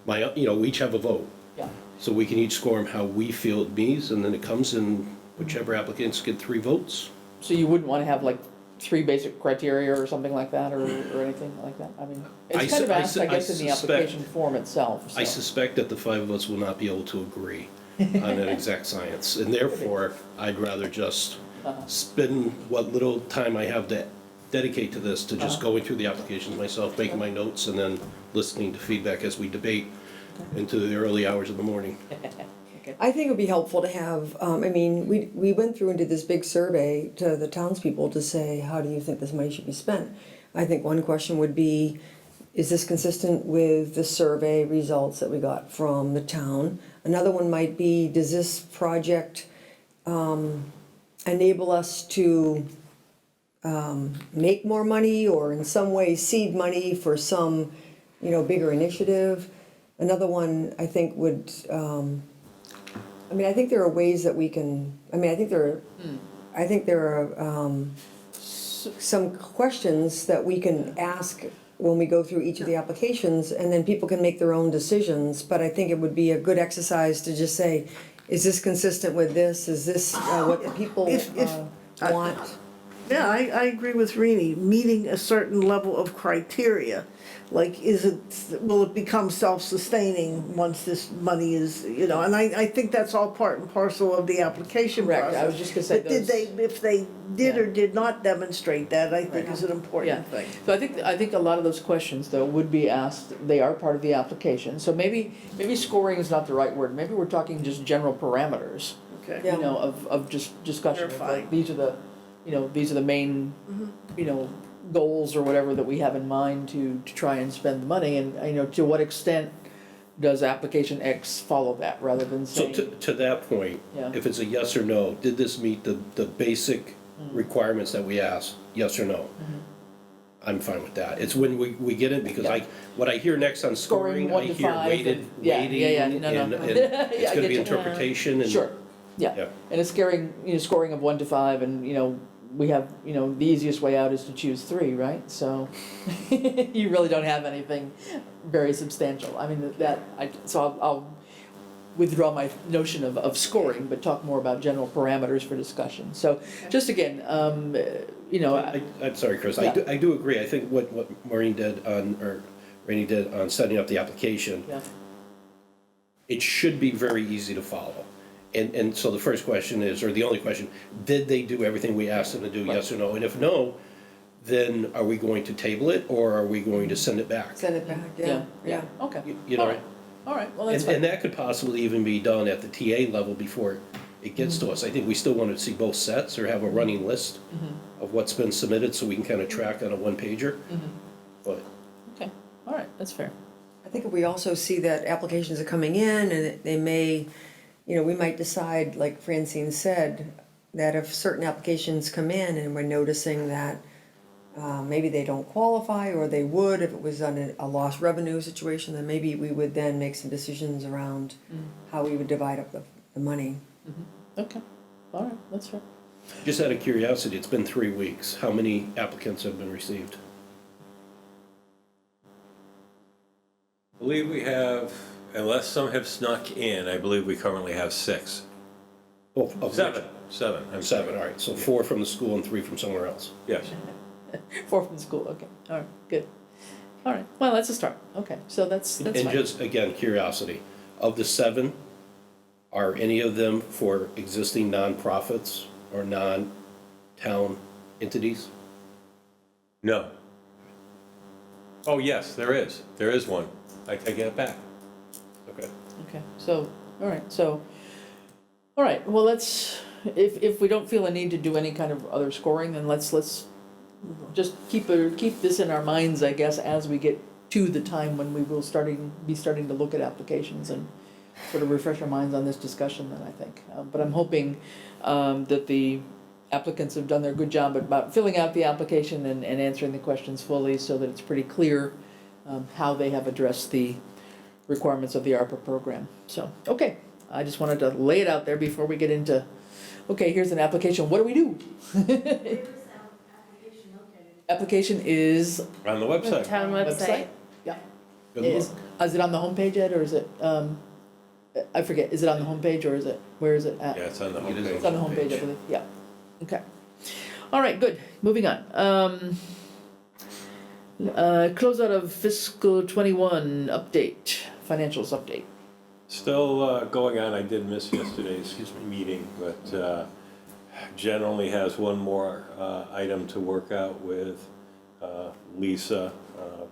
we each have a vote. Yeah. So we can each score them how we feel it means, and then it comes in whichever applicants get 3 votes. So you wouldn't want to have like 3 basic criteria or something like that, or anything like that? I mean, it's kind of asked, I guess, in the application form itself. I So. suspect that the 5 of us will not be able to agree on that exact science, and therefore, I'd rather just spend what little time I have to dedicate to this, to just going through the applications myself, making my notes, and then listening to feedback as we debate into the early hours of the morning. I think it would be helpful to have, we went through and did this big survey to the townspeople to say, how do you think this money should be spent? I think one question would be, is this consistent with the survey results that we got from the town? Another one might be, does this project enable us to make more money, or in some way seed money for some, bigger initiative? Another one I think would, I think there are ways that we can, I think there are some questions that we can ask when we go through each of the applications, and then people can make their own decisions. But I think it would be a good exercise to just say, is this consistent with this? Is this what the people want? Yeah, I agree with Rini, meeting a certain level of criteria. Like, will it become self-sustaining once this money is, and I think that's all part and parcel of the application process. Correct, I was just gonna say But if they did or did not demonstrate that, I think is an important thing. So I think a lot of those questions, though, would be asked, they are part of the application. So maybe scoring is not the right word. Maybe we're talking just general parameters, Okay. of just discussion. Clarifying. Like, these are the main, goals or whatever that we have in mind to try and spend the money. And, to what extent does application X follow that, rather than So saying. to that point, Yeah. if it's a yes or no, did this meet the basic requirements that we asked, yes or no? I'm fine with that. It's when we get it, because what I hear next on Scoring scoring, 1 I to hear 5 weighted, and- weighting, no. and Yeah, it's I gonna get be you. interpretation and. Sure, yeah. And it's scoring of 1 to 5, and, we have, the easiest way out is to choose 3, right? So you really don't have anything very substantial. I mean, so I'll withdraw my notion of scoring, but talk more about general parameters for discussion. So just again, I'm sorry, Chris, Yeah. I do agree. I think what Maureen did Rainey did on setting up the application, it should be very easy to follow. And so the first question is, or the only question, did they do everything we asked them to do, yes or no? And if no, then are we going to table it, or are we going to send it back? Send it back, yeah, okay. You know? All right, well, that's fine. And that could possibly even be done at the TA level before it gets to us. I think we still want to see both sets, or have a running list of what's been submitted, so we can kind of track on a 1-pager. But Okay, all right, that's fair. I think if we also see that applications are coming in, and they may, we might decide, like Francine said, that if certain applications come in and we're noticing that maybe they don't qualify, or they would if it was on a lost revenue situation, then maybe we would then make some decisions around how we would divide up the money. Okay, all right, that's fair. just out of curiosity, it's been 3 weeks. How many applicants have been received? I believe we have, unless some have snuck in, I believe we currently have 6. Oh, of Seven. which- 7. I'm 7, all right. So 4 from the school and 3 from somewhere else. Yes. 4 from school, okay, all right, good. All right, well, that's a start. Okay, so that's And fine. just, again, curiosity, of the 7, are any of them for existing nonprofits or non-town entities? No. Oh, yes, there is. There is one. I take it back. Okay. Okay, so, all right, well, if we don't feel a need to do any kind of other scoring, then let's just keep this in our minds, I guess, as we get to the time when we will be starting to look at applications and sort of refresh our minds on this discussion then, I think. But I'm hoping that the applicants have done their good job about filling out the application and answering the questions fully so that it's pretty clear how they have addressed the requirements of the ARPA program. So, okay, I just wanted to lay it out there before we get into, okay, here's an application, what do we do? Application is On the website. Town website. Yeah. Good Is luck. it on the homepage yet, or is it, I forget, is it on the homepage or where is it at? Yeah, it's on the It is homepage. It's on the homepage, I believe, yeah. Okay. All right, good, moving on. Close out of fiscal 21 update, financials update. Still going on. I did miss yesterday's meeting, but Jen only has one more item to work out with Lisa.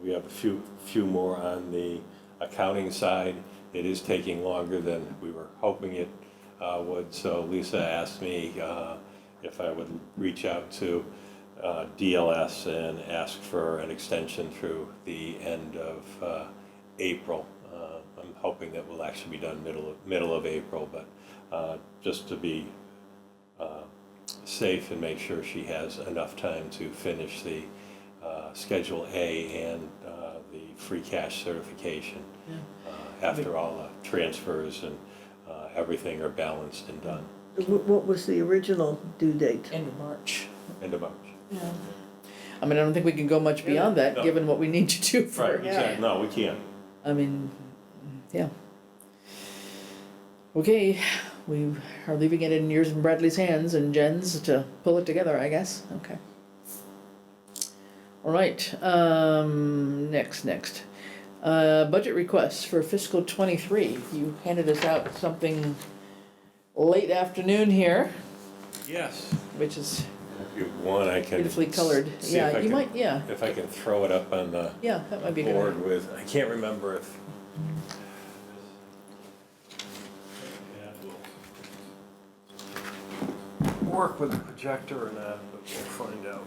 We have a few more on the accounting side. It is taking longer than we were hoping it would, so Lisa asked me if I would reach out to DLS and ask for an extension through the end of April. I'm hoping that will actually be done middle of April, but just to be safe and make sure she has enough time to finish the Schedule A and the free cash certification after all the transfers and everything are balanced and done. What was the original due date? End of March. End of March. Yeah. I mean, I don't think we can go much beyond that, No. given what we need to do for. Right, exactly. No, we can't. I mean, yeah. Okay, we are leaving it in yours and Bradley's hands and Jen's to pull it together, I guess. Okay. All right, next. Budget requests for fiscal 23. You handed us out something late afternoon here, Yes. which is If you want, I can. beautifully colored. see if Yeah, I you can- might, yeah. If I can throw it up on the Yeah, that might be good. board with, I can't remember if. Work with the projector or not, but we'll find out.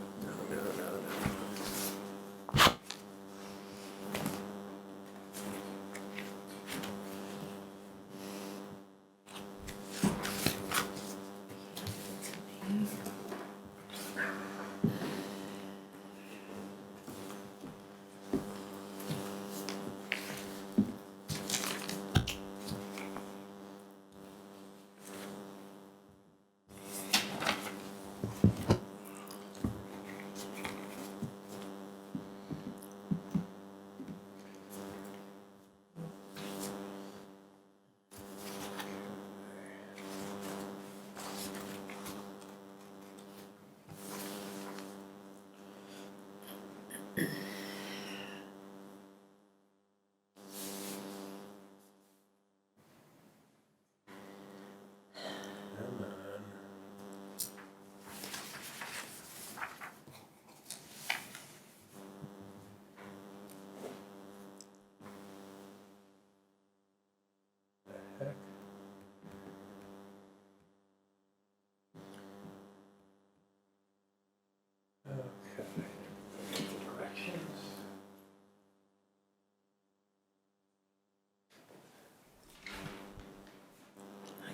I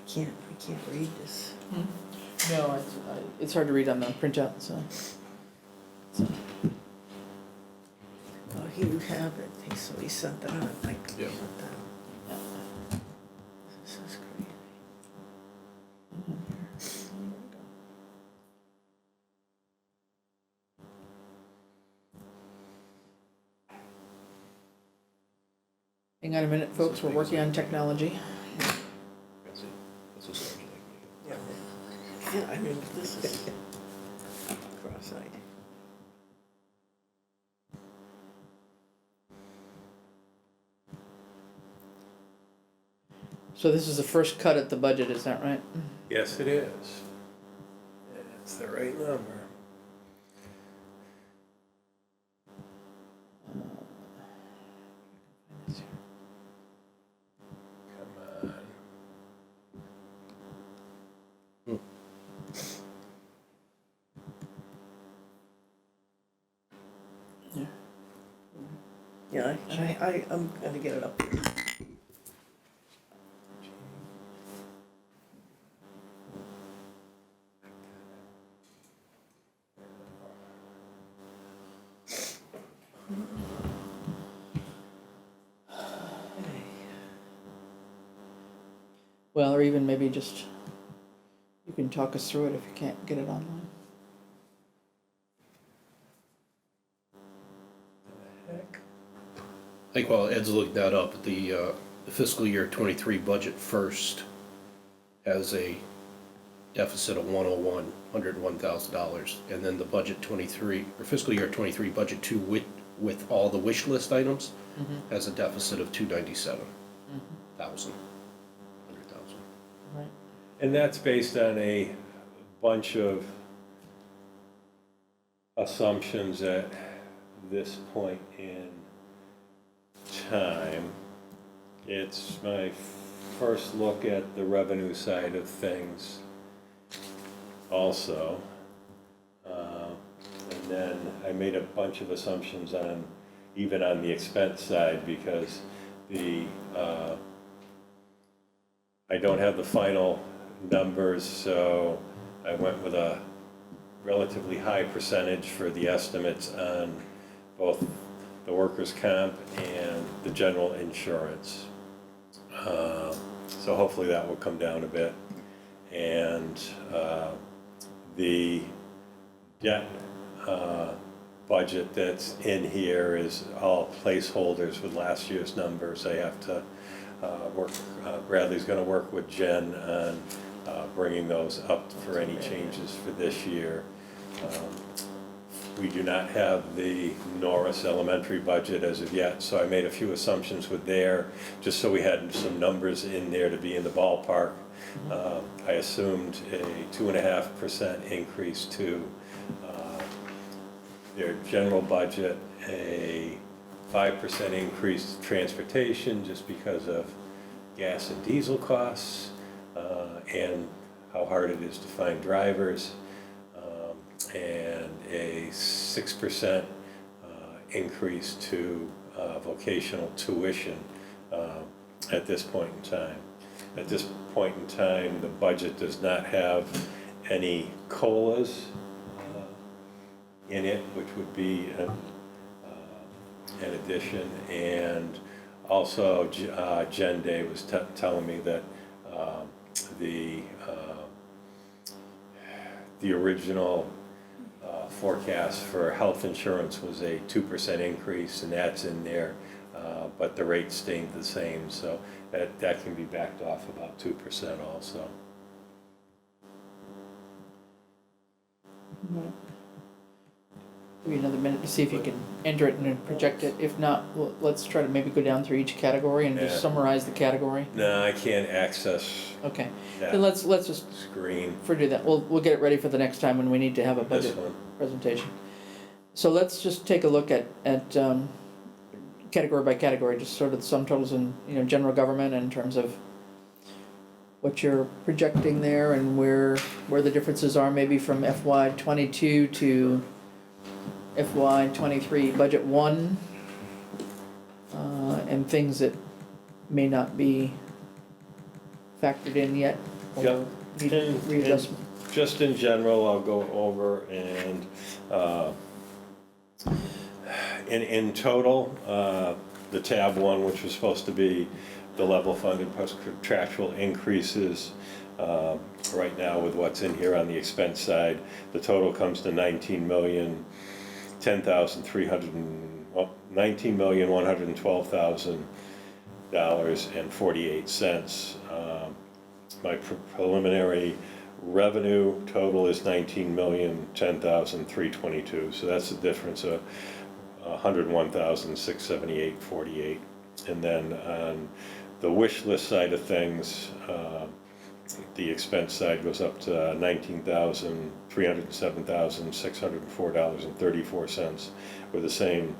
can't read this. No, it's hard to read on the printout, so. Oh, here you have it. So he sent that out. Like, Yeah. sent that out. This is crazy. Hang on a minute, folks, we're working on technology. That's it. That's a Saturday meeting. Yeah, I mean, this is cross-eyed. So this is the first cut at the budget, is that right? Yes, it is. It's the right number. Come on. Yeah, I'm gonna get it up here. Well, or even maybe just, you can talk us through it if you can't get it online. I think while Ed's looked that up, the fiscal year 23 budget first has a deficit of $101,000, and then the budget 23, or fiscal year 23 budget 2 with all the wish list items has a deficit of $297,000. Right. And that's based on a bunch of assumptions at this point in time. It's my first look at the revenue side of things also. And then I made a bunch of assumptions on, even on the expense side, because I don't have the final numbers, so I went with a relatively high percentage for the estimates on both the workers' comp and the general insurance. So hopefully that will come down a bit. And the debt budget that's in here is all placeholders with last year's numbers. I have to work, Bradley's going to work with Jen on bringing those up for any changes for this year. We do not have the Norris elementary budget as of yet, so I made a few assumptions with there, just so we had some numbers in there to be in the ballpark. I assumed a 2.5% increase to their general budget, a 5% increase to transportation just because of gas and diesel costs and how hard it is to find drivers, and a 6% increase to vocational tuition at this point in time. At this point in time, the budget does not have any COLAs in it, which would be an addition. And also Jen Day was telling me that the original forecast for health insurance was a 2% increase, and that's in there, but the rate stayed the same, so that can be backed off about 2% also. Give you another minute to see if you can enter it and project it. If not, let's try to maybe go down through each category and just summarize the category. No, I can't access. Okay, then let's just screen do that. We'll get it ready for the next time when we need to have a budget presentation. So let's just take a look at category by category, just sort of the sum totals in general government in terms of what you're projecting there and where the differences are, maybe from FY22 to FY23 budget 1, and things that may not be factored in yet or need readjustment. Just in general, I'll go over and in total, the tab 1, which was supposed to be the level funded post-contractual increases, right now with what's in here on the expense side, the total comes to $19,112,000.48. My preliminary revenue total is $19,010,322. So that's the difference of $101,678.48. And then on the wish list side of things, the expense side goes up to $19,307,604.34 with the same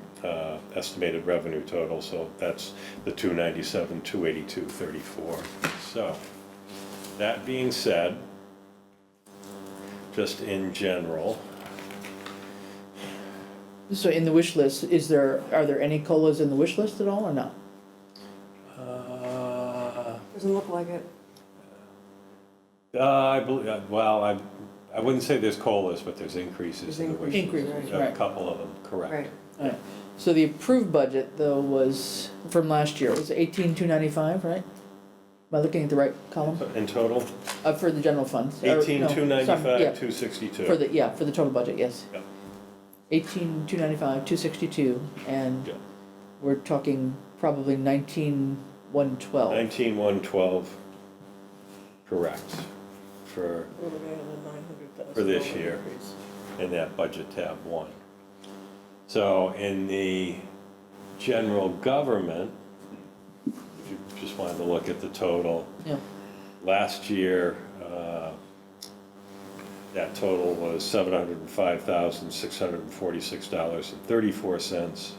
estimated revenue total. So that's the 297, 282.34. So that being said, just in general. So in the wish list, are there any COLAs in the wish list at all or not? Doesn't look like it. I believe, well, I wouldn't say there's COLAs, but there's increases in the wish list. Increases, A right. couple of them, correct. Right. All right. So the approved budget though was, from last year, was 18,295, right? Am I looking at the right column? In total, For the general fund? 18,295, Yeah, 262. for the total budget, yes. Yep. 18,295, 262, and Yep. we're talking probably 19,112. 19,112, correct, for this year in that budget tab 1. So in the general government, if you just wanted to look at the total, Yeah. last year, that total was $705,646.34.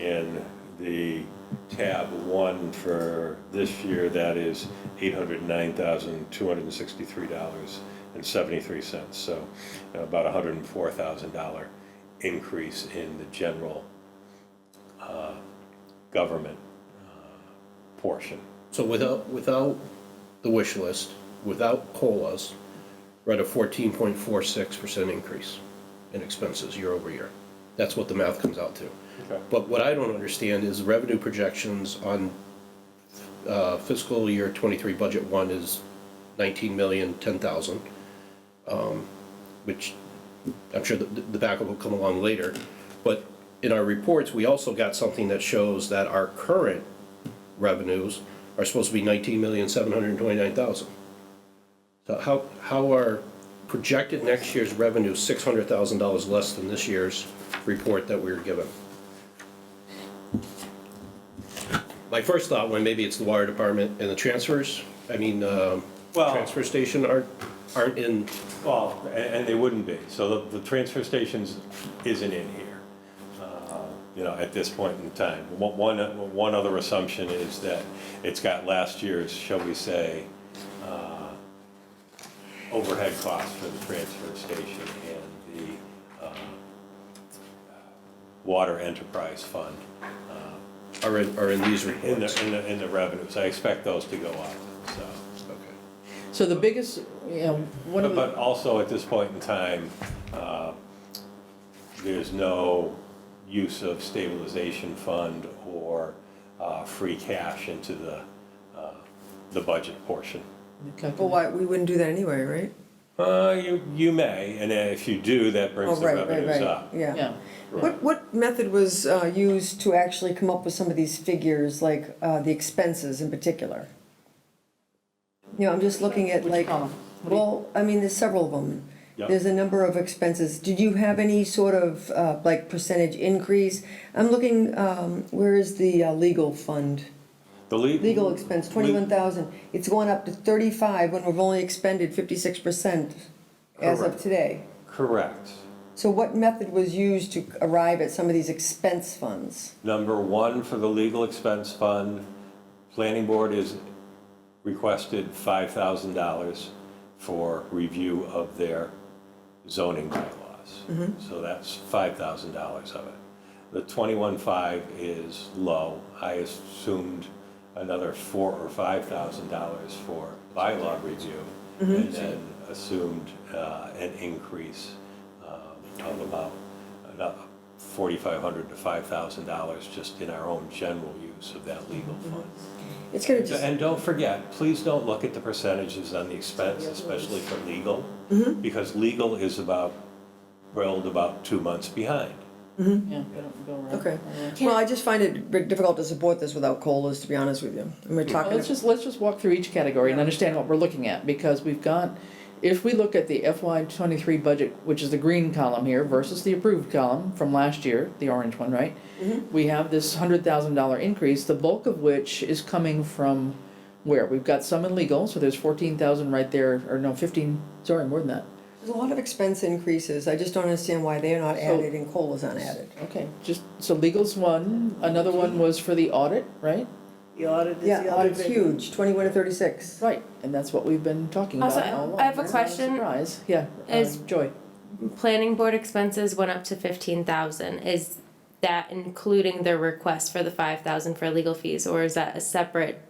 In the tab 1 for this year, that is $809,263.73. So about $104,000 increase in the general government portion. So without the wish list, without COLAs, we're at a 14.46% increase in expenses year over year. That's what the math comes out to. Okay. But what I don't understand is revenue projections on fiscal year 23 budget 1 is 19,010,000, which I'm sure the backup will come along later. But in our reports, we also got something that shows that our current revenues are supposed to be 19,729,000. So how are projected next year's revenue $600,000 less than this year's report that we were given? My first thought went maybe it's the wire department and the transfers. I mean, transfer station aren't in. Well, and they wouldn't be. So the transfer stations isn't in here, at this point in time. One other assumption is that it's got last year's, shall we say, overhead costs for the transfer station and the water enterprise fund. Are in these reports? In the revenues. I expect those to go up, so. Okay. So the biggest, one of the... But also at this point in time, there's no use of stabilization fund or free cash into the budget portion. Well, why, we wouldn't do that anyway, right? You may, and if you do, that brings the revenues up. Yeah. What method was used to actually come up with some of these figures, like the expenses in particular? I'm just looking at like, well, I mean, there's several of them. Yep. There's a number of expenses. Did you have any sort of like percentage increase? I'm looking, where is the legal fund? The legal expense, 21,000. It's going up to 35 when we've only expended 56% as of today. Correct. So what method was used to arrive at some of these expense funds? Number 1 for the legal expense fund, planning board is requested $5,000 for review of their zoning bylaws. So that's $5,000 of it. The 21.5 is low. I assumed another $4,000 or $5,000 for bylaw review, and then assumed an increase of about $4,500 to $5,000 just in our own general use of that legal fund. It's gonna just... And don't forget, please don't look at the percentages on the expense, especially for legal, because legal is about 2 months behind. Yeah, they don't go right. Okay. Well, I just find it difficult to support this without COLAs, to be honest with you. And we're talking... Let's just walk through each category and understand what we're looking at, because we've got, if we look at the FY '23 budget, which is the green column here, versus the approved column from last year, the orange one, right? We have this $100,000 increase, the bulk of which is coming from where? We've got some in legal, so there's 14,000 right there, or no, 15, sorry, more than that. There's a lot of expense increases. I just don't understand why they're not added and COLA's unadded. Okay, so legal's one, another one was for the audit, right? The audit is the Yeah, other audit's big huge, 21 to 36. Right, and that's what we've been talking about Also, all along. I have a It's not question. Surprise, yeah, Is- Joy. Planning board expenses went up to 15,000. Is that including their request for the 5,000 for legal fees, or is that a separate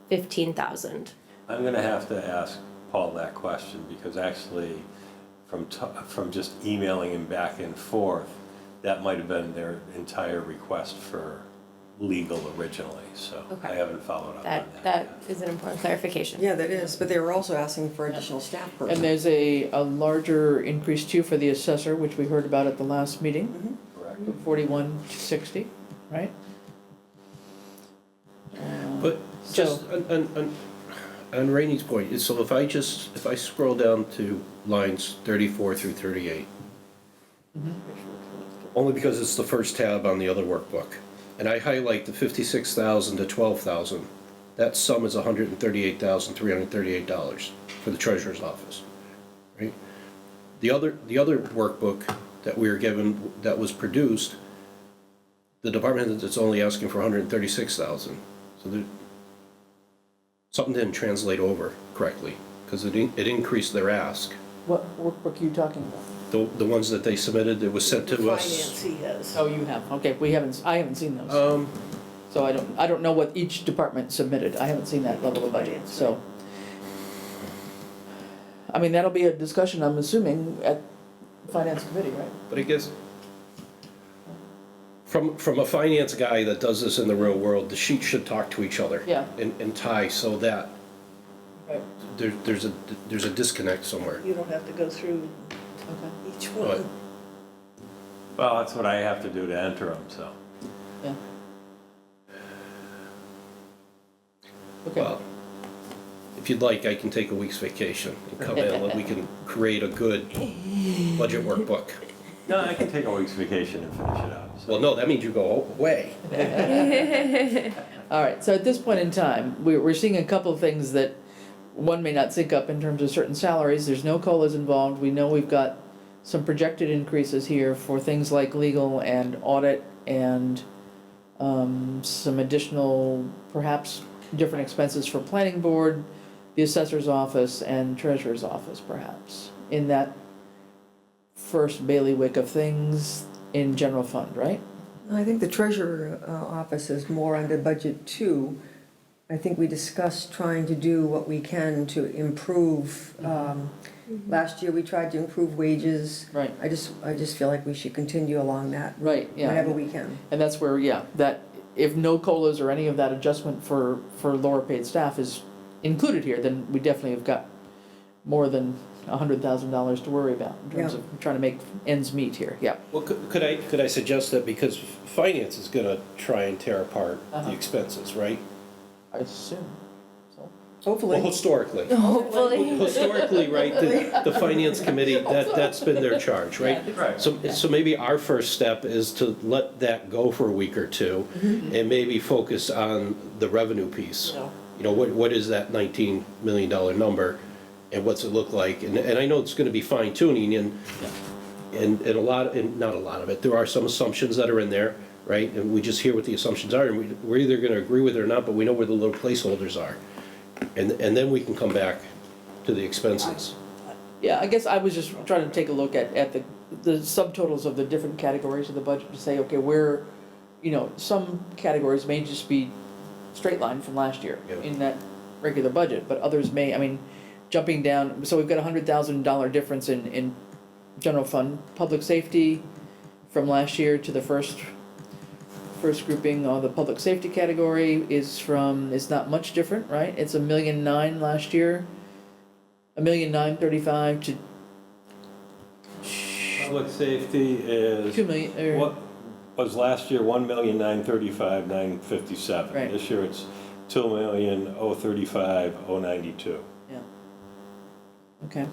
15,000? I'm gonna have to ask Paul that question, because actually, from just emailing him back and forth, that might have been their entire request for legal originally, so Okay. I haven't followed up on that. That is an important clarification. Yeah, that is, but they were also asking for additional staff person. And there's a larger increase too for the assessor, which we heard about at the last meeting, Correct. 4160, right? But just on Rainey's point, so if I scroll down to lines 34 through 38, only because it's the first tab on the other workbook, and I highlight the 56,000 to 12,000, that sum is $138,338 for the treasurer's office, right? The other workbook that we were given, that was produced, the department is only asking for 136,000. So something didn't translate over correctly, because it increased their ask. What workbook are you talking about? The ones that they submitted, it was sent to us. finance he has. Oh, you have, okay, I haven't seen those. So I don't know what each department submitted, I haven't seen that level of budget, so. I mean, that'll be a discussion, I'm assuming, at Finance Committee, right? But I guess, from a finance guy that does this in the real world, the sheets should talk to each other. Yeah. And tie, so that Right. there's a disconnect somewhere. You don't have to go through each one. But- Well, that's what I have to do to enter them, so. Yeah. Okay. Well, if you'd like, I can take a week's vacation and come in, and we can create a good budget workbook. No, I can take a week's vacation and finish it up. So. Well, no, that means you go away. All right, so at this point in time, we're seeing a couple of things that one may not sync up in terms of certain salaries. There's no COLAs involved. We know we've got some projected increases here for things like legal and audit and some additional, perhaps different expenses for planning board, the assessor's office, and treasurer's office, perhaps, in that first bailiwick of things in general fund, right? I think the treasurer office is more under budget too. I think we discussed trying to do what we can to improve. Last year, we tried to improve wages. Right. I just feel like we should continue along that. Right, yeah. Whenever we can. And that's where, yeah, that, if no COLAs or any of that adjustment for lower paid staff is included here, then we definitely have got more than $100,000 to worry about in terms Yeah. of trying to make ends meet here, yeah. Well, could I suggest that, because finance is gonna try and tear apart the expenses, right? I assume, so. Hopefully. Well, historically. Hopefully. Historically, right, the finance committee, that's been their charge, right? Right. So maybe our first step is to let that go for a week or two, and maybe focus on the revenue piece. Yeah. You know, what is that $19 million number, and what's it look like? And I know it's gonna be fine tuning, and a lot, and not a lot of it, there are some assumptions that are in there, right? And we just hear what the assumptions are, and we're either gonna agree with it or not, but we know where the little placeholders are. And then we can come back to the expenses. Yeah, I guess I was just trying to take a look at the subtotals of the different categories of the budget to say, okay, where, you know, some categories may just be straight line from last year Yeah. in that regular budget, but others may, I mean, jumping down, so we've got $100,000 difference in general fund, public safety from last year to the first grouping on the public safety category is not much different, right? It's $1.9 million last year, $1,935,000 to Public safety is. 2 million, What was last year, 1,935,957. Right. This year it's 2,035,092. yeah. Okay,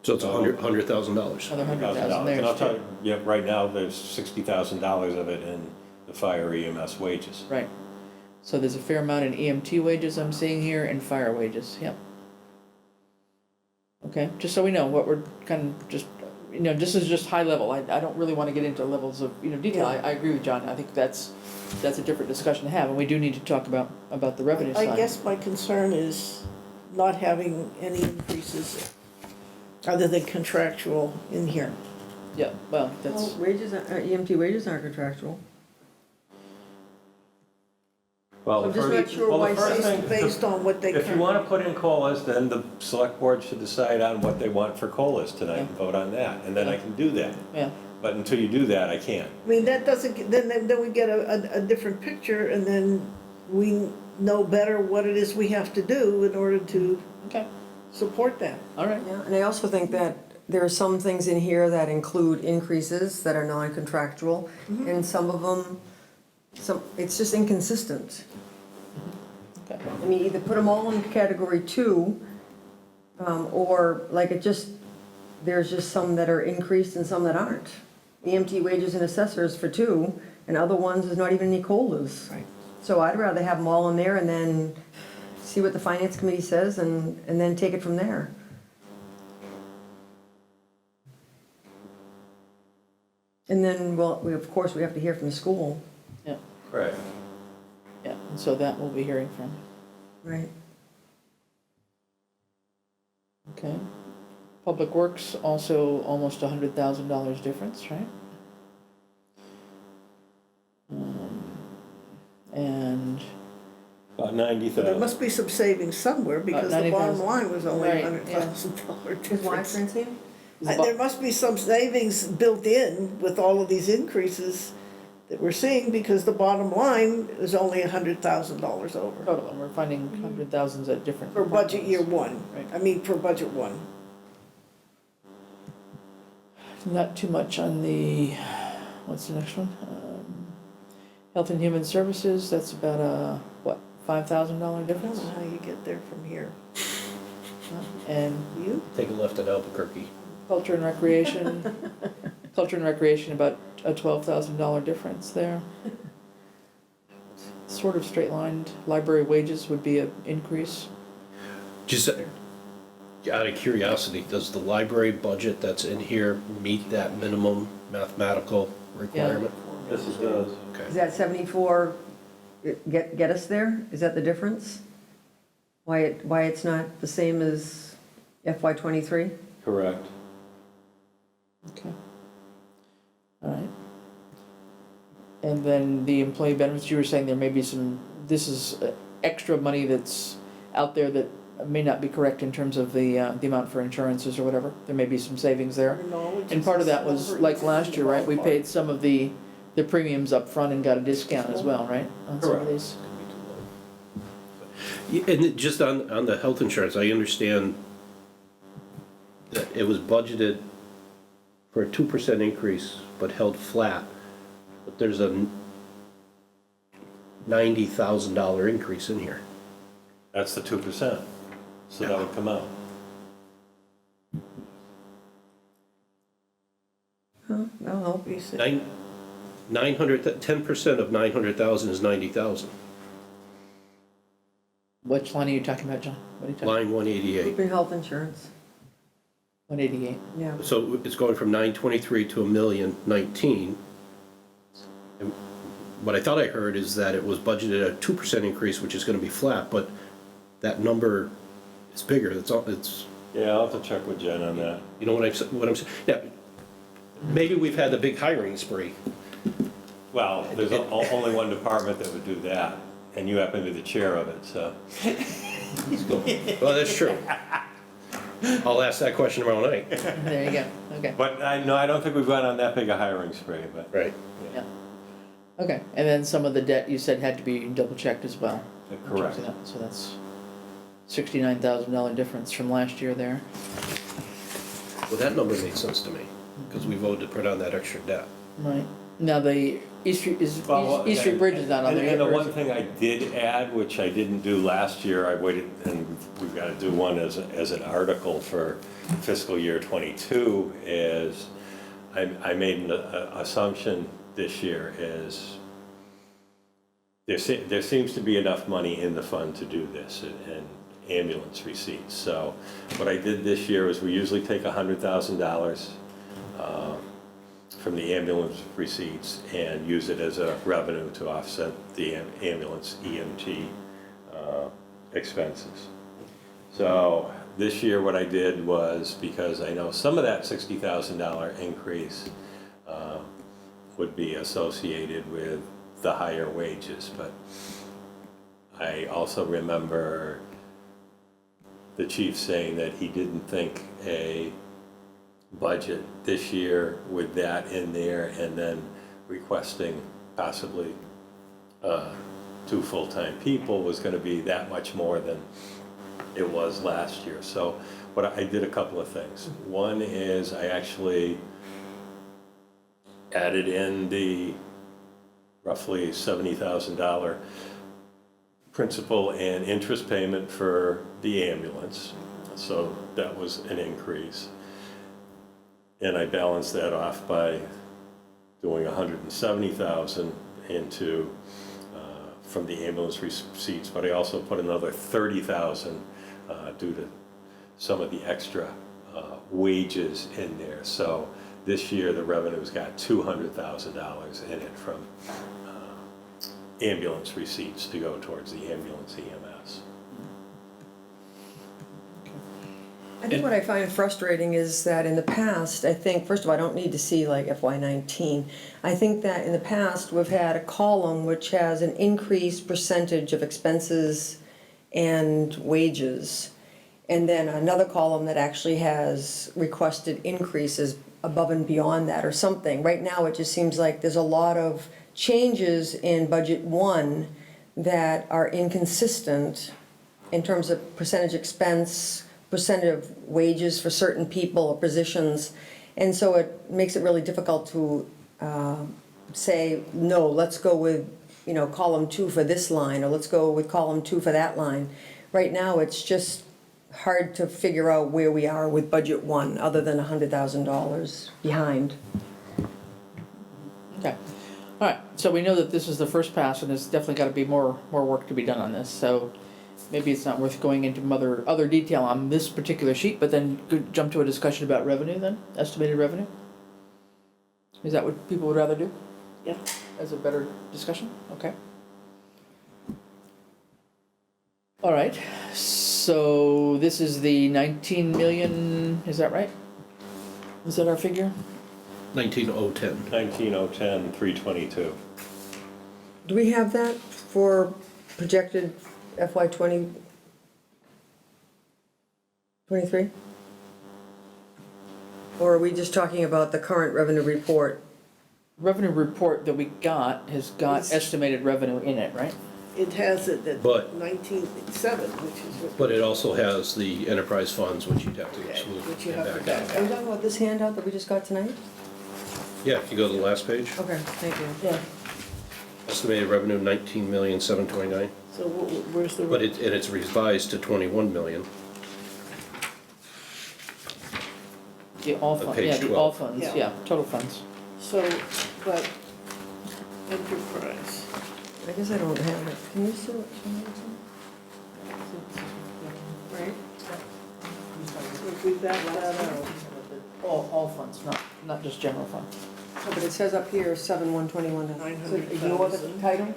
So it's $100,000. another $100,000 there. And I'll tell you, yeah, right now, there's $60,000 of it in the fire EMS wages. Right. So there's a fair amount in EMT wages I'm seeing here and fire wages, yep. Okay, just so we know what we're kind of just, this is just high level. I don't really want to get into levels of, detail. I agree with John. I think that's a different discussion to have, and we do need to talk about the revenue side. I guess my concern is not having any increases other than contractual in here. Yeah, well, that's, Wages, EMT wages aren't contractual. Well, I'm the just first- not sure well, why the first thing- based on what they. If you want to put in COLAs, then the select board should decide on what they want for COLAs tonight and vote on that, and then I can do that. yeah. But until you do that, I can't. I mean, that doesn't, then we get a different picture, and then we know better what it is we have to do in order to Okay, support that. all right. Yeah, and I also think that there are some things in here that include increases that are non-contractual, and some of them, it's just inconsistent. Okay. I mean, either put them all in category 2, or like there's just some that are increased and some that aren't. EMT wages and assessors for 2, and other ones is not even any COLAs. Right. So I'd rather have them all in there and then see what the finance committee says and then take it from there. And then, well, of course, we have to hear from the school. Yeah, Right. yeah, and so that we'll be hearing from. Right. Okay. Public Works, also almost $100,000 difference, right? And About So there 90,000. must be some savings somewhere, because the 90,000. bottom line was only Right, $100,000 Is why, difference. Francine? There must be some savings built in with all of these increases that we're seeing, because the bottom line is only $100,000 over. total, and we're finding hundred thousands at different. For budget year departments. 1, Right. I mean, for budget 1. Not too much on the, what's the next one? Health and Human Services, that's about a, what, $5,000 I don't difference? know how you get there from here. And You? Take a left at Albuquerque. Culture and Recreation, about a $12,000 difference there. Sort of straight lined. Library wages would be an increase. Just out of curiosity, does the library budget that's in here meet that minimum mathematical requirement? Yes, it does. Is Okay. that 74, get us there? Is that the difference? Why it's not the same as FY '23? Correct. Okay. All right. And then the employee benefits, you were saying there may be this is extra money that's out there that may not be correct in terms of the amount for insurances or whatever. There may be some savings there. And part of that was, like last year, right, we paid some of the premiums up front and got a discount as well, right? On some of Correct. these. Yeah, and just on the health insurance, I understand that it was budgeted for a 2% increase, but held flat. But there's a $90,000 increase in here. That's the 2%. So that would come out. That'll help. 10% of 900,000 is 90,000. Which line are you talking about, John? What are you talking Line 188. Keeping health insurance, 188. yeah. So it's going from 923 to 1,019,019. And what I thought I heard is that it was budgeted at a 2% increase, which is going to be flat, but that number is bigger. It's Yeah, I'll have to check with Jen on that. you know what I'm saying? Yeah, maybe we've had the big hiring spree. Well, there's only one department that would do that, and you happen to be the chair of it, so. Well, that's true. I'll ask that question tomorrow night. There you go, okay. But I don't think we've gone on that big a hiring spree, but. Right. Yeah. Okay, and then some of the debt you said had to be double checked as well. Correct. So that's $69,000 difference from last year there. Well, that number made sense to me, because we voted to put on that extra debt. Right. Now, the East Street is, Well, East Street Bridge is not on there. And the or is one it? thing I did add, which I didn't do last year, I waited, and we've got to do one as an article for fiscal year '22, is I made an assumption this year is there seems to be enough money in the fund to do this and ambulance receipts. So what I did this year is we usually take $100,000 from the ambulance receipts and use it as a revenue to offset the ambulance EMT expenses. So this year what I did was, because I know some of that $60,000 increase would be associated with the higher wages, but I also remember the chief saying that he didn't think a budget this year with that in there and then requesting possibly 2 full-time people was going to be that much more than it was last year. So what I did a couple of things. One is I actually added in the roughly $70,000 principal and interest payment for the ambulance. So that was an increase. And I balanced that off by doing $170,000 into from the ambulance receipts, but I also put another $30,000 due to some of the extra wages in there. So this year the revenue's got $200,000 in it from ambulance receipts to go towards the ambulance EMS. I think what I find frustrating is that in the past, I think, first of all, I don't need to see like FY19. I think that in the past, we've had a column which has an increased percentage of expenses and wages, and then another column that actually has requested increases above and beyond that or something. Right now, it just seems like there's a lot of changes in budget 1 that are inconsistent in terms of percentage expense, percent of wages for certain people or positions, and so it makes it really difficult to say, no, let's go with, you know, column 2 for this line, or let's go with column 2 for that line. Right now, it's just hard to figure out where we are with budget 1, other than $100,000 behind. Okay. All right, so we know that this is the first pass, and there's definitely got to be more work to be done on this. So maybe it's not worth going into other detail on this particular sheet, but then jump to a discussion about revenue then, estimated revenue? Is that what people would rather do? Yeah. As a better discussion? Okay. All right, so this is the 19 million, is that right? Is that our figure? 19,010. 19,010, 322. Do we have that for projected FY20, 23? Or are we just talking about the current revenue report? Revenue report that we got has got estimated revenue in it, right? It has it at But- 19.7, which is what. But it also has the enterprise funds, which you'd have to exclude Which you and have to back out. Are we talking about this handout that we just got tonight? Yeah, if you go to the last page, Okay, thank you. Yeah. estimated revenue 19,729,000, So where's the? but it's revised to 21 million. The all funds, Page yeah, the all 12. funds, Yeah. yeah, total funds. So, but enterprise. I guess I don't have it. Can you see what? Right? So if we back that out. All funds, not just general fund. Oh, but it says up here 7/121. So 900,000. ignore the title?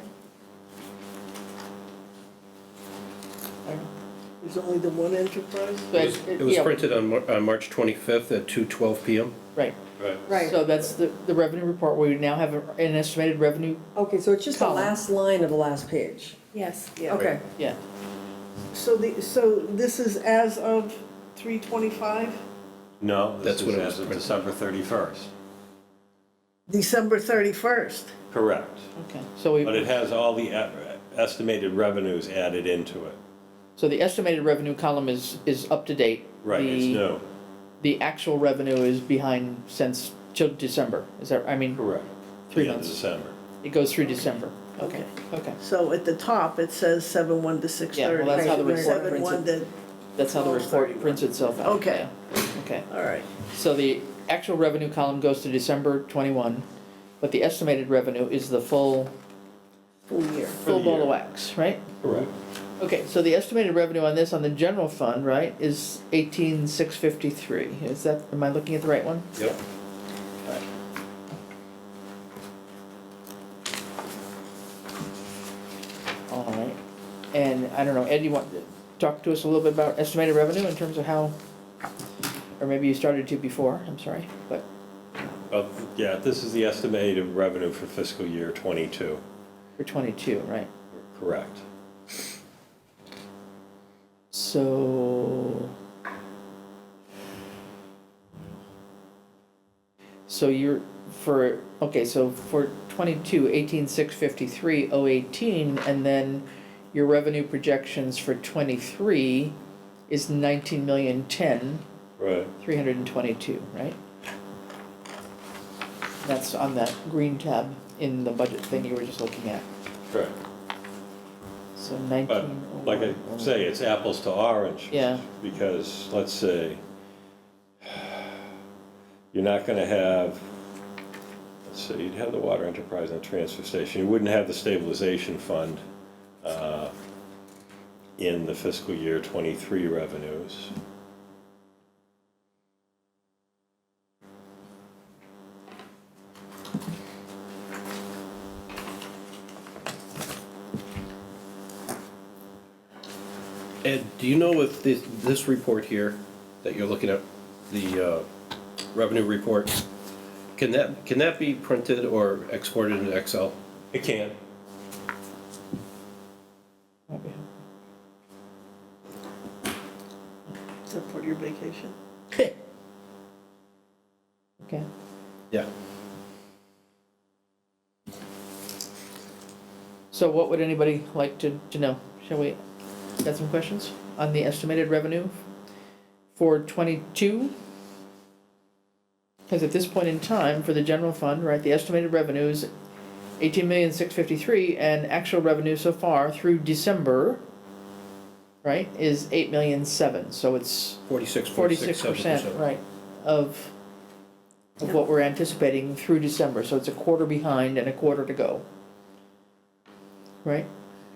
There's only the one enterprise? It was printed on March 25th at 2:12 p.m. Right, Right. so that's the revenue report, where we now have an estimated revenue, Okay, so it's just the Column. last line of the last page. Yes. Yeah. Okay. yeah. So this is as of 3/25? No, this That's is what it as was of printed. December 31st. December 31st. Correct. Okay, so But it has all the estimated revenues added into it. so the estimated revenue column is up to date. Right, it's The- new. The actual revenue is behind since till December, is that, I mean, Correct. 3 The end of months. December. It goes through December. Okay, okay. So at the top, it says 7/1 to 6/30. Yeah, well, that's how the report prints 7/1 it. to, That's how the report prints itself out. Okay. Yeah. Okay. all right. So the actual revenue column goes to December 21, but the estimated revenue is the full Full year. ball of wax, right? Correct. Okay, so the estimated revenue on this, on the general fund, right, is 18,653. Is that, am I looking at the right one? Yep. All right. And I don't know, Ed, you want to talk to us a little bit about estimated revenue in terms of how, or maybe you started to before, I'm sorry, but. Yeah, this is the estimated revenue for fiscal year '22. For 22, right? Correct. So you're for, okay, so for 22, 18,653, 018, and then your revenue projections for 23 is 19,010,000. Right. 322, right? That's on that green tab in the budget thing you were just looking at. Correct. So But 19. like I say, it's apples to orange. Yeah. Because let's say you're not going to have, let's say you'd have the water enterprise and the transfer station. You wouldn't have the stabilization fund in the fiscal year 23 revenues. Ed, do you know if this report here that you're looking at, the revenue report, can that be printed or exported into Excel? It can. Is that part of your vacation? Okay. Yeah. So what would anybody like to know? Shall we, got some questions on the estimated revenue for 22? Because at this point in time, for the general fund, right, the estimated revenue is 18,653,000, and actual revenue so far through December, right, is 8,007,000. So it's 46%, right, of what we're anticipating through December. So it's a quarter behind and a quarter to go. Right?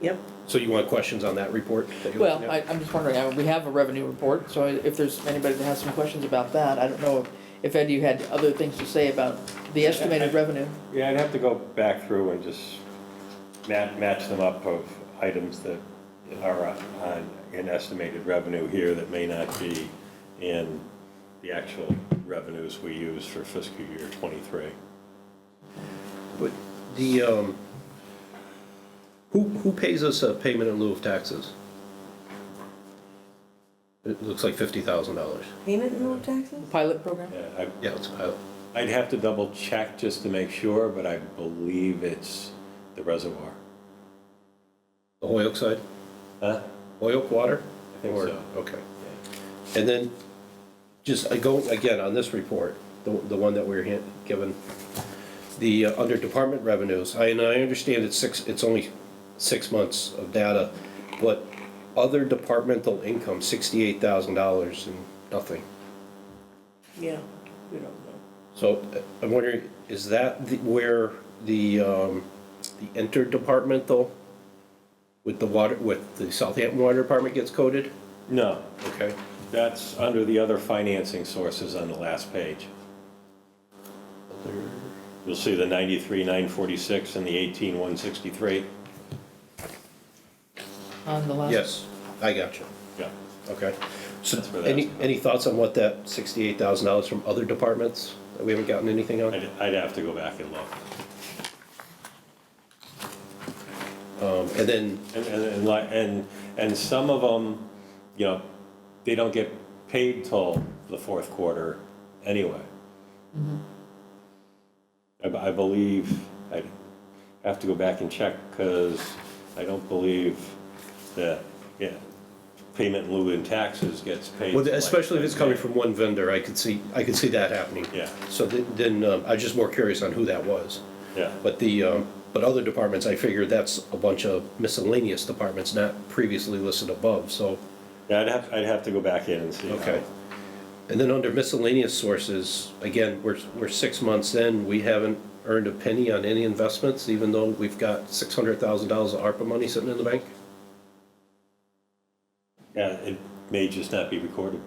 Yep. So you want questions on that report that you're Well, looking at? I'm just wondering, we have a revenue report, so if there's anybody that has some questions about that, I don't know if Ed, you had other things to say about the estimated revenue. Yeah, I'd have to go back through and just match them up of items that are on an estimated revenue here that may not be in the actual revenues we use for fiscal year 23. But the, who pays us a payment in lieu of taxes? It looks like $50,000. Payment in lieu of taxes? Pilot program? Yeah, it's a pilot. I'd have to double check just to make sure, but I believe it's the reservoir. The Hoyoke side? Huh? Hoyoke water? I think so. Okay. And then, just going again on this report, the one that we were given, the under department revenues, I understand it's only 6 months of data, but other departmental income, $68,000 and nothing. Yeah, we don't know. So I'm wondering, is that where the interdepartmental with the Southampton Water Department gets coded? No. Okay. That's under the other financing sources on the last page. You'll see the 93,946 and the 18,163. On the last? Yes, I got you. Yeah. Okay. So That's where that's any thoughts on what that $68,000 from other departments that we haven't gotten anything on? I'd have to go back and look. And then And some of them, you know, they don't get paid till the fourth quarter anyway. I believe, I'd have to go back and check because I don't believe that, payment in lieu in taxes gets paid. well, till like especially if it's coming Wednesday. from one vendor, I could see that happening. Yeah. So then I was just more curious on who that was. Yeah. But the But other departments, I figured that's a bunch of miscellaneous departments not previously listed above, so. Yeah, I'd have to go back in and see. Okay. And then under miscellaneous sources, again, we're 6 months in, we haven't earned a penny on any investments, even though we've got $600,000 of ARPA money sitting in the bank? Yeah, it may just not be recorded.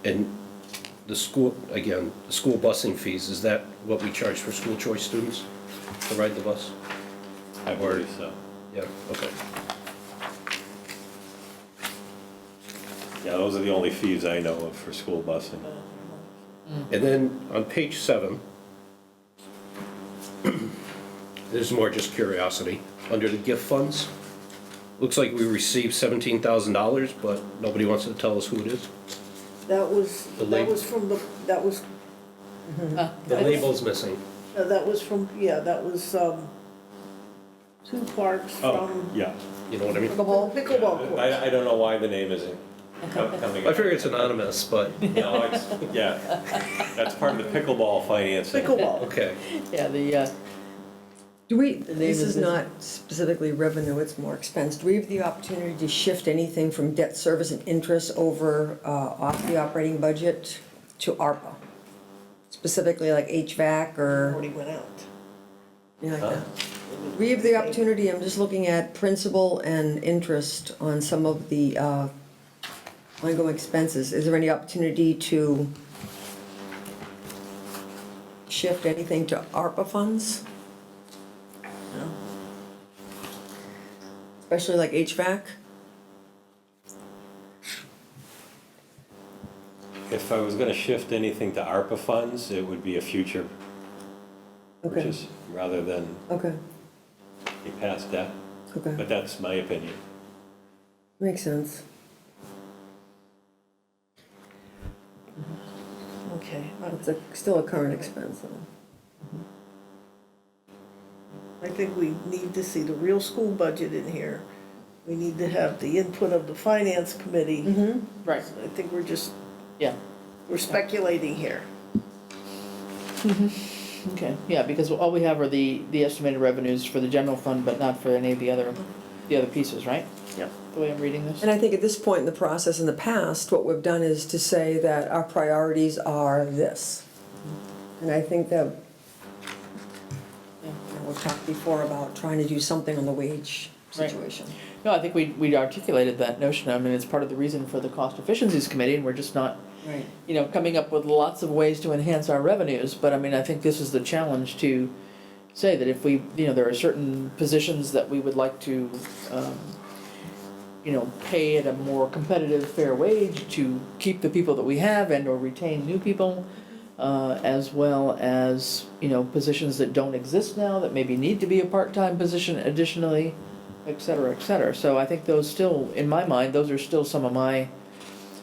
And the school, again, the school busing fees, is that what we charge for school choice students to ride the bus? I believe so. Yeah, okay. Yeah, those are the only fees I know of for school busing. And then on page 7, this is more just curiosity, under the gift funds, looks like we received $17,000, but nobody wants to tell us who it is. That was, The that label. was from the, that was, The label's missing. that was from, yeah, that was, 2 parks Oh, from yeah. You know what I mean? pickleball courts. I don't know why the name isn't coming I up. figure it's anonymous, but, No, it's, yeah, that's part of the pickleball financing. Pickleball. okay. Yeah, the, Do we, name this is is not specifically revenue, it's more expense. Do we have the opportunity to shift anything from debt service and interest over off the operating budget to ARPA? Specifically like HVAC or Already went out. anything like that? We have the opportunity, I'm just looking at principal and interest on some of the ongoing expenses. Is there any opportunity to shift anything to ARPA funds? No. Especially like HVAC? If I was gonna shift anything to ARPA funds, it would be a future Okay, purchase rather than okay, a past debt, okay. but that's my opinion. Makes sense. Okay. It's still a current expense though. I think we need to see the real school budget in here. We need to have the input of the finance committee. right, I think we're just, yeah. we're speculating here. Okay, yeah, because all we have are the estimated revenues for the general fund, but not for any of the other pieces, right? Yep. The way I'm reading this? And I think at this point in the process, in the past, what we've done is to say that our priorities are this. And I think that, we've talked before about trying to do something on the wage Right. situation. No, I think we articulated that notion. I mean, it's part of the reason for the cost efficiencies committee, and we're just not, Right. coming up with lots of ways to enhance our revenues. But I mean, I think this is the challenge to say that if we, there are certain positions that we would like to, pay at a more competitive, fair wage to keep the people that we have and or retain new people, as well as, positions that don't exist now that maybe need to be a part-time position additionally, et cetera, et cetera. So I think those still, in my mind, those are still some of my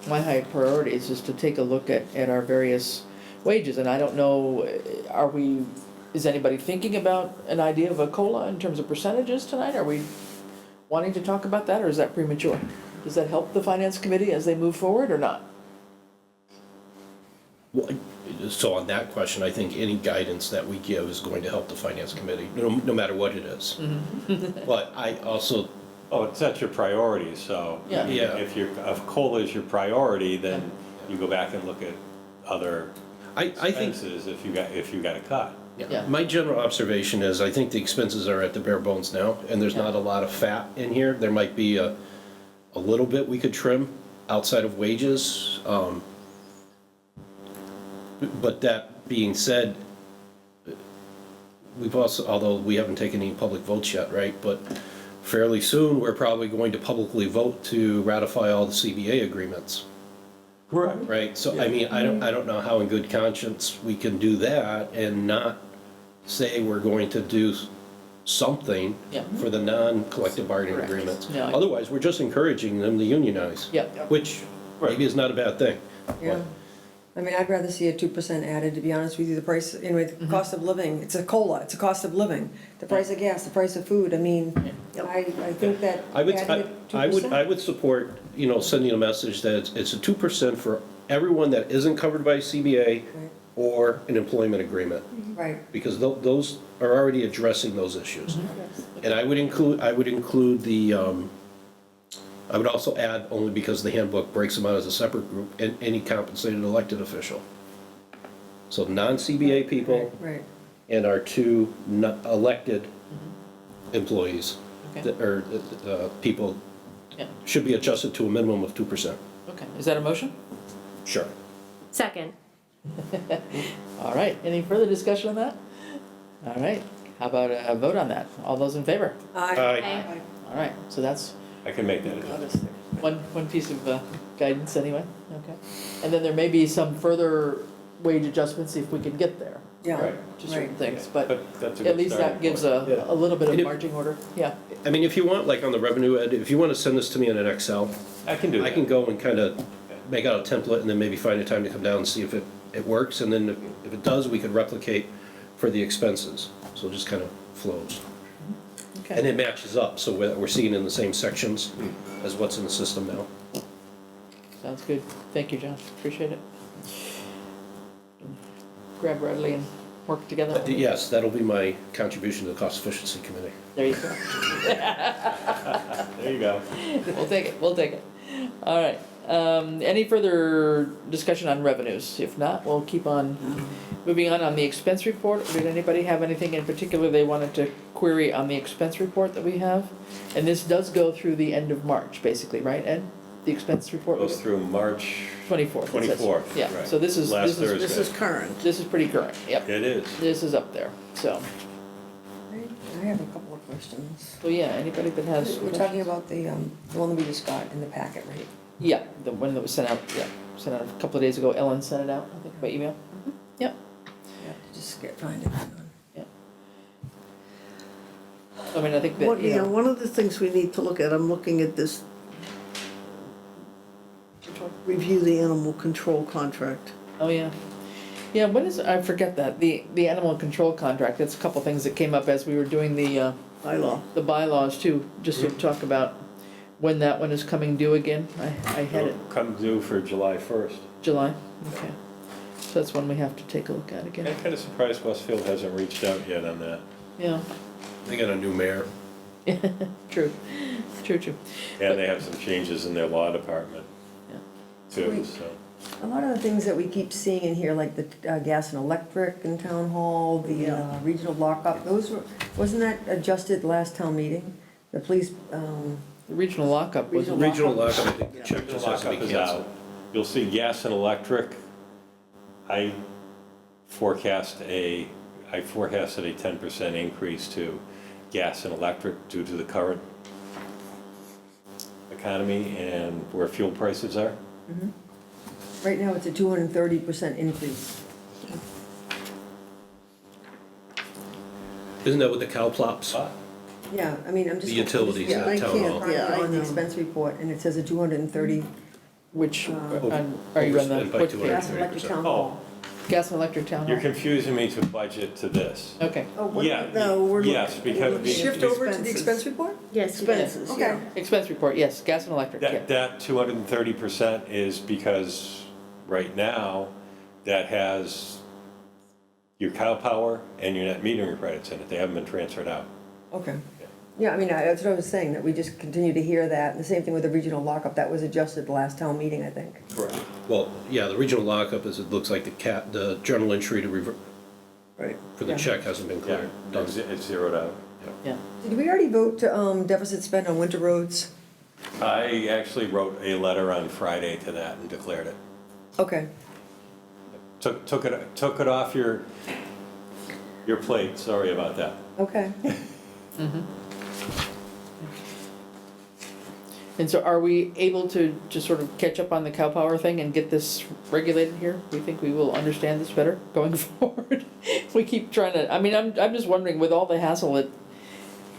high priorities, is to take a look at our various wages. And I don't know, is anybody thinking about an idea of a COLA in terms of percentages tonight? Are we wanting to talk about that, or is that premature? Does that help the finance committee as they move forward or not? Well, so on that question, I think any guidance that we give is going to help the finance committee, no matter what it is. But I also, Oh, it's not your priority, so. Yeah. Yeah. If COLA is your priority, then you go back and look at other I think, expenses if you got a cut. Yeah. my general observation is I think the expenses are at the bare bones now, and there's not a lot of fat in here. There might be a little bit we could trim outside of wages. But that being said, we've also, although we haven't taken any public votes yet, right? But fairly soon, we're probably going to publicly vote to ratify all the CBA agreements. Right. Right, so I mean, I don't know how in good conscience we can do that and not say we're going to do something Yeah. for the non-collective bargaining Correct. agreements. Yeah, I- Otherwise, we're just encouraging them to unionize. Yeah. Which maybe is not a bad thing. Yeah. I mean, I'd rather see a 2% added, to be honest with you. The price, anyway, the cost of living, it's a COLA, it's a cost of living. The price of gas, the price of food, I mean, I think that adding it 2%. I would support, sending a message that it's a 2% for everyone that isn't covered by CBA or an employment agreement. Right. Because those are already addressing those issues. And I would include the, I would also add, only because the handbook breaks them out as a separate group, any compensated elected official. So non-CBA people Right. and our two elected employees, Okay. or people, Yeah. should be adjusted to a minimum of 2%. Okay, is that a motion? Sure. Second. All right, any further discussion on that? All right, how about a vote on that? All those in favor? Aye. All right, so that's I can make that adjustment. one piece of guidance anyway, okay. And then there may be some further wage adjustments if we can get there. Yeah. Right. To certain Right. things, but That's a at good least that starting gives point. Yeah. a little bit of And if- marching order, yeah. I mean, if you want, like on the revenue ed, if you want to send this to me in an Excel, I can do that. I can go and kind of make out a template and then maybe find a time to come down and see if it works. And then if it does, we could replicate for the expenses. So it just kind of flows. And Okay, it matches up, so we're seeing in the same sections as what's in the system now. sounds good. Thank you, John, appreciate it. Grab Bradley and work together. Yes, that'll be my contribution to the Cost Efficiency Committee. There you go. There you go. We'll take it. All right, any further discussion on revenues? If not, we'll keep on moving on the expense report. Did anybody have anything in particular they wanted to query on the expense report that we have? And this does go through the end of March, basically, right, Ed? The expense report? Goes through March 24th. it says. 24th. Yeah, right. so this is, Last this Thursday. This is current. is pretty current, yep. It is. This is up there, so, I have a couple of questions. so yeah, anybody that has. We're talking about the one that we just got in the packet, right? Yeah, the one that was sent out, sent out a couple of days ago. Ellen sent it out, I think, by email. Yep. Yeah. Just find it. I mean, I think that, you know. One of the things we need to look at, I'm looking at this, review the animal control contract. Oh, yeah. Yeah, when is, I forget that, the animal control contract, that's a couple things that came up as we were doing the Bylaw. the bylaws too, just to talk about when that one is coming due again. I had it It'll come due for July 1st. July, okay. So that's one we have to take a look at again. I'm kind of surprised Westfield hasn't reached out yet on that. Yeah, They got a new mayor. true, true. And they have some changes in their law department Yeah. too, so. A lot of the things that we keep seeing in here, like the gas and electric in town hall, the regional lockup, wasn't that adjusted last town meeting? The police, The regional lockup was. Regional lockup, I think the check Regional just has to be lockup is canceled. out. You'll see gas and electric. I forecasted a 10% increase to gas and electric due to the current economy and where fuel prices are. right now it's a 230% increase. Isn't that with the cow plops? Yeah, I mean, I'm just. The utilities Yeah, at I town can't- hall. yeah, I On the know. expense report, and it says a 230, Which, are you on the, Overspent by what 200. gas and electric town Oh. hall. gas and electric town You're hall? confusing me to budget to this. Okay, Oh, what? Yeah. No, we're Yes, looking- because we're looking at Shift over to the expenses. expense report? Yes, Expenses, yeah. expense report, yes, gas and electric, yeah. That 230% is because right now, that has your cow power and your net metering credits in it. They haven't been transferred out. Okay. Yeah, I mean, that's what I was saying, that we just continue to hear that. And the same thing with the regional lockup, that was adjusted the last town meeting, I think. Correct. Well, yeah, the regional lockup is, it looks like the journal entry to Right. for the Yeah. check hasn't been Yeah, cleared. Done. it's zeroed out. Yeah. Did we already vote to deficit spend on winter roads? I actually wrote a letter on Friday to that and declared it. Okay. Took it off your plate, sorry about that. Okay. And so are we able to just sort of catch up on the cow power thing and get this regulated here? We think we will understand this better going forward? We keep trying to, I mean, I'm just wondering with all the hassle,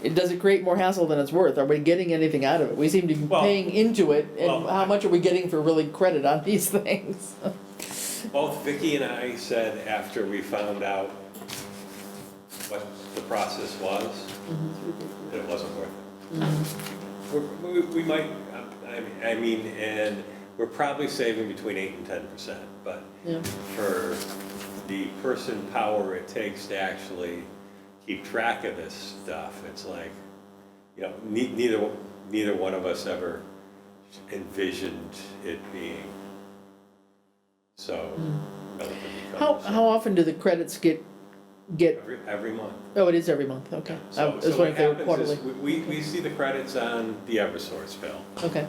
does it create more hassle than it's worth? Are we getting anything out of it? We seem to be Well- paying into it, and well, how much are we getting for really credit on these things? Both Vicki and I said after we found out what the process was, that it wasn't worth it. We might, I mean, and we're probably saving between 8 and 10%, but Yeah. for the person power it takes to actually keep track of this stuff, it's like, you know, neither one of us ever envisioned it being so relatively cumbersome. How often do the credits get? Every month. Oh, it is every month, okay. I So was what wondering if they were happens is quarterly. we see the credits on the Eversource bill. Okay,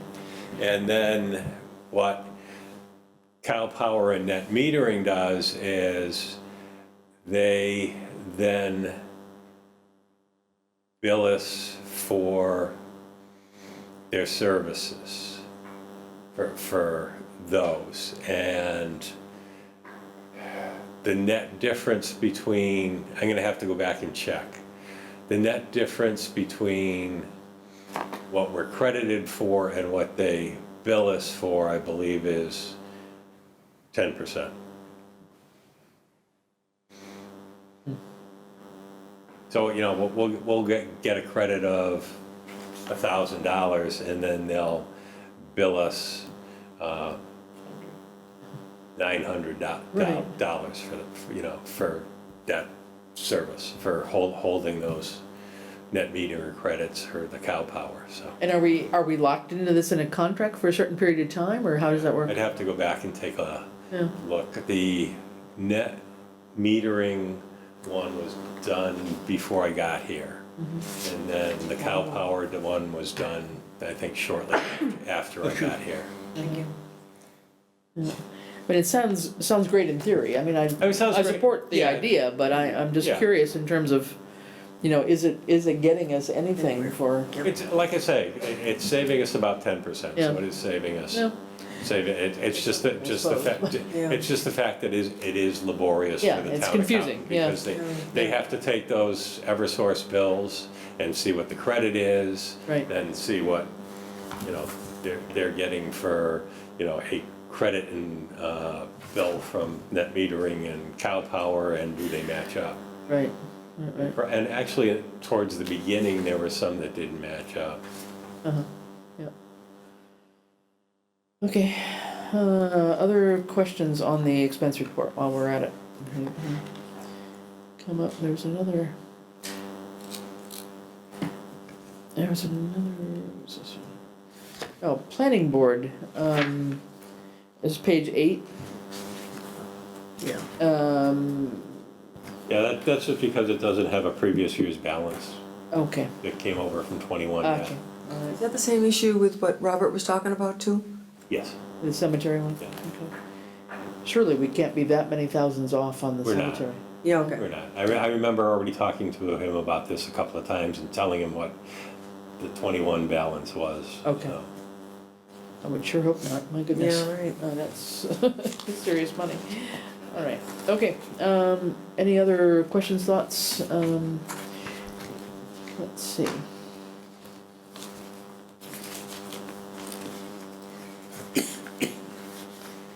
And then what Cal Power and Net Metering does is they then bill us for their services for those. And the net difference between, I'm gonna have to go back and check. The net difference between what we're credited for and what they bill us for, I believe, is 10%. So, you know, we'll get a credit of $1,000 and then they'll bill us $900 for the, you know, for that service, for holding those net meter credits for the Cal Power, so. and are we locked into this in a contract for a certain period of time, or how does that work? I'd have to go back and take a Yeah. look. The net metering one was done before I got here. And then the Cal Power one was done, I think, shortly after I got here. Thank you. Yeah. I mean, it sounds great in theory. I mean, I it sounds great. support the Yeah. idea, but I'm just Yeah. curious in terms of, you know, is it getting us anything for? It's, like I say, it's saving us about 10%, Yeah. so it is saving us. Yeah. It's just the fact, it's just the fact that it is laborious Yeah, for the town it's confusing, accountant, yeah. because they have to take those Eversource bills and see what the credit is. Right. And see what, you know, they're getting for, you know, a credit and bill from net metering and Cal Power, and do they match up? Right. And actually, towards the beginning, there were some that didn't match up. Yeah. Okay. Other questions on the expense report while we're at it? Come up. There's another. What's this one? Oh, planning board. Is page 8. Yeah. Yeah, that's just because it doesn't have a previous year's balance Okay. that came over from 21 yet. Okay. Is that the same issue with what Robert was talking about too? Yes. The cemetery one? Yeah. Okay. Surely we can't be that many thousands off on the We're not. cemetery. Yeah, okay. We're not. I remember already talking to him about this a couple of times and telling him what the 21 balance was. Okay. So. I would sure hope not, my goodness. Yeah, right. That's serious money. All right, okay. Any other questions, thoughts? Let's see.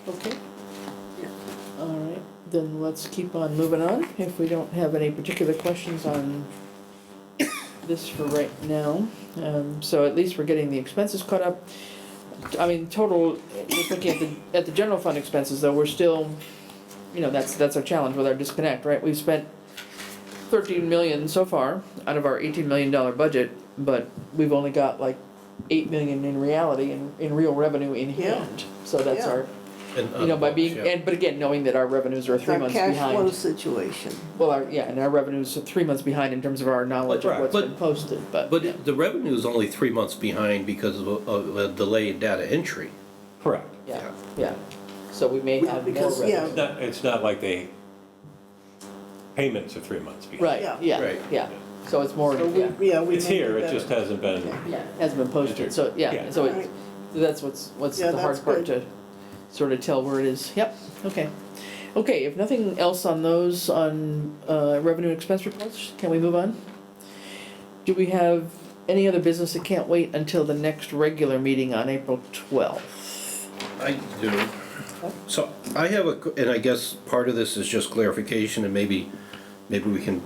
Okay. All right, then let's keep on moving on if we don't have any particular questions on this for right now. So at least we're getting the expenses caught up. I mean, total, just looking at the general fund expenses, though, we're still, you know, that's our challenge with our disconnect, right? We've spent 13 million so far out of our $18 million budget, but we've only got like 8 million in reality, in real revenue in hand. So that's Yeah. our, you know, by being, but again, knowing that our revenues are 3 Our months cash behind. flow situation. Well, and our revenues are 3 months behind in terms of our knowledge of Right, what's but- been posted, but. But the revenue is only 3 months behind because of a delay in data entry. Correct. Yeah. So we may have more Because, revenue. yeah. It's not like payments are 3 months behind. Right, Yeah. Right. yeah. So it's more, So yeah. we It's may here, do it better. just hasn't been. Yeah, hasn't been posted, so, yeah, Yeah. so Alright. that's what's Yeah, the hard that's part good. to sort of tell where it is. Yep, okay. Okay, if nothing else on those, on revenue and expense reports, can we move on? Do we have any other business that can't wait until the next regular meeting on April 12th? I do. So I have and I guess part of this is just clarification, and maybe we can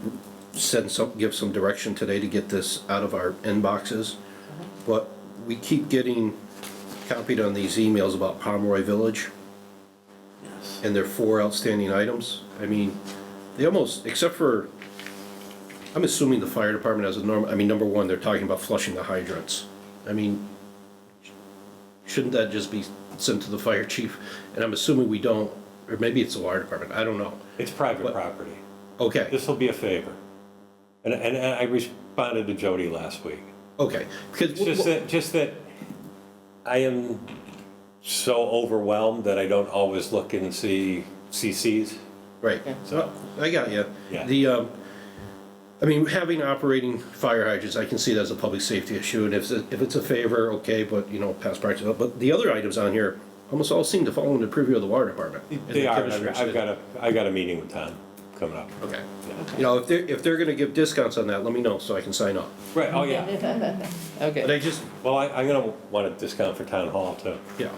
give some direction today to get this out of our inboxes. But we keep getting copied on these emails about Pomeroy Village. And there are 4 outstanding items. I mean, they almost, except for, I'm assuming the fire department has a norm, I mean, number one, they're talking about flushing the hydrants. I mean, shouldn't that just be sent to the fire chief? And I'm assuming we don't, or maybe it's the water department, I don't know. It's private property. Okay, This will be a favor. And I responded to Jody last week. okay, because. It's just that I am so overwhelmed that I don't always look and see CCs. Right, So, I got you. Yeah. The, I mean, having operating fire hydrants, I can see that as a public safety issue, and if it's a favor, okay, but, you know, past practice. But the other items on here almost all seem to fall under the purview of the water department. and they the are, commissioners. I've got a meeting with Tom coming up. Okay. You know, if they're gonna give discounts on that, let me know so I can sign up. Right, oh, yeah. But Okay, I just, Well, I'm gonna want a discount for town hall too. yeah,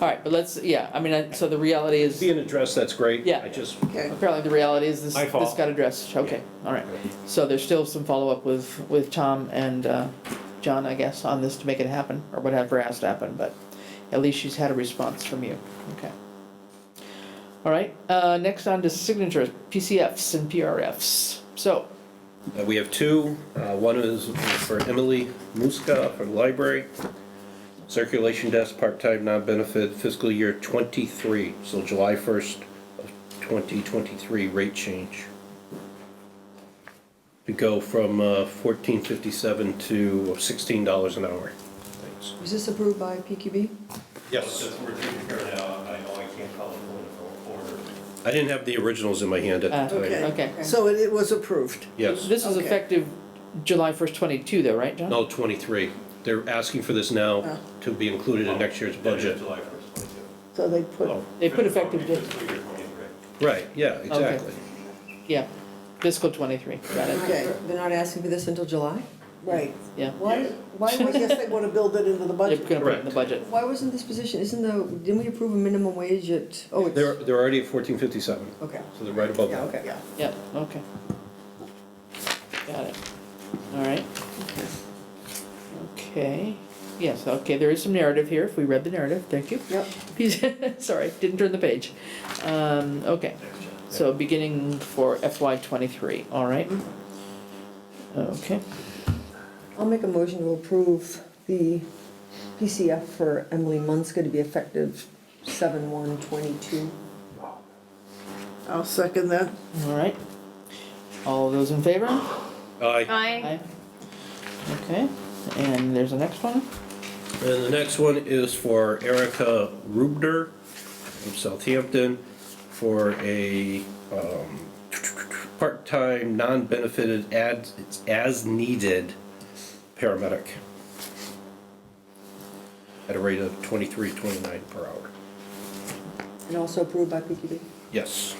all right, but let's, yeah, I mean, so the reality is, being addressed, that's great. Yeah. I just, Okay. apparently the reality is this My fault. got addressed, okay, all right. So there's still some follow-up with Tom and John, I guess, on this to make it happen, or whatever has to happen, but at least she's had a response from you, okay. All right, next on to signatures, PCFs and PRFs. So, we have two. One is for Emily Muska for the library. Circulation desk, part-time, non-benefit, fiscal year '23, so July 1st of 2023 rate change. To go from $14.57 to $16 an hour. Thanks. Was this approved by PQB? Yes. We're taking care of now, I know I can't call it order. I didn't have the originals in my hand at the time. Okay. okay. So it was approved. Yes. This is Okay. effective July 1st, 22 though, right, John? No, 23. They're asking for this now Oh. to be included in next year's budget. July 1st, 22. So they put, Oh, They put effective date, Fiscal year 23. right, yeah, exactly. yeah, fiscal 23, got it, okay, They're not asking for this until July? right. yeah. Why I guess they want to build it into the They're budget. gonna put it in the budget. Why wasn't this position, didn't we approve a minimum wage at, oh, it's, They're already at 14.57, okay. so they're right above Yeah, that. okay. Yeah. Yep, okay. Got it. All right. Okay, yes, okay, there is some narrative here, if we read the narrative, thank you. Yep. Sorry, didn't turn the page. Okay, so beginning for FY '23, all right? Okay, I'll make a motion to approve the PCF for Emily Munska to be effective 7/1/22. I'll second that. all right. All those in favor? Aye. Aye. Okay, and there's the next one? And the next one is for Erica Rubner from Southampton for a part-time, non-benefited, as-needed paramedic at a rate of $23.29 per hour. And also approved by PQB. Yes.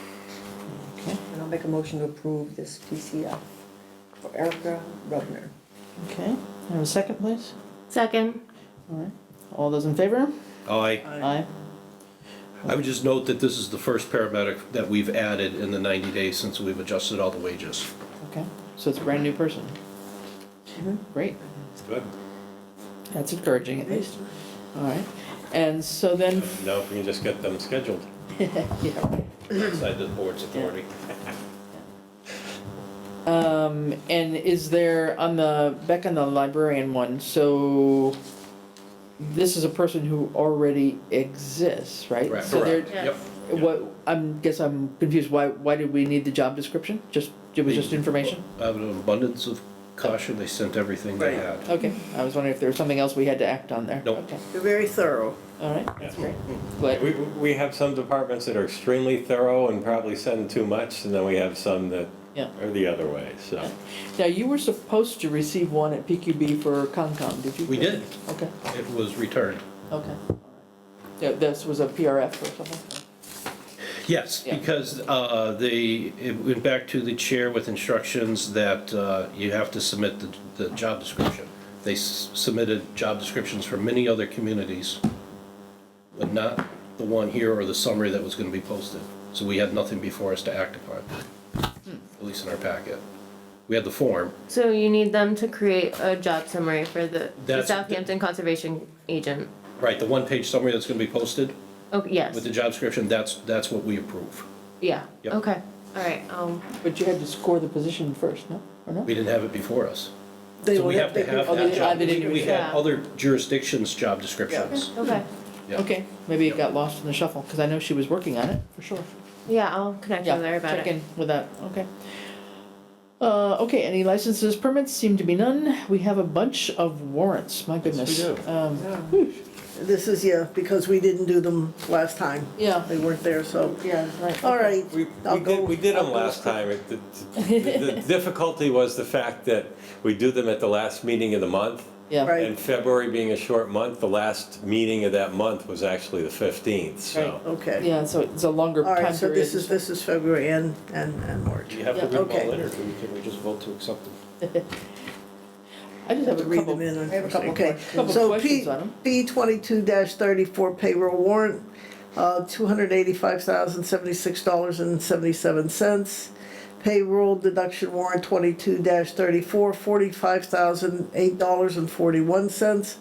Okay, And I'll make a motion to approve this PCF for Erica Rubner. okay, and a second, please? Second. All right, all those in favor? Aye. Aye. I would just note that this is the first paramedic that we've added in the 90 days since we've adjusted all the wages. Okay, so it's a brand new person. Great, Good. that's encouraging at least. All right, and so then, Now if we can just get them scheduled yeah, right. Outside the board's authority. And is there, back on the librarian one, so this is a person who already exists, right? Correct. So they're- Yep. What, I'm confused, why did we need the job description? It was just information? Out of an abundance of caution, they sent everything they Right. had. Okay, I was wondering if there was something else we had to act on there. Nope. Okay, They're very thorough. all right, that's great. Glad, We have some departments that are extremely thorough and probably send too much, and then we have some that yeah. are the other way, so. Now, you were supposed to receive one at PQB for Concom, did you? We did. Okay, It was returned. okay. Yeah, this was a PRF or something? Yes, Yeah. because it went back to the chair with instructions that you have to submit the job description. They submitted job descriptions for many other communities, but not the one here or the summary that was going to be posted. So we had nothing before us to act upon, at least in our packet. We had the form. So you need them to create a job summary for the That's- Southampton Conservation Agent. Right, the one-page summary that's going to be posted Oh, yes. with the job description, that's what we approve. Yeah, Yep. okay, all right, But you had to score the position first, no? Or no? We didn't have it before us. They So we would have to have Oh, they that didn't- job. they didn't We read had that. other jurisdictions' job descriptions. okay. Yeah. Okay, maybe it got lost in the shuffle, because I know she was working on it, for sure. Yeah, I'll connect with her about Check it. in with that, okay. Okay, any licenses, permits? Seem to be none. We have a bunch of warrants, my goodness. do. Whew. This is, because we didn't do them last time. Yeah. They weren't there, so. Yeah, right. All right. We did them last time. The difficulty was the fact that we do them at the last meeting of the month. Yeah. Right. And February being a short month, the last meeting of that month was actually the 15th, so. Okay. Yeah, so it's a longer All time right, so period. this is February and March. Do you have to Yeah. read them Okay. all in, or can we just vote to accept them? I just have a Read couple. them in. I have a couple Okay. Couple So questions on 'em. P 22-34 payroll warrant, $285,076.77. Payroll deduction warrant 22-34, $45,008.41.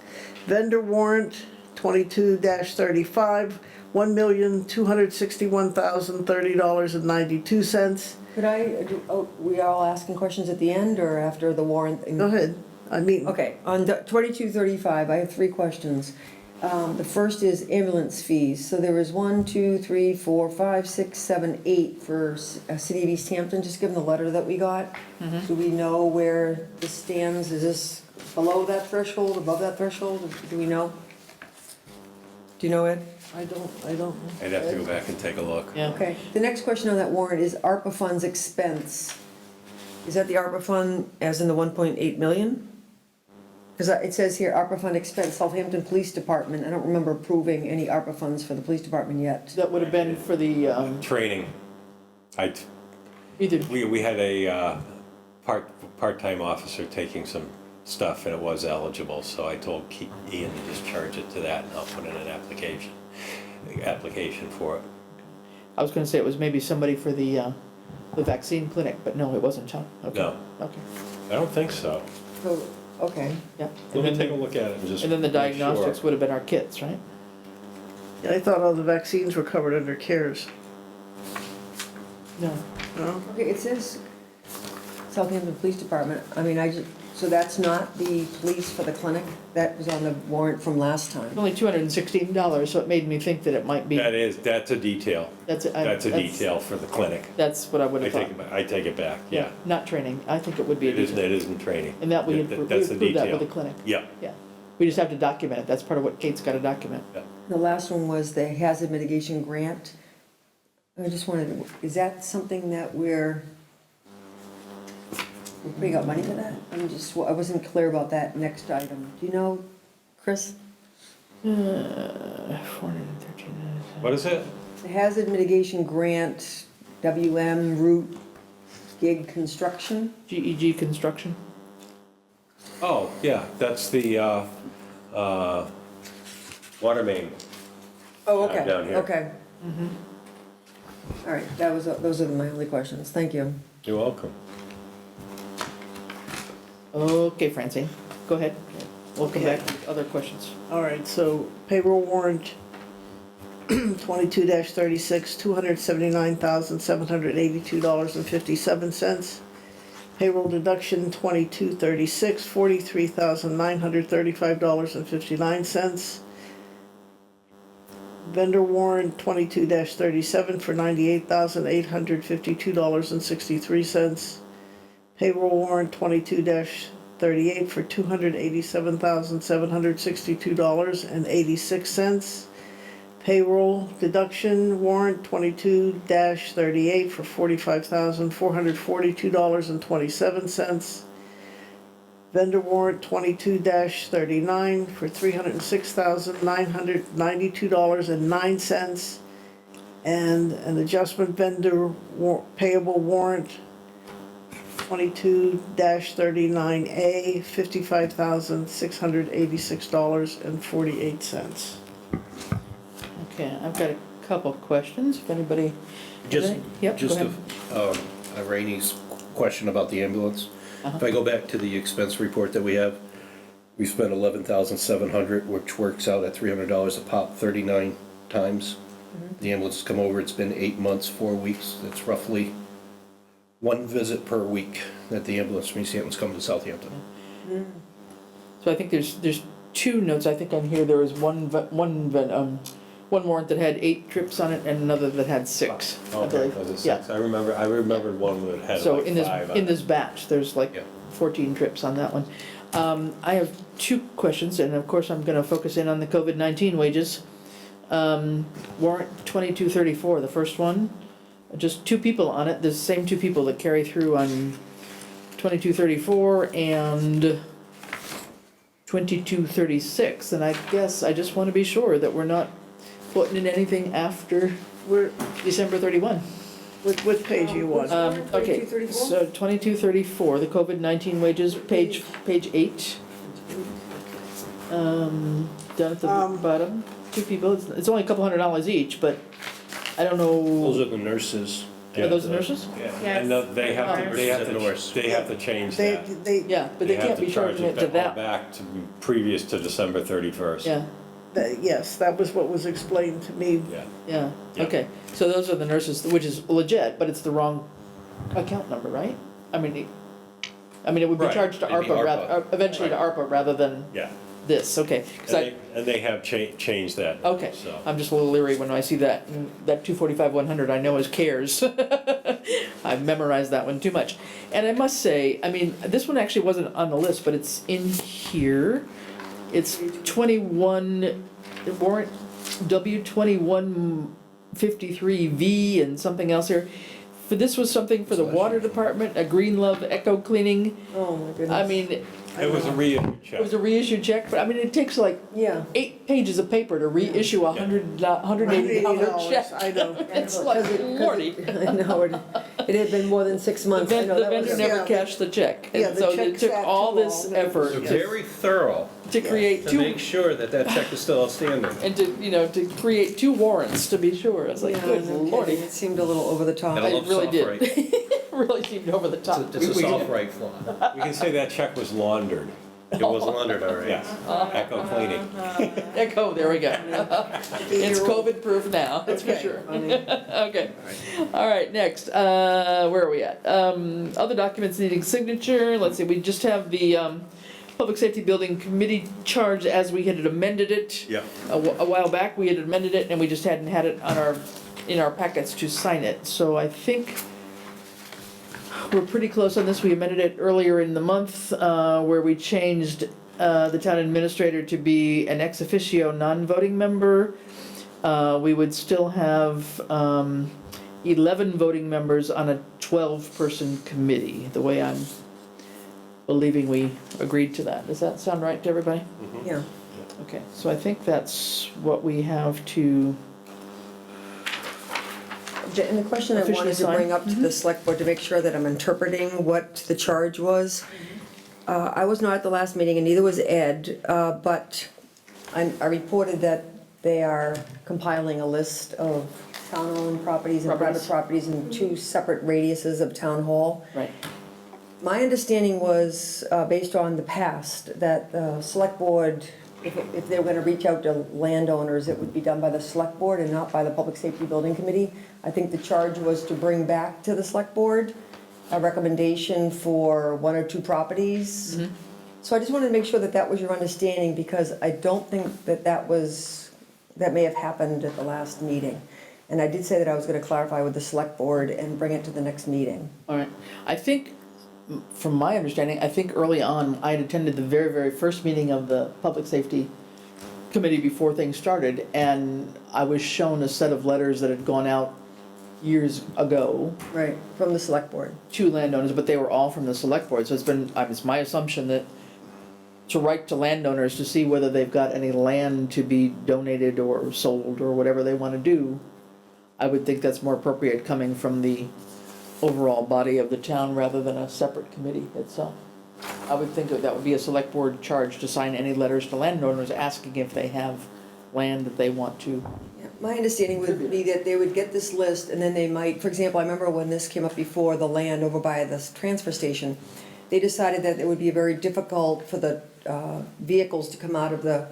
Vendor warrant 22-35, $1,261,030.92. Could we are all asking questions at the end or after the warrant? Go ahead. Okay, on 2235, I have 3 questions. The first is ambulance fees. So there was 1, 2, 3, 4, 5, 6, 7, 8 for City of Easthampton, just given the letter that we got. Do we know where this stands? Is this below that threshold, above that threshold? Do we know? Do you know, Ed? I don't know. I'd have to go back and take a look. Yeah. Okay, the next question on that warrant is ARPA funds expense. Is that the ARPA fund as in the 1.8 million? Because it says here, ARPA fund expense, Southampton Police Department. I don't remember approving any ARPA funds for the police department yet. That would have been for the, Training. either, We had a part-time officer taking some stuff and it was eligible, so I told Ian to just charge it to that and I'll put in an application for it. I was gonna say it was maybe somebody for the vaccine clinic, but no, it wasn't, huh? Okay. No, Okay, I don't think so. So, okay. yeah. Let me take a look at it and just. And then the make sure. diagnostics would have been our kits, right? Yeah, I thought all the vaccines were covered under CARES. No. No? Okay, it says Southampton Police Department. I mean, so that's not the police for the clinic? That was on the warrant from last time? Only $216, so it made me think that it might be. That's a detail. That's a detail for the clinic. That's what I would have thought. I take it back, yeah. Not training. I think it would be a It isn't, detail. it isn't training. And that we That- approved that's a that with detail. the clinic. Yeah. Yeah. We just have to document it. That's part of what Kate's got to document. The last one was the hazard mitigation grant. I just wanted, is that something that we're putting out money for that? I wasn't clear about that next item. Do you know, Chris? 413. What is it? The hazard mitigation grant, WM Route Gig Construction? GEG construction. Oh, yeah, that's the, water main. Oh, okay, Down here. okay. All right, those are my only questions. Thank you. You're welcome. Okay, Francine, go ahead. We'll come back with other questions. All right, so payroll warrant 22-36, $279,782.57. Payroll deduction 2236, $43,935.59. Vendor warrant 22-37 for $98,852.63. Payroll warrant 22-38 for $287,762.86. Payroll deduction warrant 22-38 for $45,442.27. Vendor warrant 22-39 for $306,992.09. And an adjustment vendor payable warrant 22-39A, $55,686.48. Okay, I've got a couple questions, if anybody. Just, Yep, go just ahead. a Rainey's question about the ambulance. If I go back to the expense report that we have, we spent $11,700, which works out at $300 a pop 39 times. The ambulance has come over, it's been 8 months, 4 weeks. That's roughly 1 visit per week that the ambulance from Easthampton's come to Southampton. So I think there's 2 notes, I think on here, there was one warrant that had 8 trips on it and another that had 6. I Okay, believe. was it Yeah. 6? I remembered one that had So like in this, 5 on in it. this batch, there's like Yeah. 14 trips on that one. I have 2 questions, and of course I'm gonna focus in on the COVID-19 wages. Warrant 2234, the first one, just 2 people on it, the same 2 people that carry through on 2234 and 2236, and I guess I just wanna be sure that we're not putting in anything after December 31. What page are you on? Okay, 2234? so 2234, the COVID-19 wages, page 8. Down at the bottom, 2 people, it's only a couple $100 each, but I don't know. Those are the nurses. Are those the nurses? Yeah, and they have to change that. Yeah, but they can't be charging it to all that. back to previous to December 31st. Yeah, Yes, that was what was explained to me. Yeah. yeah, Yeah. okay. So those are the nurses, which is legit, but it's the wrong account number, right? I mean, it would be Right, charged to it'd be ARPA, ARPA. eventually to ARPA rather than Yeah. this, okay. 'Cause And they have changed that. Okay, So. I'm just a little leery when I see that, and that 245-100 I know is CARES. I've memorized that one too much. And I must say, I mean, this one actually wasn't on the list, but it's in here. It's 21, warrant W2153V and something else here. For this was something for the water department, a Green Love Echo cleaning. Oh, my goodness. I mean, It was a reissue check. it was a reissue check, but I mean, it takes like Yeah. 8 pages of paper to reissue a $180 check. I know. It's like, lordy. I know, it had been more than 6 The months. I know, that vendor was- never Yeah, cashed the check. yeah, And the so check it took sat all too this long. effort Very thorough to create to 2, make sure that check is still outstanding. and to create 2 warrants to be sure. It's like, Yeah, good no lordy. kidding. It seemed a little over the top. And I love really soft did. right. Really seemed over the top. It's a We- soft right flaw. We can say that check was laundered. It was laundered, all right. Yes, Echo cleaning. Echo, there we go. It's COVID proof now, that's for Okay. sure. Okay, all right, next, where are we at? Other documents needing signature, let's see, we just have the, Public Safety Building Committee charge as we had amended it. Yeah. A while back, we had amended it and we just hadn't had it on in our packets to sign it, so I think we're pretty close on this. We amended it earlier in the month, where we changed the town administrator to be an ex officio non-voting member. We would still have 11 voting members on a 12-person committee, the way I'm believing we agreed to that. Does that sound right to everybody? Yeah. Okay, so I think that's what we have to. And the question I Officially wanted to signed? bring up to the select board to make sure that I'm interpreting what the charge was. I was not at the last meeting and neither was Ed, but I reported that they are compiling a list of town-owned properties and private properties in 2 separate radiuses of town hall. Right. My understanding was, based on the past, that the select board, if they were gonna reach out to landowners, it would be done by the select board and not by the Public Safety Building Committee. I think the charge was to bring back to the select board a recommendation for 1 or 2 properties. So I just wanted to make sure that that was your understanding, because I don't think that may have happened at the last meeting. And I did say that I was gonna clarify with the select board and bring it to the next meeting. All right, I think, from my understanding, I think early on, I had attended the very, very first meeting of the Public Safety Committee before things started, and I was shown a set of letters that had gone out years ago. Right, from the select board. To landowners, but they were all from the select board, so it's my assumption that to write to landowners to see whether they've got any land to be donated or sold or whatever they wanna do, I would think that's more appropriate coming from the overall body of the town rather than a separate committee itself. I would think that would be a select board charge to sign any letters to landowners asking if they have land that they want to. My understanding would be that they would get this list and then they might, for example, I remember when this came up before, the land over by this transfer station, they decided that it would be very difficult for the vehicles to come out of the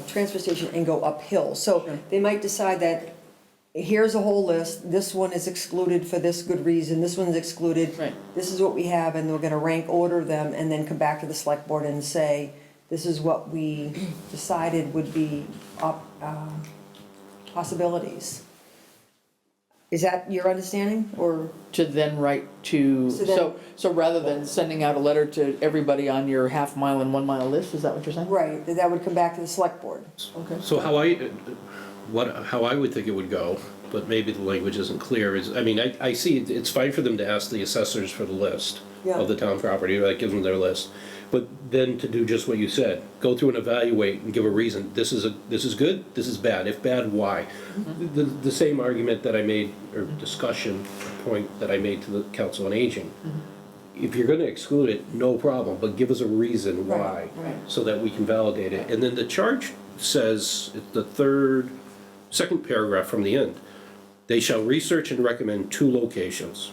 transfer station and go uphill. So they might decide that here's a whole list, this one is excluded for this good reason, this one's excluded. Right. This is what we have, and we're gonna rank order them, and then come back to the select board and say, this is what we decided would be possibilities. Is that your understanding, or? To then write to, so rather than sending out a letter to everybody on your half mile and 1 mile list, is that what you're saying? Right, that would come back to the select board. Okay. So how I would think it would go, but maybe the language isn't clear, is, I mean, I see it's fine for them to ask the assessors for the list Yeah. of the town property, that gives them their list. But then to do just what you said, go through and evaluate and give a reason, this is good, this is bad, if bad, why? The same argument that I made, or discussion point that I made to the Council on Aging. If you're gonna exclude it, no problem, but give us a reason why, so that we can validate it. And then the charge says, the second paragraph from the end, they shall research and recommend 2 locations,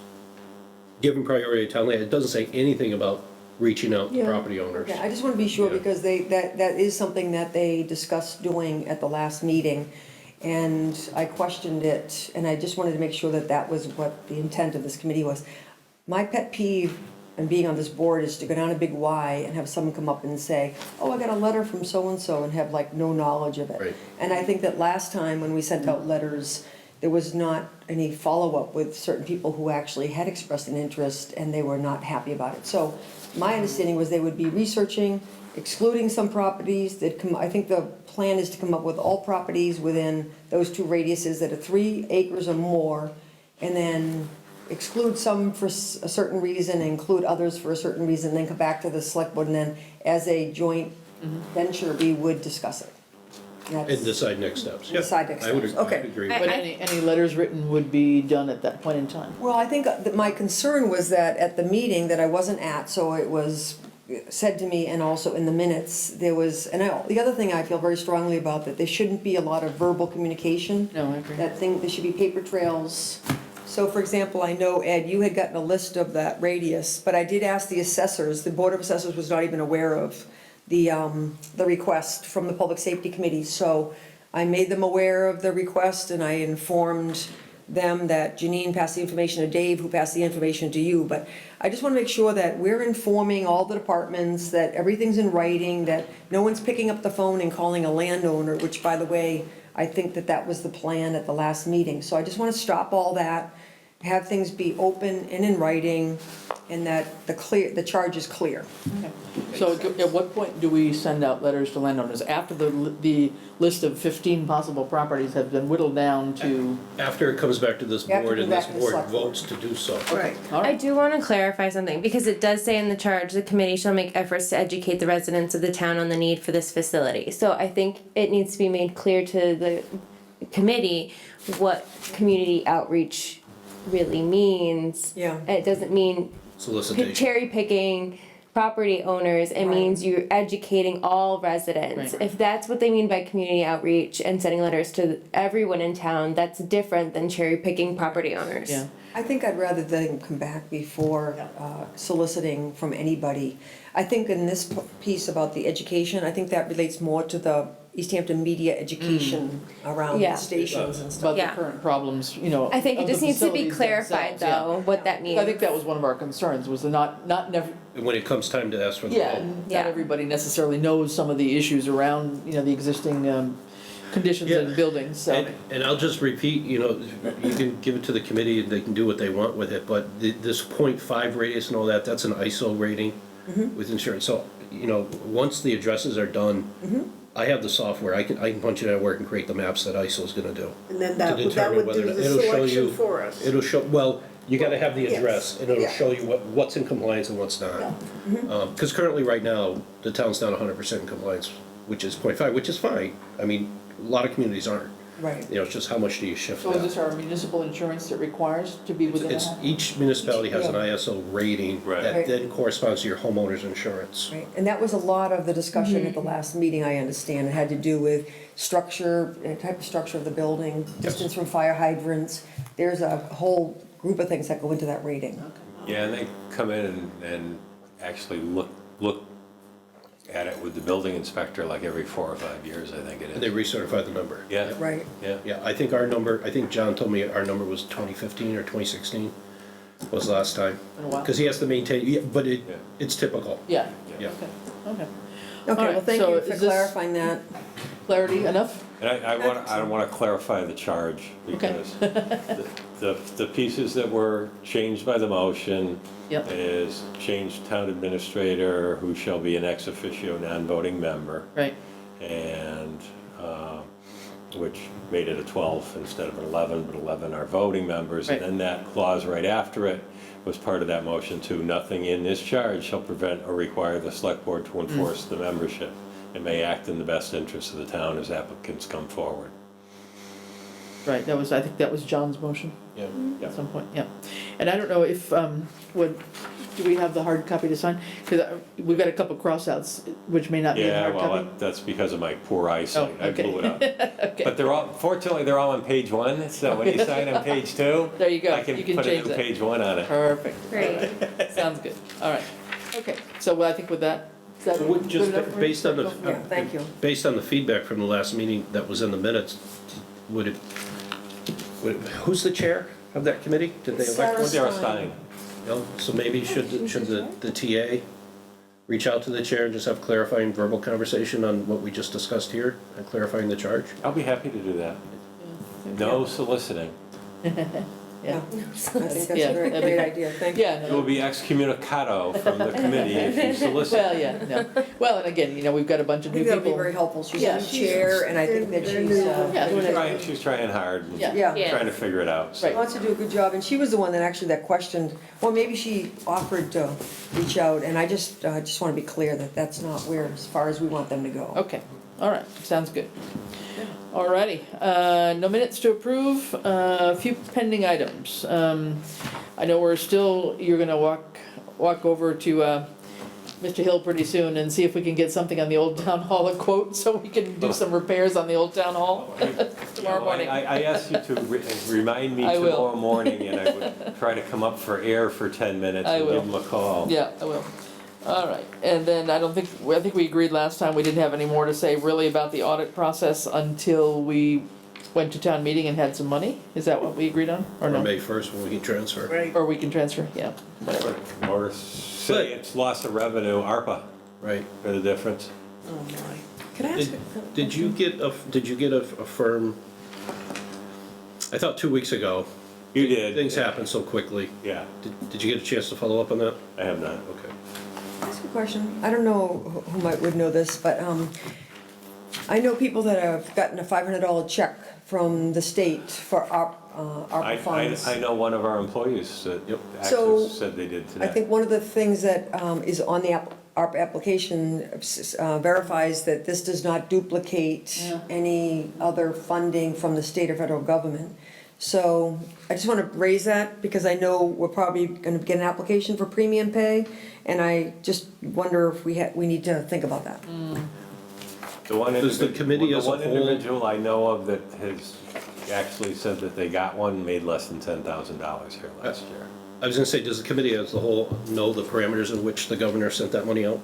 given priority to town land. It doesn't say anything about reaching out to property owners. Yeah, I just want to be sure, because that is something that they discussed doing at the last meeting, and I questioned it, and I just wanted to make sure that that was what the intent of this committee was. My pet peeve in being on this board is to go down a big Y and have someone come up and say, oh, I got a letter from so-and-so, and have like no knowledge of it. Right. And I think that last time when we sent out letters, there was not any follow-up with certain people who actually had expressed an interest, and they were not happy about it. So my understanding was they would be researching, excluding some properties that I think the plan is to come up with all properties within those 2 radiuses that are 3 acres or more, and then exclude some for a certain reason, include others for a certain reason, then come back to the select board, and then as a joint venture, we would discuss it. And decide next steps. Yeah, Decide next I would steps. Okay. agree. But any letters written would be done at that point in time? Well, I think that my concern was that at the meeting that I wasn't at, so it was said to me, and also in the minutes, there was, the other thing I feel very strongly about, that there shouldn't be a lot of verbal communication. No, I agree. There should be paper trails. So for example, I know, Ed, you had gotten a list of that radius, but I did ask the assessors, the Board of Assessors was not even aware of the request from the Public Safety Committee. So I made them aware of the request, and I informed them that Janine passed the information to Dave, who passed the information to you. But I just want to make sure that we're informing all the departments, that everything's in writing, that no one's picking up the phone and calling a landowner, which, by the way, I think that was the plan at the last meeting. So I just want to stop all that, have things be open and in writing, and that the charge is clear. Okay. So at what point do we send out letters to landowners? After the list of 15 possible properties has been whittled down to? After it comes back to this After it board, comes and back this to the board select board. votes to do so. Right. All I right. do want to clarify something, because it does say in the charge, the committee shall make efforts to educate the residents of the town on the need for this facility. So I think it needs to be made clear to the committee what community outreach really means. Yeah. It doesn't mean Solicitation. cherry picking property owners. It means you're educating all residents. Right. If that's what they mean by community outreach and sending letters to everyone in town, that's different than cherry picking property owners. Yeah. I think I'd rather them come back before soliciting from anybody. I think in this piece about the education, I think that relates more to the Easthampton media education around Yeah. the stations and stuff. About Yeah. the current problems, I think it of just the needs to be facilities clarified, themselves, though, what that means. I think that was one of our concerns, was the not never, And when it comes time to ask for the yeah, vote. not Yeah. everybody necessarily knows some of the issues around, the existing conditions Yeah. in buildings, so. And I'll just repeat, you can give it to the committee and they can do what they want with it, but this .5 radius and all that, that's an ISO rating with insurance. So, once the addresses are done, I have the software, I can punch it out of work and create the maps that ISO's gonna do. And then to that determine would whether do or not- the it'll show selection you- for us. It'll show, well, you gotta have the Yes. address, and it'll Yeah. show you what's in compliance and what's not. Because currently, right now, the town's not 100% in compliance, which is .5, which is fine. I mean, a lot of communities aren't. Right. It's just how much do you shift So is that? this our municipal insurance that requires to be within It's, that? each municipality has an ISO rating Right. that then corresponds to your homeowner's insurance. Right, and that was a lot of the discussion at the last meeting, I understand. It had to do with structure, type of structure of the building, distance from fire hydrants. There's a whole group of things that go into that rating. Yeah, and they come in and actually look at it with the building inspector like every 4 or 5 years, I think it And they is. recertify the number. Yeah. Right. Yeah. Yeah, I think our number, I think John told me our number was 2015 or 2016 was the last time. Been a while. Because he has to maintain, yeah, but Yeah. it's typical. Yeah, Yeah. okay, okay. Okay, All right, well, thank so you is for this- clarifying that. Clarity enough? And I want to clarify the charge because the pieces that were changed by the motion Yep. is change town administrator who shall be an ex officio non-voting member. Right, And, which made it a 12 instead of an 11, but 11 are voting members. Right. And then that clause right after it was part of that motion too. Nothing in this charge shall prevent or require the select board to enforce the membership. It may act in the best interest of the town as applicants come forward. right, that was, I think that was John's motion Yeah. at some point, yeah. And I don't know if, do we have the hard copy to sign? Because we've got a couple crossouts, which may not be in Yeah, hard well, copy. that's because of my poor eyesight. Oh, okay. I blew it up. Okay. But fortunately, they're all on page 1, so when you sign on page 2, There you go, I can you can put a change new that. page 1 on it. Perfect. Great. Sounds good, all right. Okay, so I think with that, is that Would good just enough for you? based on the, Yeah, thank you. based on the feedback from the last meeting that was in the minutes, who's the chair of that committee? Did they elect one? Sarah Stein. No? So maybe should the TA reach out to the chair and just have clarifying verbal conversation on what we just discussed here and clarifying the charge? I'll be happy to do that. No soliciting. Yeah, I think that's a Yeah, great, that'd be great fine. idea, thank you. yeah, You will no, be excommunicado from the committee if you solicit. well, yeah, no. Well, and again, we've got a bunch I of new think that'll people. be very helpful. She's Yeah, a new she's- chair, and I think that they're she's, new. Yeah, She's trying hard and Yeah. yeah. Yeah. trying to figure it out. so. Right. Wants to do a good job, and she was the one that actually that questioned, well, maybe she offered to reach out, and I just want to be clear that that's not where, as far as we want them to go. Okay, all right, sounds good. Alrighty, no minutes to approve, a few pending items. I know you're gonna walk over to, Mr. Hill pretty soon and see if we can get something on the old town hall, a quote, so we can do some repairs on the old town hall tomorrow morning. I asked you to remind me I will. tomorrow morning, and I would try to come up for air for 10 minutes I and will. give them a call. Yeah, I will. All right, and then I think we agreed last time, we didn't have any more to say really about the audit process until we went to town meeting and had some money? Is that what we agreed on, or Or no? May 1st when we can transfer. Right. Or we can transfer, yeah, whatever. Or say it's loss of revenue, ARPA, Right. for the difference. Oh, my. Can I ask? Did you get a firm, I thought 2 weeks ago, You did. things happened so quickly. Yeah, Did you get a chance to follow up on that? I have not. Okay. Ask a question. I don't know would know this, but I know people that have gotten a $500 check from the state for ARPA funds. I know one of our employees that So, actually said they did today. I think one of the things that is on the ARPA application verifies that this does not duplicate any other funding from the state or federal government. So I just want to raise that because I know we're probably going to get an application for premium pay, and I just wonder if we need to think about that. The one Does the committee as a one whole- individual I know of that has actually said that they got one made less than $10,000 here last year. I was gonna say, does the committee as a whole know the parameters in which the governor sent that money out?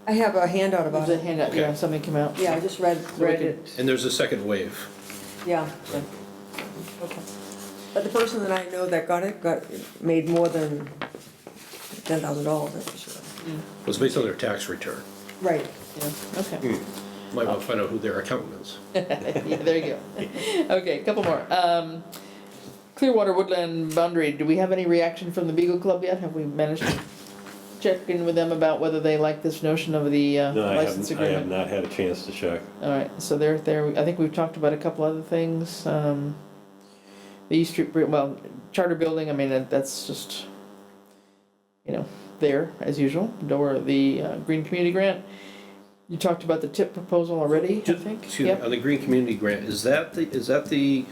I have a handout about There's a it. handout, yeah, something came out. Yeah, I just read we can- it. And there's a second wave. Yeah. But the person that I know that got made more than $10,000, that's for sure. It was based on their tax return. Right. Yeah, okay. Might want to find out who their accountant is. Yeah, there you go. Okay, a couple more. Clearwater Woodland Boundary, do we have any reaction from the Beagle Club yet? Have we managed to check in with them about whether they like this notion of the No, license I have agreement? not had a chance to check. All right, so they're, I think we've talked about a couple other things. The East Street, well, charter building, I mean, that's just, there, as usual. Or the Green Community Grant. You talked about the tip proposal already, I think? Excuse me, Yep. on the Green Community Grant, is that the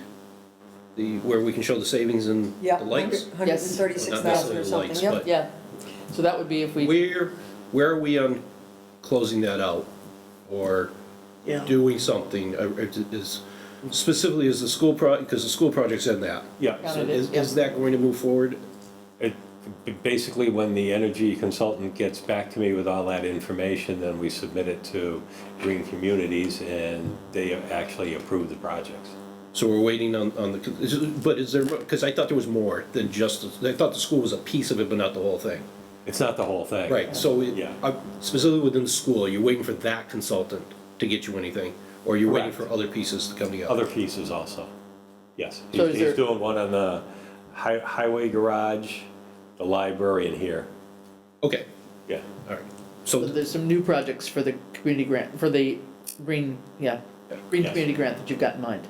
where we can show the savings in Yeah, the lights? 136,000 or something, lights, yep. but- Yeah, so that would be if we. Where are we on closing that out? Or Yeah. doing something, specifically is the school because the school project's in that. Yeah. Counted it, Is that going to move forward? basically, when the energy consultant gets back to me with all that information, then we submit it to Green Communities, and they actually approve the projects. So we're waiting on the, but is there, because I thought there was more than just, I thought the school was a piece of it, but not the whole thing. It's not the whole thing. Right, so Yeah. specifically within the school, are you waiting for that consultant to get you anything? Or you're waiting Correct. for other pieces to come together? Other pieces also, yes. So is He's there- doing one on the highway garage, the library, and here. Okay, Yeah. all right. So So, there's some new projects for the community grant, for the green, green Yes. community grant that you've got in mind.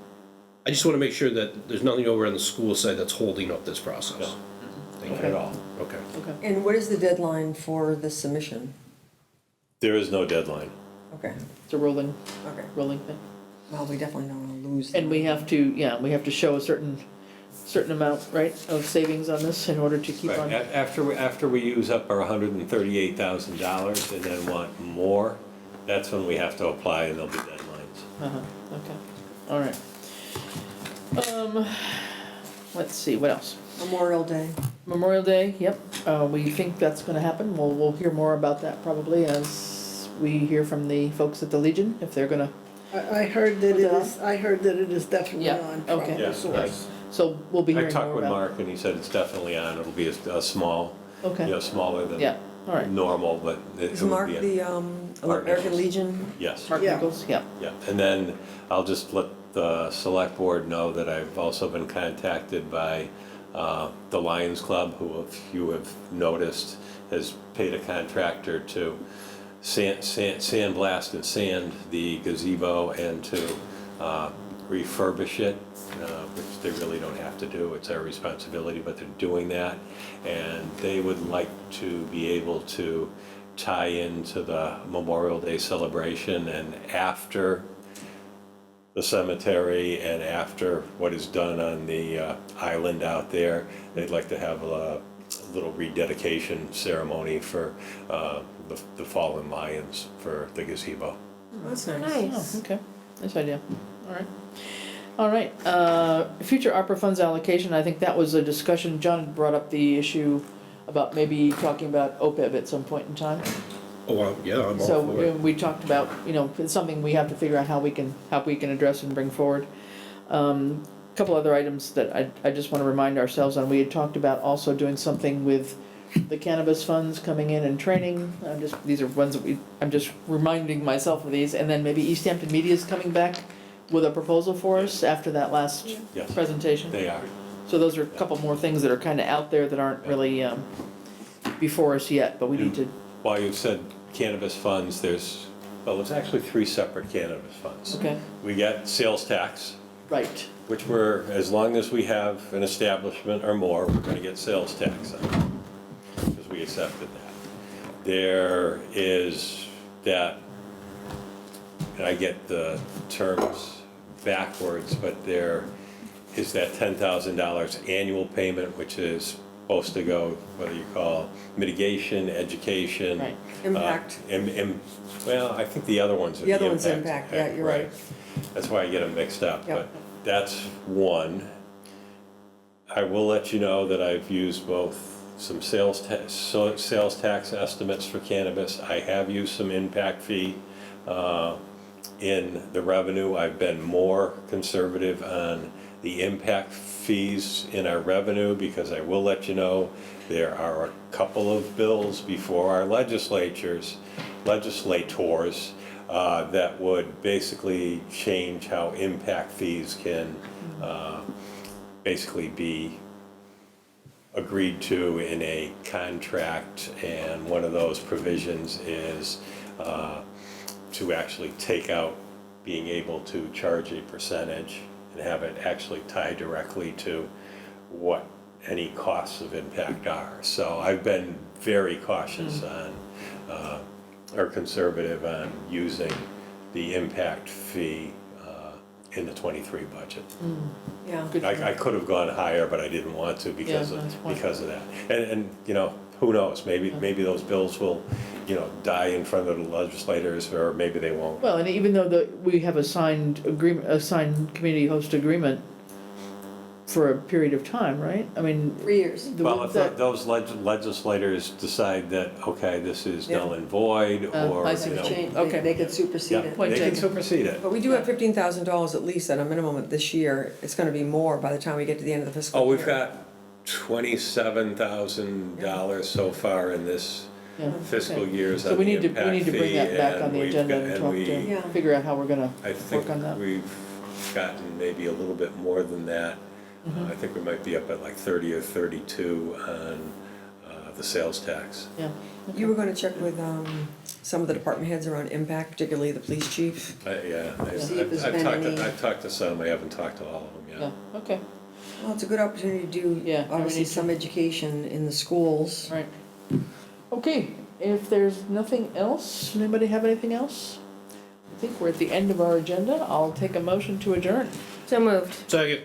I just want to make sure that there's nothing over on the school side that's holding up this process. No. Thank Not you. at all. Okay. Okay. And what is the deadline for the submission? There is no deadline. Okay, It's a rolling okay. thing. Well, we definitely don't want to lose. And we have to show a certain amount, right, of savings on this in order to keep Right. on. After we use up our $138,000 and then want more, that's when we have to apply, and there'll be deadlines. Okay, all right. Let's see, what else? Memorial Day. Memorial Day, yep, we think that's gonna happen, we'll hear more about that probably as we hear from the folks at the Legion, if they're gonna, I heard that it is definitely Yeah, on from okay. the Yeah, source. so we'll be I hearing talked more with about. Mark, and he said it's definitely on. It'll be a small, Okay, smaller than yeah, all right, normal, but it Is would Mark be the Mark American Nichols. Legion? Yes. Mark Yeah. Nichols, yeah, Yeah, and then I'll just let the select board know that I've also been contacted by the Lions Club, who, if you have noticed, has paid a contractor to sandblast and sand the gazebo and to refurbish it, which they really don't have to do. It's their responsibility, but they're doing that. And they would like to be able to tie into the Memorial Day celebration, and after the cemetery and after what is done on the island out there, they'd like to have a little rededication ceremony for the fallen lions for the gazebo. That's oh, okay, nice idea, all right. All right, future ARPA funds allocation, I think that was a discussion, John brought up the issue about maybe talking about OPEB at some point in time. Oh, yeah, I'm all So for it. we talked about, it's something we have to figure out how we can address and bring forward. Couple other items that I just want to remind ourselves on. We had talked about also doing something with the cannabis funds coming in and training. These are ones that I'm just reminding myself of these. And then maybe Easthampton Media is coming back with a proposal for us after that last Yes. presentation. They are. So those are a couple more things that are kind of out there that aren't really before us yet, but we need to. While you said cannabis funds, there's actually 3 separate cannabis funds. Okay. We got sales tax, Right. which as long as we have an establishment or more, we're gonna get sales tax on, because we accepted that. There is that, and I get the terms backwards, but there is that $10,000 annual payment, which is supposed to go, whether you call mitigation, education. Right. Impact. Well, I think the other ones are The other one's impact, yeah, you're right. That's why I get them mixed up, Yep. but that's one. I will let you know that I've used both some sales tax estimates for cannabis. I have used some impact fee in the revenue. I've been more conservative on the impact fees in our revenue, because I will let you know there are a couple of bills before our legislators that would basically change how impact fees can basically be agreed to in a contract, and one of those provisions is to actually take out being able to charge a percentage and have it actually tied directly to what any costs of impact are. So I've been very cautious on, or conservative on using the impact fee in the '23 budget. Yeah. I could have gone higher, but I didn't want to because that's fine. of that. And who knows, maybe those bills will, die in front of the legislators, or maybe they won't. Well, and even though we have a signed community host agreement, for a period of time, right? I mean. 3 years. Well, if those legislators decide that, okay, this is null and void, or, I see you what know. you're saying. Okay. Okay. They could supersede Yeah, it. Point they can taken. supersede it. But we do have $15,000 at least at a minimum this year. It's gonna be more by the time we get to the end of the fiscal Oh, year. we've got $27,000 so far in this Yeah, fiscal okay. years So on we the need to impact bring that fee, back on and the we've agenda got- and and talk we- to, figure out how we're gonna I think work on that. we've gotten maybe a little bit more than that. I think we might be up at like 30 or 32 on the sales tax. Yeah. You were gonna check with, some of the department heads around impact, particularly the police chief? Yeah, See if there's been any- I've talked to some, I haven't talked to all of them yet. Yeah, okay, Well, it's a good opportunity to do, Yeah, we obviously, need to- some education in the schools. right. Okay, if there's nothing else, anybody have anything else? I think we're at the end of our agenda. I'll take a motion to adjourn. So moved. Second.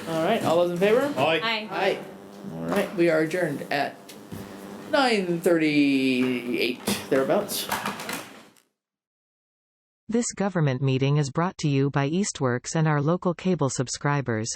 All right, all those in favor? Aye. Aye. Aye. All right, we are adjourned at 9:38, thereabouts. This government meeting is brought to you by Eastworks and our local cable subscribers.